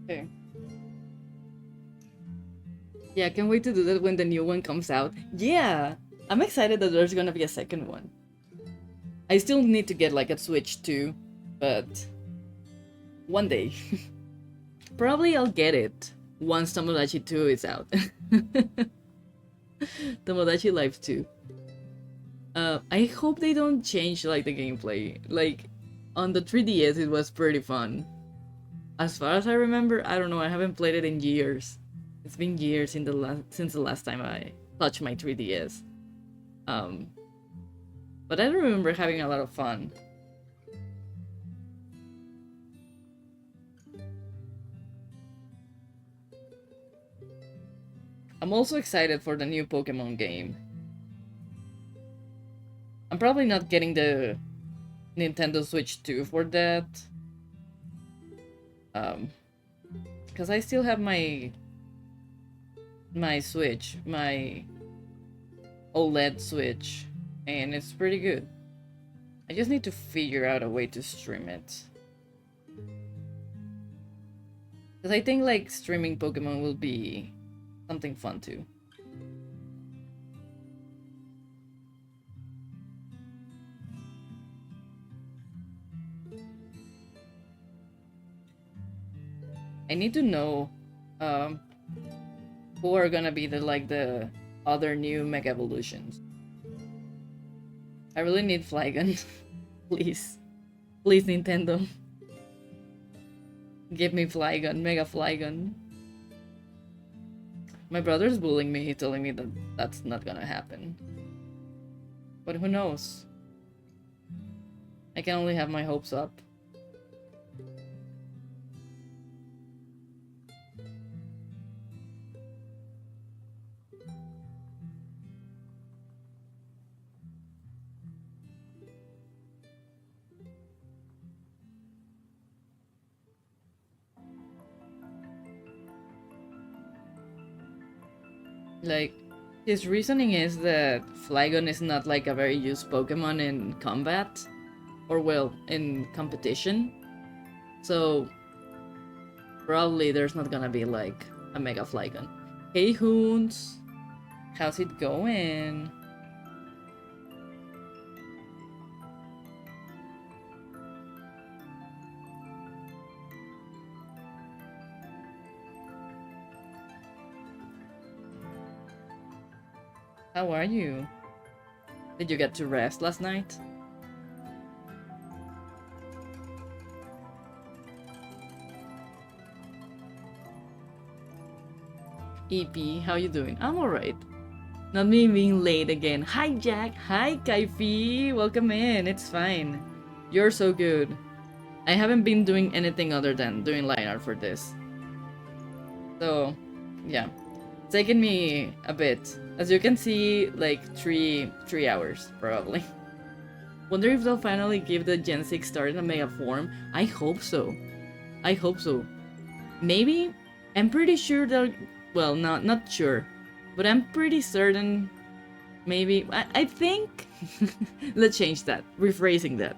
Okay. Yeah, I can't wait to do that when the new one comes out. Yeah! I'm excited that there's gonna be a second one. I still need to get like a Switch too, but one day. Probably I'll get it once Tomodachi 2 is out. Tomodachi Life 2. I hope they don't change like the gameplay. Like on the 3DS it was pretty fun. As far as I remember, I don't know, I haven't played it in years. It's been years since the last time I touched my 3DS. But I remember having a lot of fun. I'm also excited for the new Pokemon game. I'm probably not getting the Nintendo Switch 2 for that. Because I still have my Switch, my OLED Switch, and it's pretty good. I just need to figure out a way to stream it. Because I think like streaming Pokemon will be something fun too. I need to know who are gonna be the other new Mega Evolutions. I really need Flygon. Please. Please, Nintendo. Give me Flygon, Mega Flygon. My brother's bullying me, telling me that that's not gonna happen. But who knows? I can only have my hopes up. Like, his reasoning is that Flygon is not like a very used Pokemon in combat, or well, in competition. So, probably there's not gonna be like a Mega Flygon. Hey Hoons! How's it going? How are you? Did you get to rest last night? EP, how you doing? I'm alright. Not me being late again. Hi, Jack. Hi, Kaifi. Welcome in. It's fine. You're so good. I haven't been doing anything other than doing line art for this. So, yeah. It's taken me a bit. As you can see, like 3 hours, probably. Wonder if they'll finally give the Gen 6 start in a mega form. I hope so. I hope so. Maybe? I'm pretty sure they'll... Well, not sure. But I'm pretty certain... Maybe... I think... Let's change that. Rephrasing that.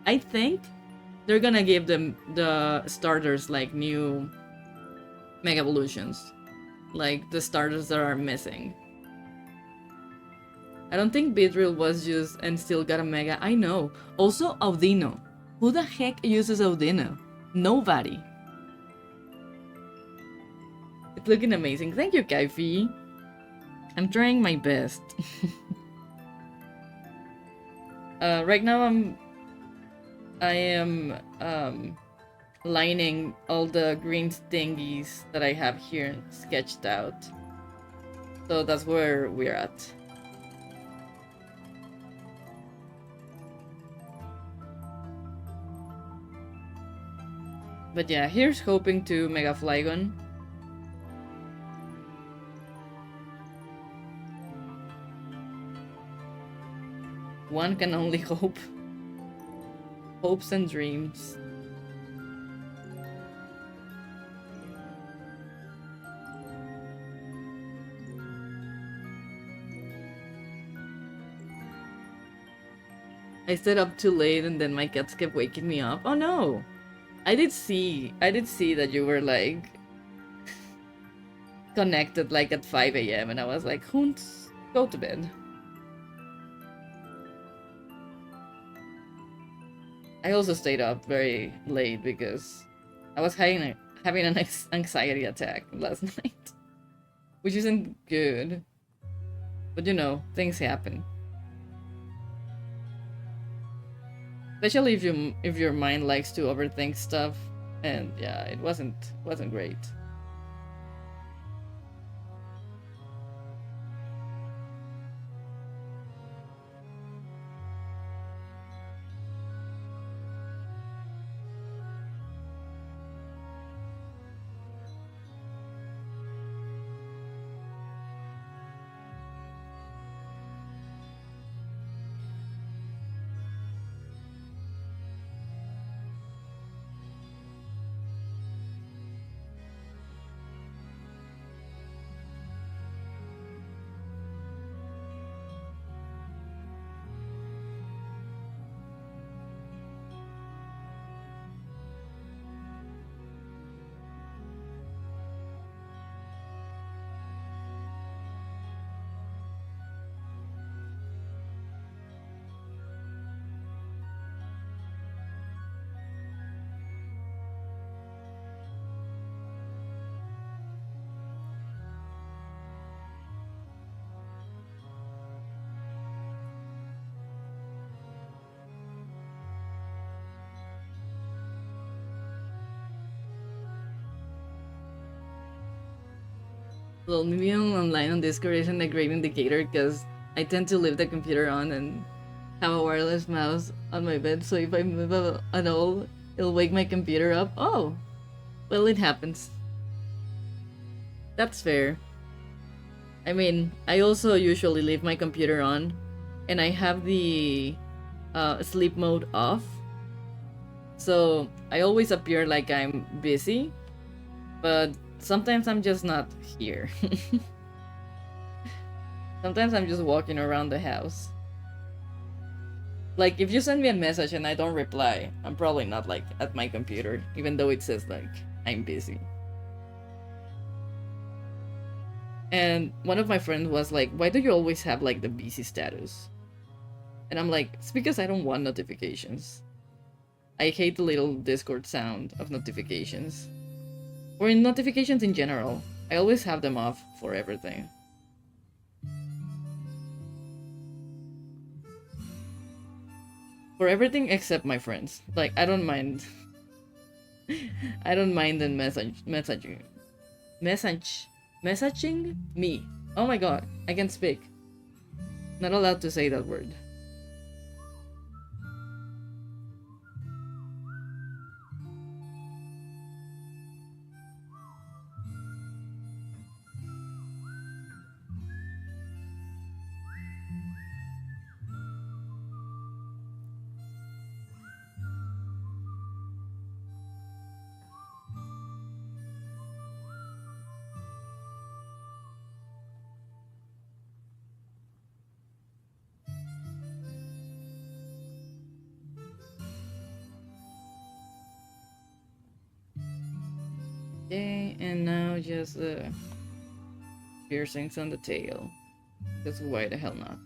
I think they're gonna give them the starters like new Mega Evolutions. Like the starters that are missing. I don't think Beedrill was used and still got a Mega. I know. Also, Audino. Who the heck uses Audino? Nobody. It's looking amazing. Thank you, Kaifi. I'm trying my best. Right now I am lining all the green thingies that I have here sketched out. So that's where we're at. But yeah, here's hoping to Mega Flygon. One can only hope. Hopes and dreams. I stayed up too late and then my cats kept waking me up. Oh no! I did see that you were like connected like at 5 a.m. and I was like, Hoons, go to bed. I also stayed up very late because I was having an anxiety attack last night, which isn't good. But you know, things happen. Especially if your mind likes to overthink stuff, and yeah, it wasn't great. Well, maybe I'm online on Discord isn't a great indicator because I tend to leave the computer on and have a wireless mouse on my bed, so if I move at all, it'll wake my computer up. Oh, well, it happens. That's fair. I mean, I also usually leave my computer on, and I have the sleep mode off, so I always appear like I'm busy, but sometimes I'm just not here. Sometimes I'm just walking around the house. Like, if you send me a message and I don't reply, I'm probably not, like, at my computer, even though it says, like, I'm busy. And one of my friends was like, why do you always have, like, the busy status? And I'm like, it's because I don't want notifications. I hate the little Discord sound of notifications. Or in notifications in general. I always have them off for everything. For everything except my friends. Like, I don't mind. I don't mind them messaging me. Oh my god, I can speak. Not allowed to say that word. Okay, and now just piercings on the tail. Because why the hell not?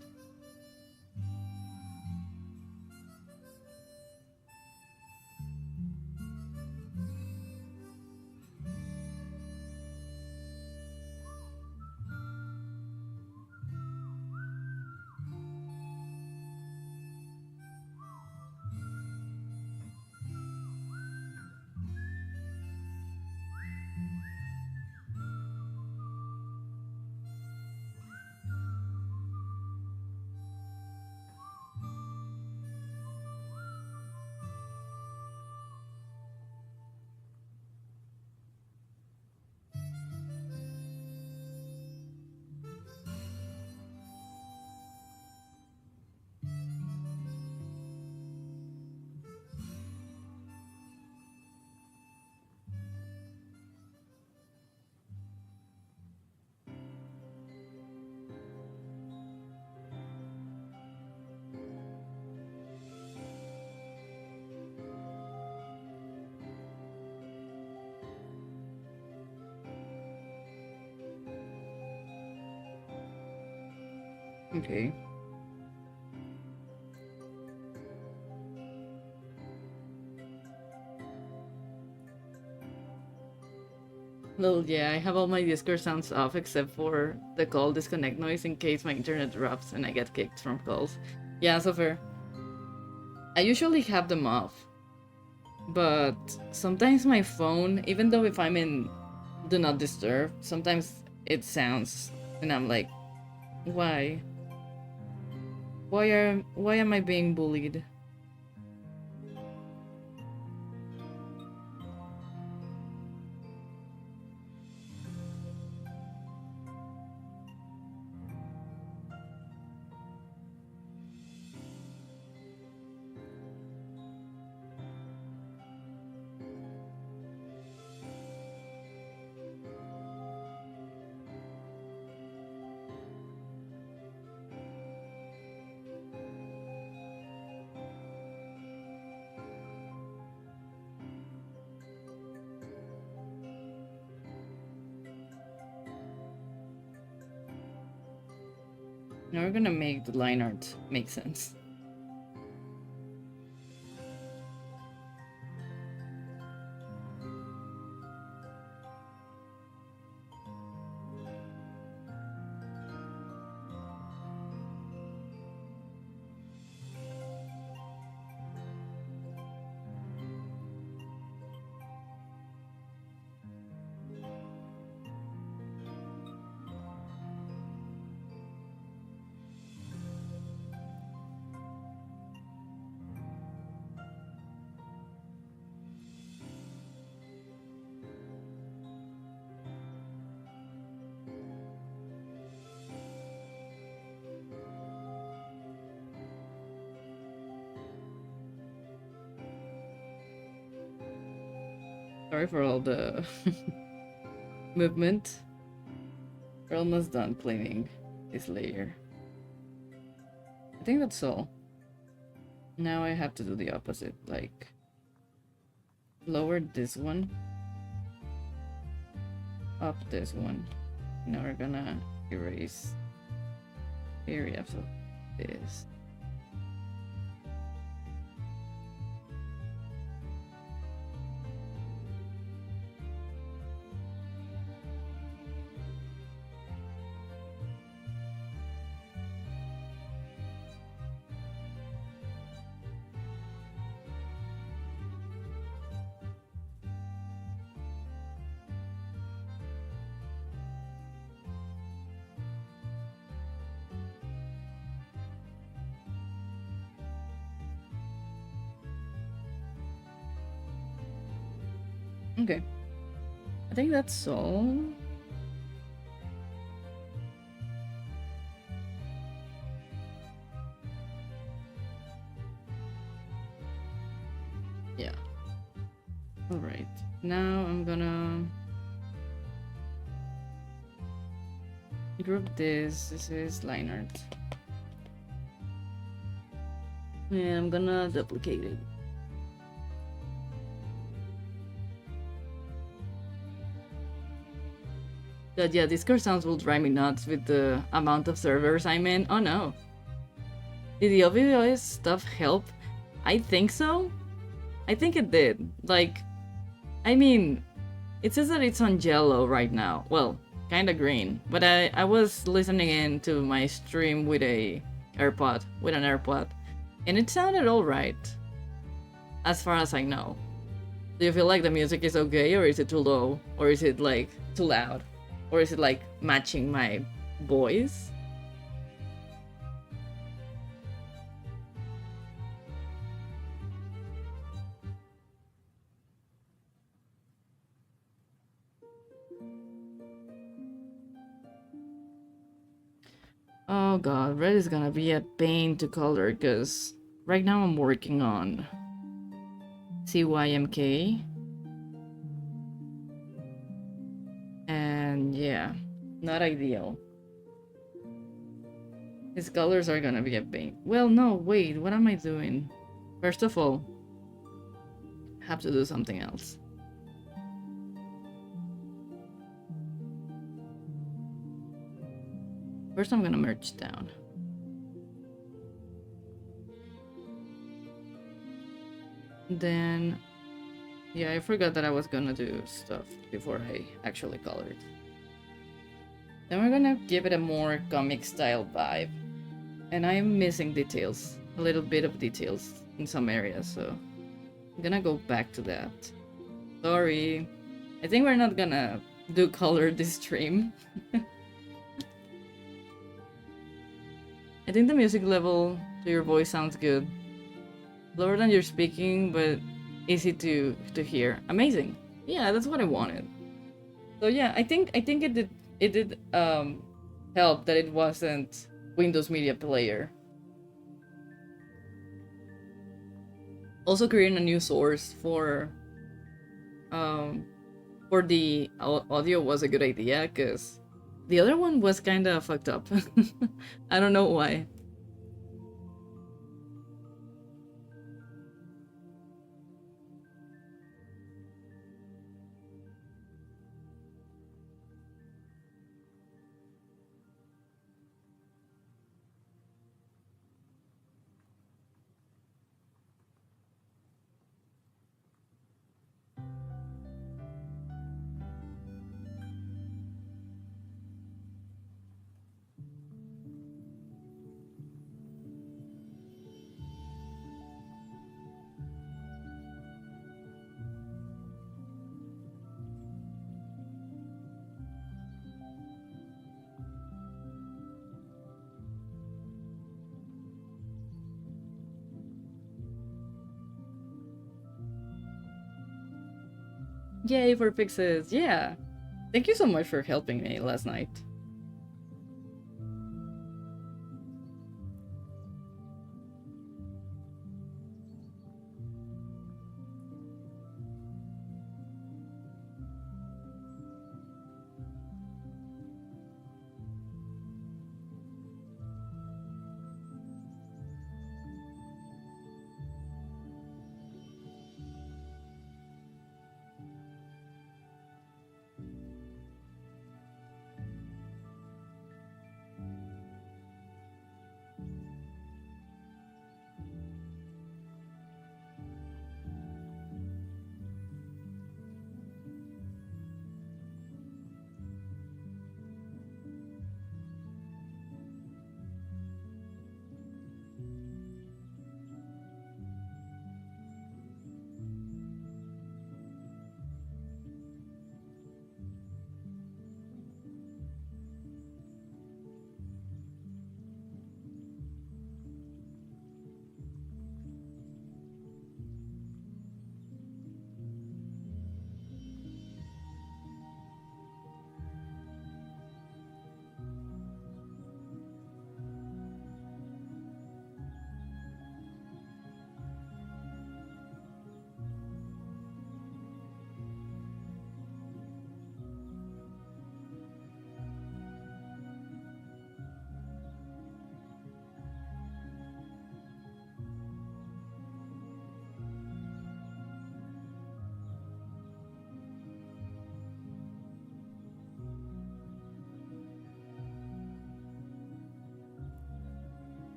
Okay. Well, yeah, I have all my Discord sounds off except for the call disconnect noise in case my internet drops and I get kicked from calls. Yeah, so fair. I usually have them off, but sometimes my phone, even though if I'm in Do Not Disturb, sometimes it sounds and I'm like, why? Why am I being bullied? Now we're gonna make the line art make sense. Sorry for all the movement. We're almost done cleaning this layer. I think that's all. Now I have to do the opposite, like lower this one, up this one. Now we're gonna erase areas of this. Okay. I think that's all. Yeah. Alright. Now I'm gonna group this. This is line art. And I'm gonna duplicate it. But yeah, Discord sounds will drive me nuts with the amount of servers I'm in. Oh no. Did the OBS stuff help? I think so. I think it did. Like, I mean, it says that it's on yellow right now. Well, kinda green. But I was listening in to my stream with an AirPod. And it sounded alright. As far as I know. Do you feel like the music is okay, or is it too low? Or is it like too loud? Or is it like matching my voice? Oh god, red is gonna be a pain to color because right now I'm working on CYMK. And yeah, not ideal. His colors are gonna be a pain. Well, no, wait, what am I doing? First of all, I have to do something else. First, I'm gonna merge down. Then, yeah, I forgot that I was gonna do stuff before I actually colored. Then we're gonna give it a more comic style vibe. And I'm missing details, a little bit of details in some areas, so I'm gonna go back to that. Sorry. I think we're not gonna do color this stream. I think the music level to your voice sounds good. Lower than you're speaking, but easy to hear. Amazing. Yeah, that's what I wanted. So yeah, I think it did help that it wasn't Windows Media Player. Also creating a new source for the audio was a good idea because the other one was kind of fucked up. I don't know why. Yay for fixes, yeah. Thank you so much for helping me last night.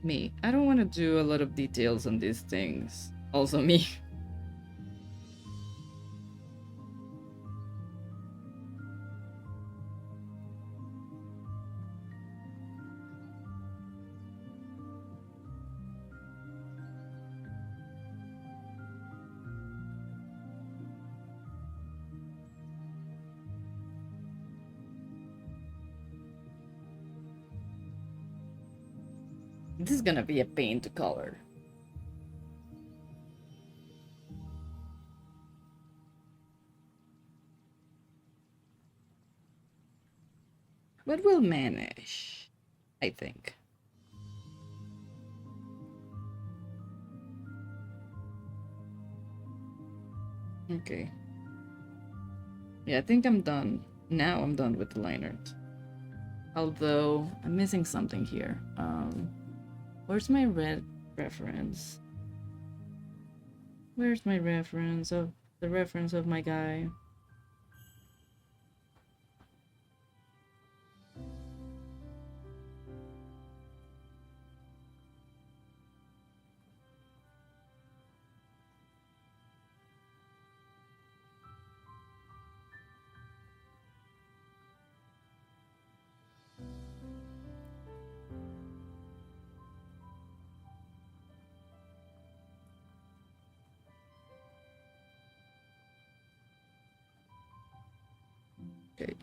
Me. I don't want to do a lot of details on these things. Also me. This is gonna be a pain to color. But we'll manage, I think. Okay. Yeah, I think I'm done. Now I'm done with the line art. Although, I'm missing something here. Where's my red reference? Where's my reference of the reference of my guy? Okay.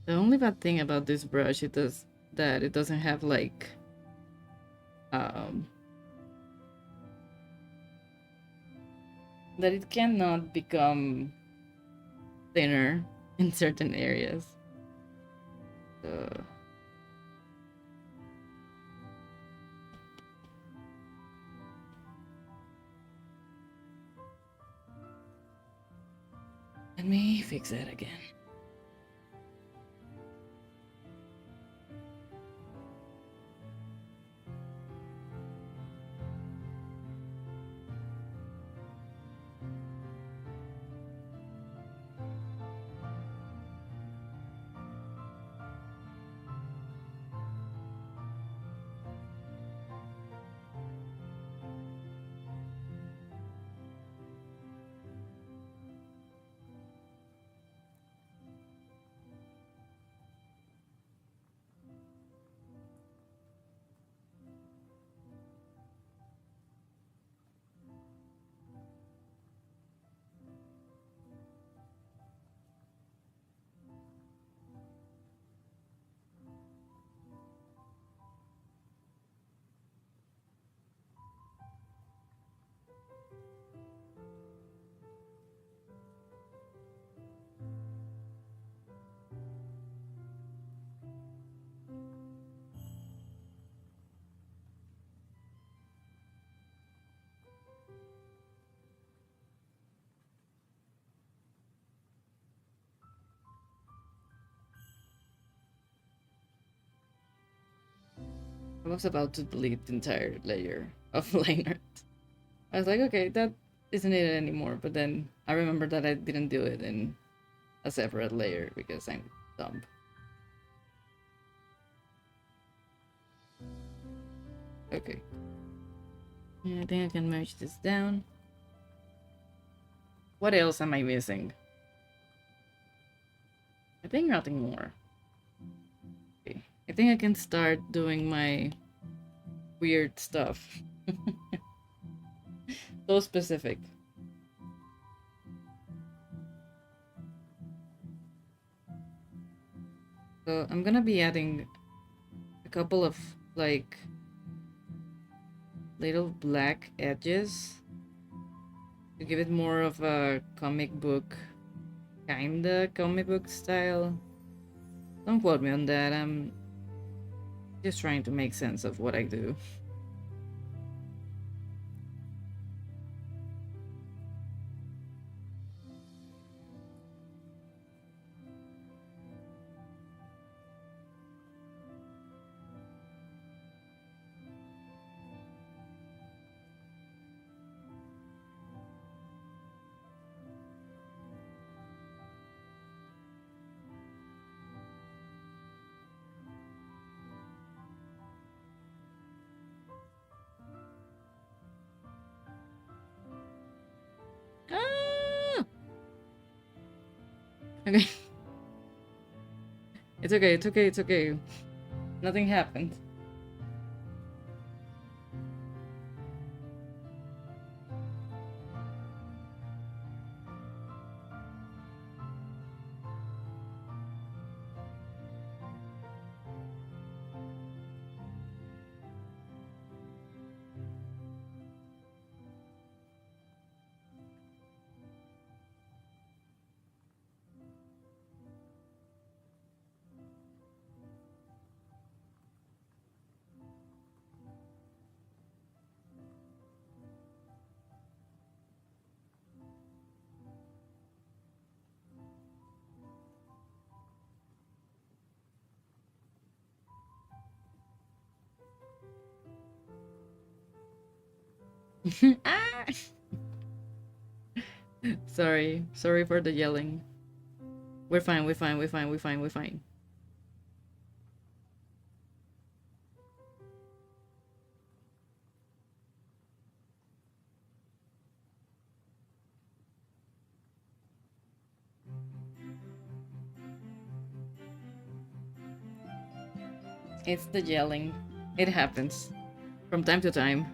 The only bad thing about this brush it does that it doesn't have like um that it cannot become thinner in certain areas. So let me fix that again. I was about to delete the entire layer of line art. I was like, okay, that isn't it anymore. But then I remember that I didn't do it in a separate layer because I'm dumb. Okay. Yeah, I think I can merge this down. What else am I missing? I think nothing more. Okay. I think I can start doing my weird stuff. So specific. So I'm gonna be adding a couple of like little black edges to give it more of a kinda comic book style. Don't quote me on that. I'm just trying to make sense of what I do. Ah! Okay. It's okay, it's okay, it's okay. Nothing happened. Ah! Sorry for the yelling. We're fine, we're fine, we're fine, we're fine, we're fine. It's the yelling. It happens from time to time.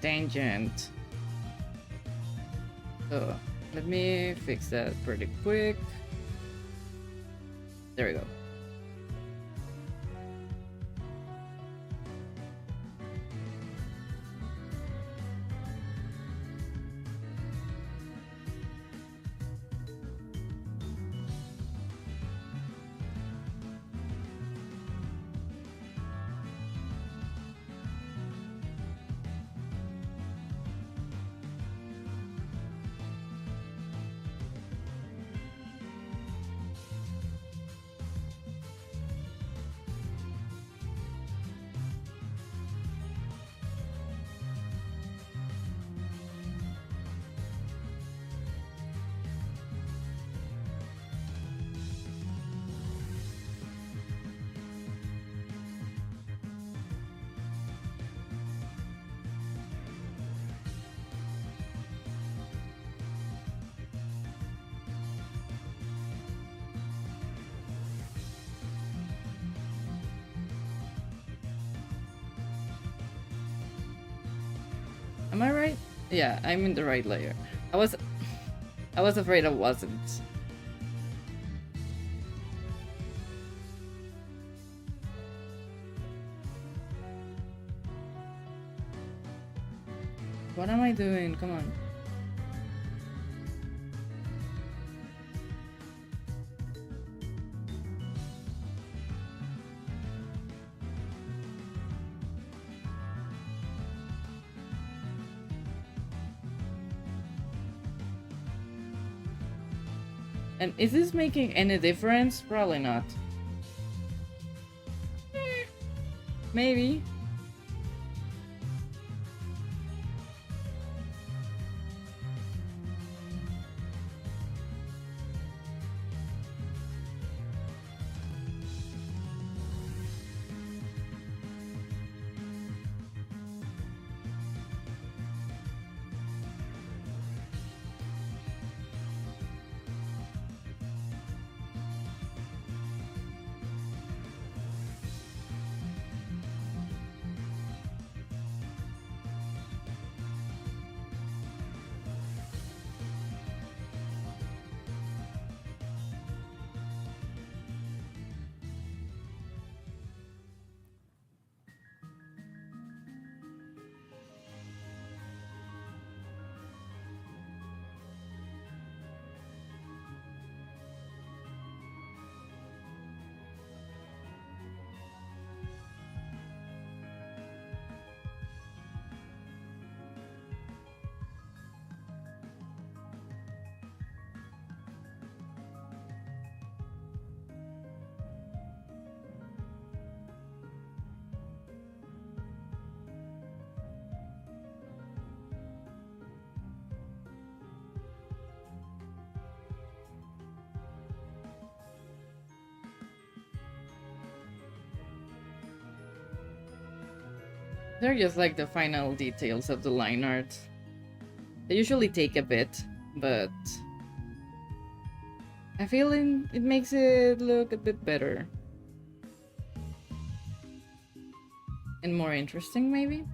Tangent. So, let me fix that pretty quick. There we go. Am I right? Yeah, I'm in the right layer. I was afraid I wasn't. What am I doing? Come on. And is this making any difference? Probably not. Maybe. They're just like the final details of the line art. They usually take a bit, but I feel it makes it look a bit better. And more interesting, maybe?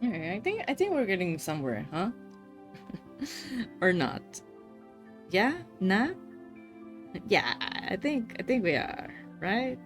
Okay, I think we're getting somewhere, huh? Or not? Yeah? Nah? Yeah, I think we are, right?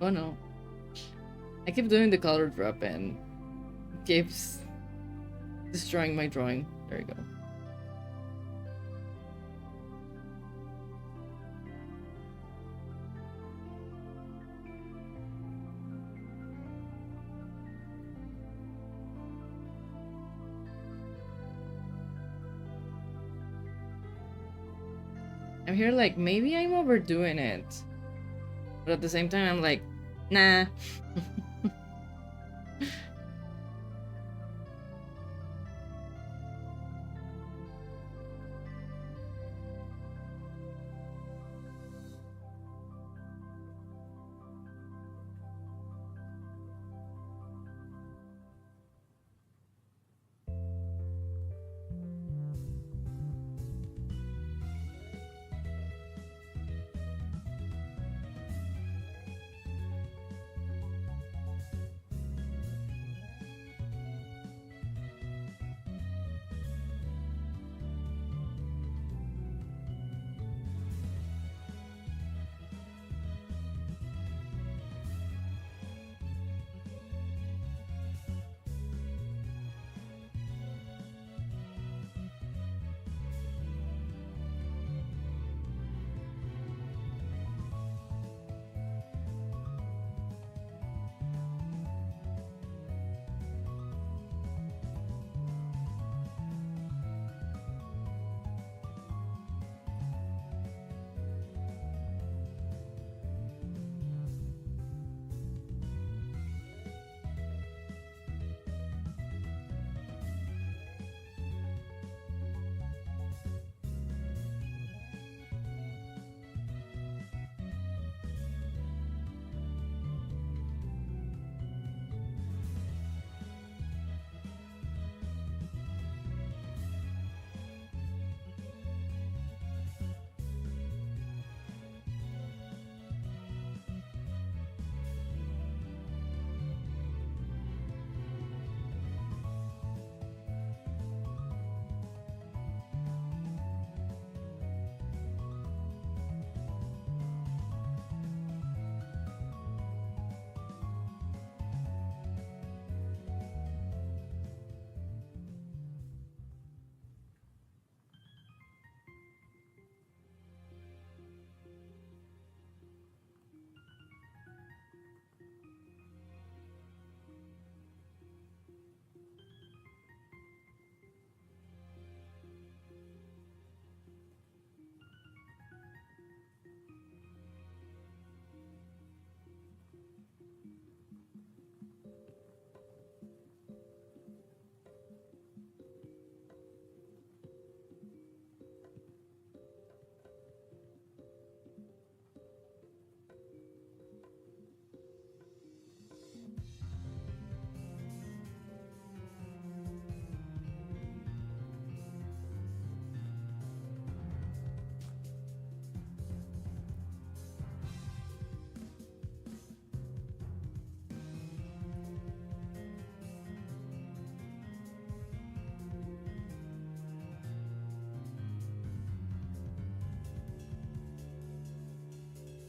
Oh no. I keep doing the color drop and it keeps destroying my drawing. There you go. I'm here like, maybe I'm overdoing it. But at the same time, I'm like, nah.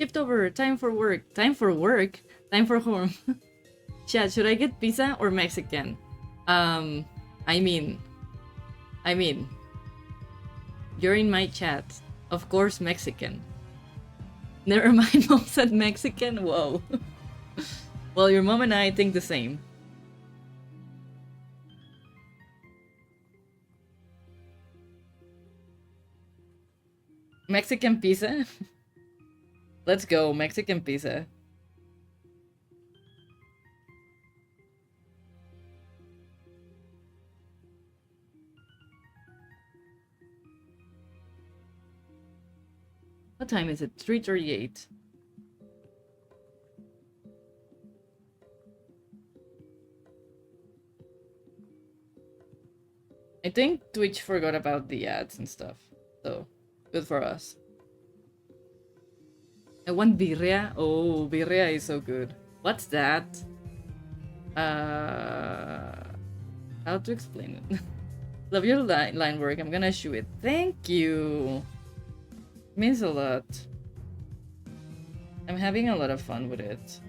Shift over. Time for work. Time for work? Time for home. Chat, should I get pizza or Mexican? Um, I mean, you're in my chat. Of course, Mexican. Never mind, mom said Mexican? Whoa. Well, your mom and I think the same. Mexican pizza? Let's go, Mexican pizza. What time is it? 3:38. I think Twitch forgot about the ads and stuff. So, good for us. I want birria. Oh, birria is so good. What's that? How to explain it? Love your line work. I'm gonna shoot it. Thank you. Means a lot. I'm having a lot of fun with it.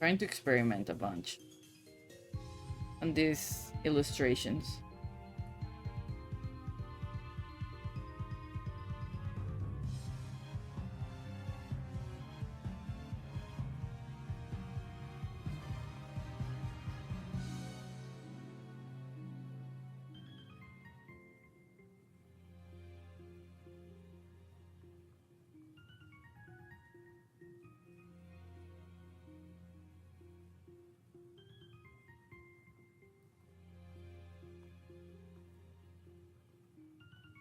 Trying to experiment a bunch on these illustrations.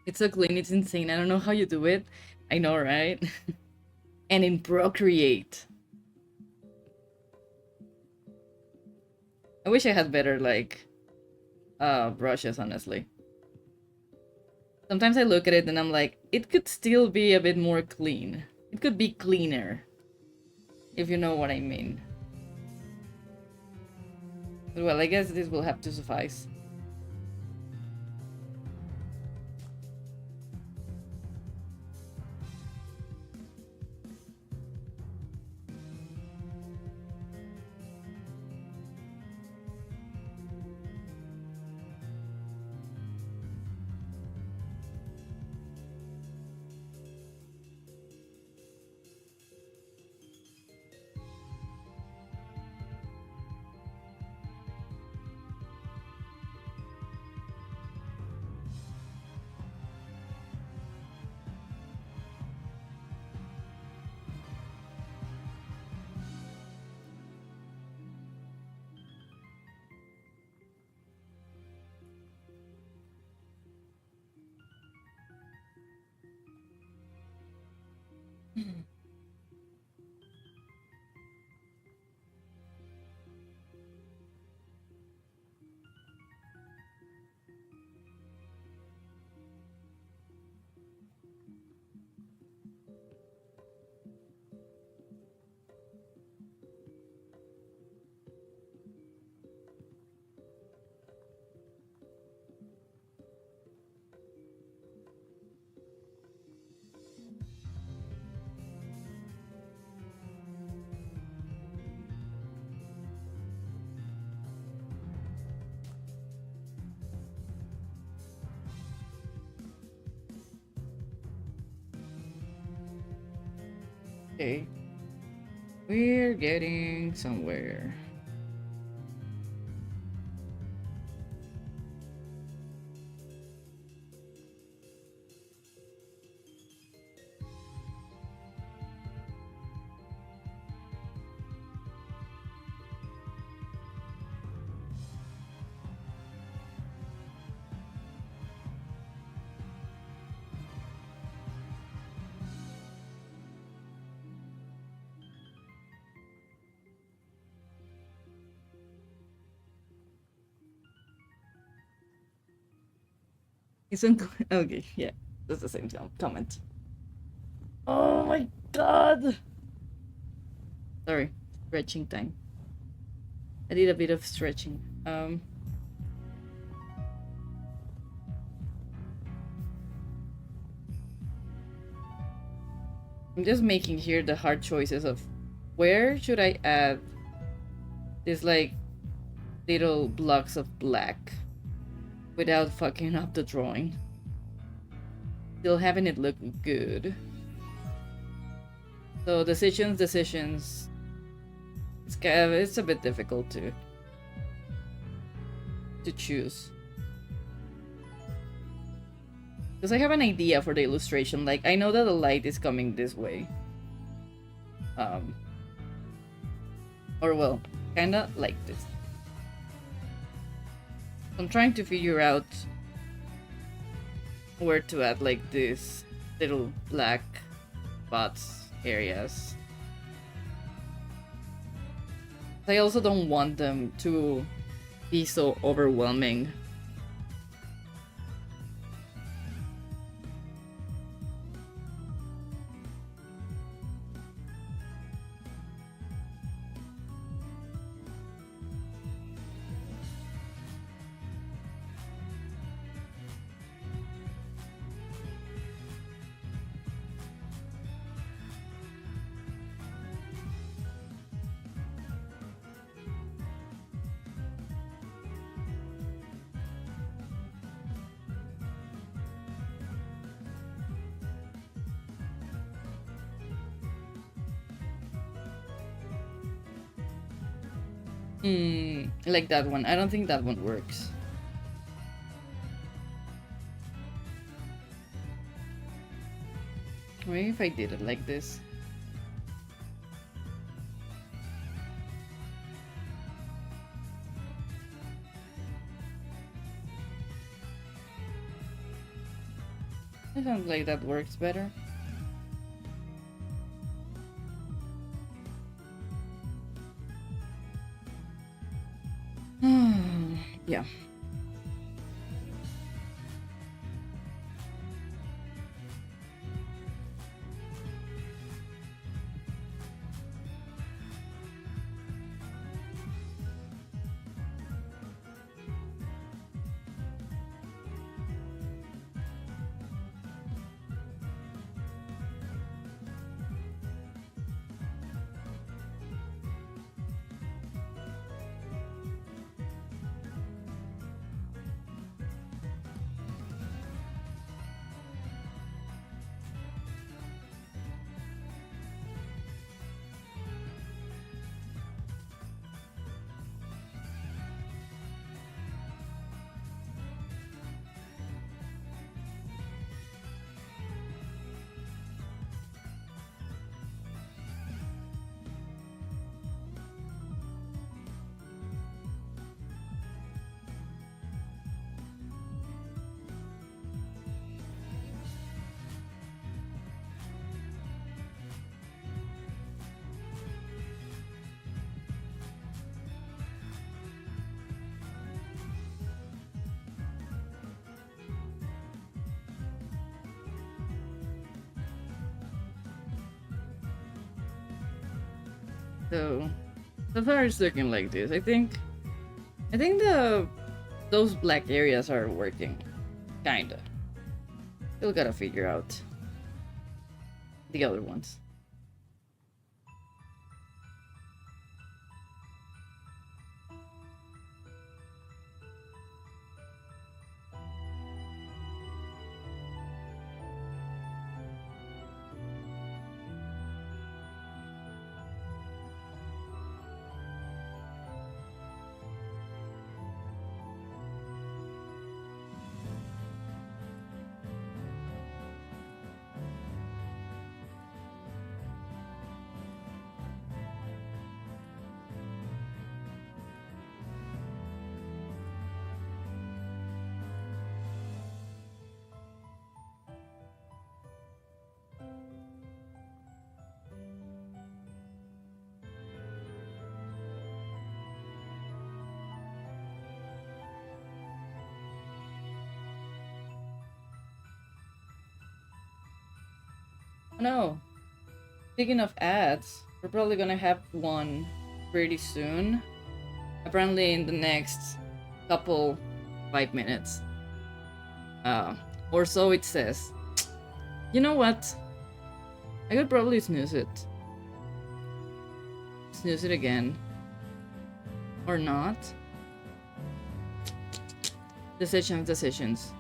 It's so clean, it's insane. I don't know how you do it. I know, right? And in Procreate. I wish I had better, like, brushes, honestly. Sometimes I look at it and I'm like, it could still be a bit more clean. It could be cleaner. If you know what I mean. But well, I guess this will have to suffice. Okay. We're getting somewhere. Isn't okay? Yeah, that's the same comment. Oh my god! Sorry, stretching time. I did a bit of stretching. I'm just making here the hard choices of where should I add these like little blocks of black without fucking up the drawing. Still having it look good. So decisions. It's a bit difficult to choose. Because I have an idea for the illustration. Like, I know that the light is coming this way. Or well, kinda like this. I'm trying to figure out where to add like these little black spots areas. I also don't want them to be so overwhelming. Like that one. I don't think that one works. Maybe if I did it like this. I sounds like that works better. Yeah. So far it's looking like this. I think those black areas are working. Kinda. Still gotta figure out the other ones. No. Speaking of ads, we're probably gonna have one pretty soon. Apparently in the next couple 5 minutes. Or so it says. You know what? I could probably snooze it. Snooze it again. Or not. Decisions.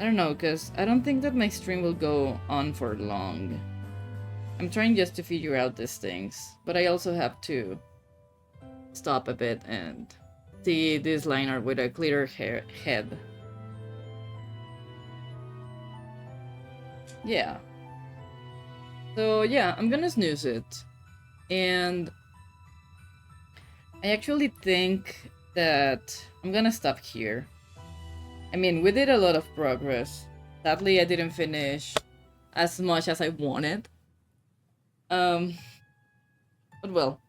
I don't know, because I don't think that my stream will go on for long. I'm trying just to figure out these things, but I also have to stop a bit and see this liner with a clearer head. Yeah. So yeah, I'm gonna snooze it. And I actually think that I'm gonna stop here. I mean, we did a lot of progress. Sadly, I didn't finish as much as I wanted. But well,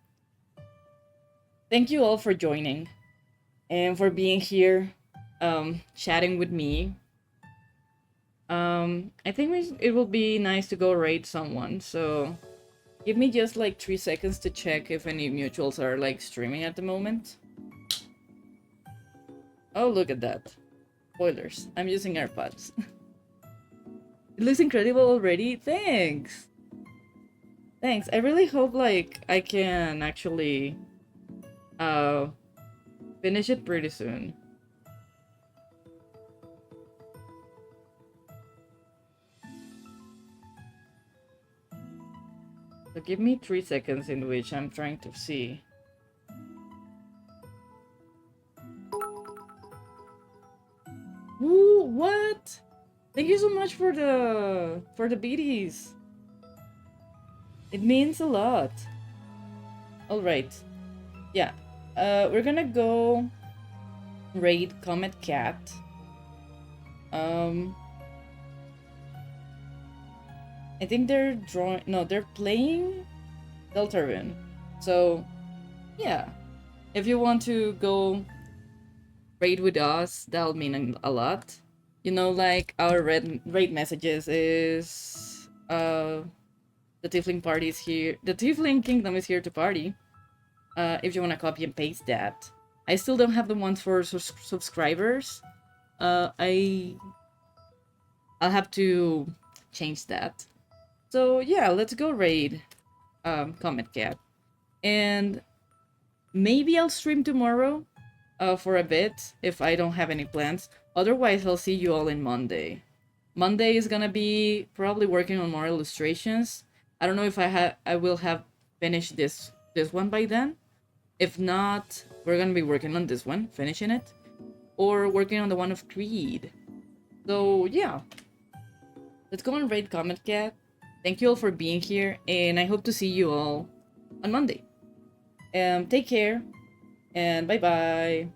thank you all for joining and for being here, chatting with me. I think it will be nice to go raid someone, so give me just like 3 seconds to check if any mutuals are like streaming at the moment. Oh, look at that. Spoilers. I'm using AirPods. It looks incredible already. Thanks. Thanks. I really hope like I can actually finish it pretty soon. So give me 3 seconds in which I'm trying to see. Ooh, what? Thank you so much for the BDs. It means a lot. All right. Yeah. We're gonna go raid Comet Cat. I think they're drawing. No, they're playing Deltarune. So, yeah. If you want to go raid with us, that'll mean a lot. You know, like our raid messages is the Tiefling party is here. The Tiefling Kingdom is here to party. If you want to copy and paste that. I still don't have the ones for subscribers. I'll have to change that. So yeah, let's go raid Comet Cat. And maybe I'll stream tomorrow for a bit if I don't have any plans. Otherwise, I'll see you all in Monday. Monday is gonna be probably working on more illustrations. I don't know if I will have finished this one by then. If not, we're gonna be working on this one, finishing it, or working on the one of Creed. So yeah, let's go and raid Comet Cat. Thank you all for being here, and I hope to see you all on Monday. Take care, and bye bye.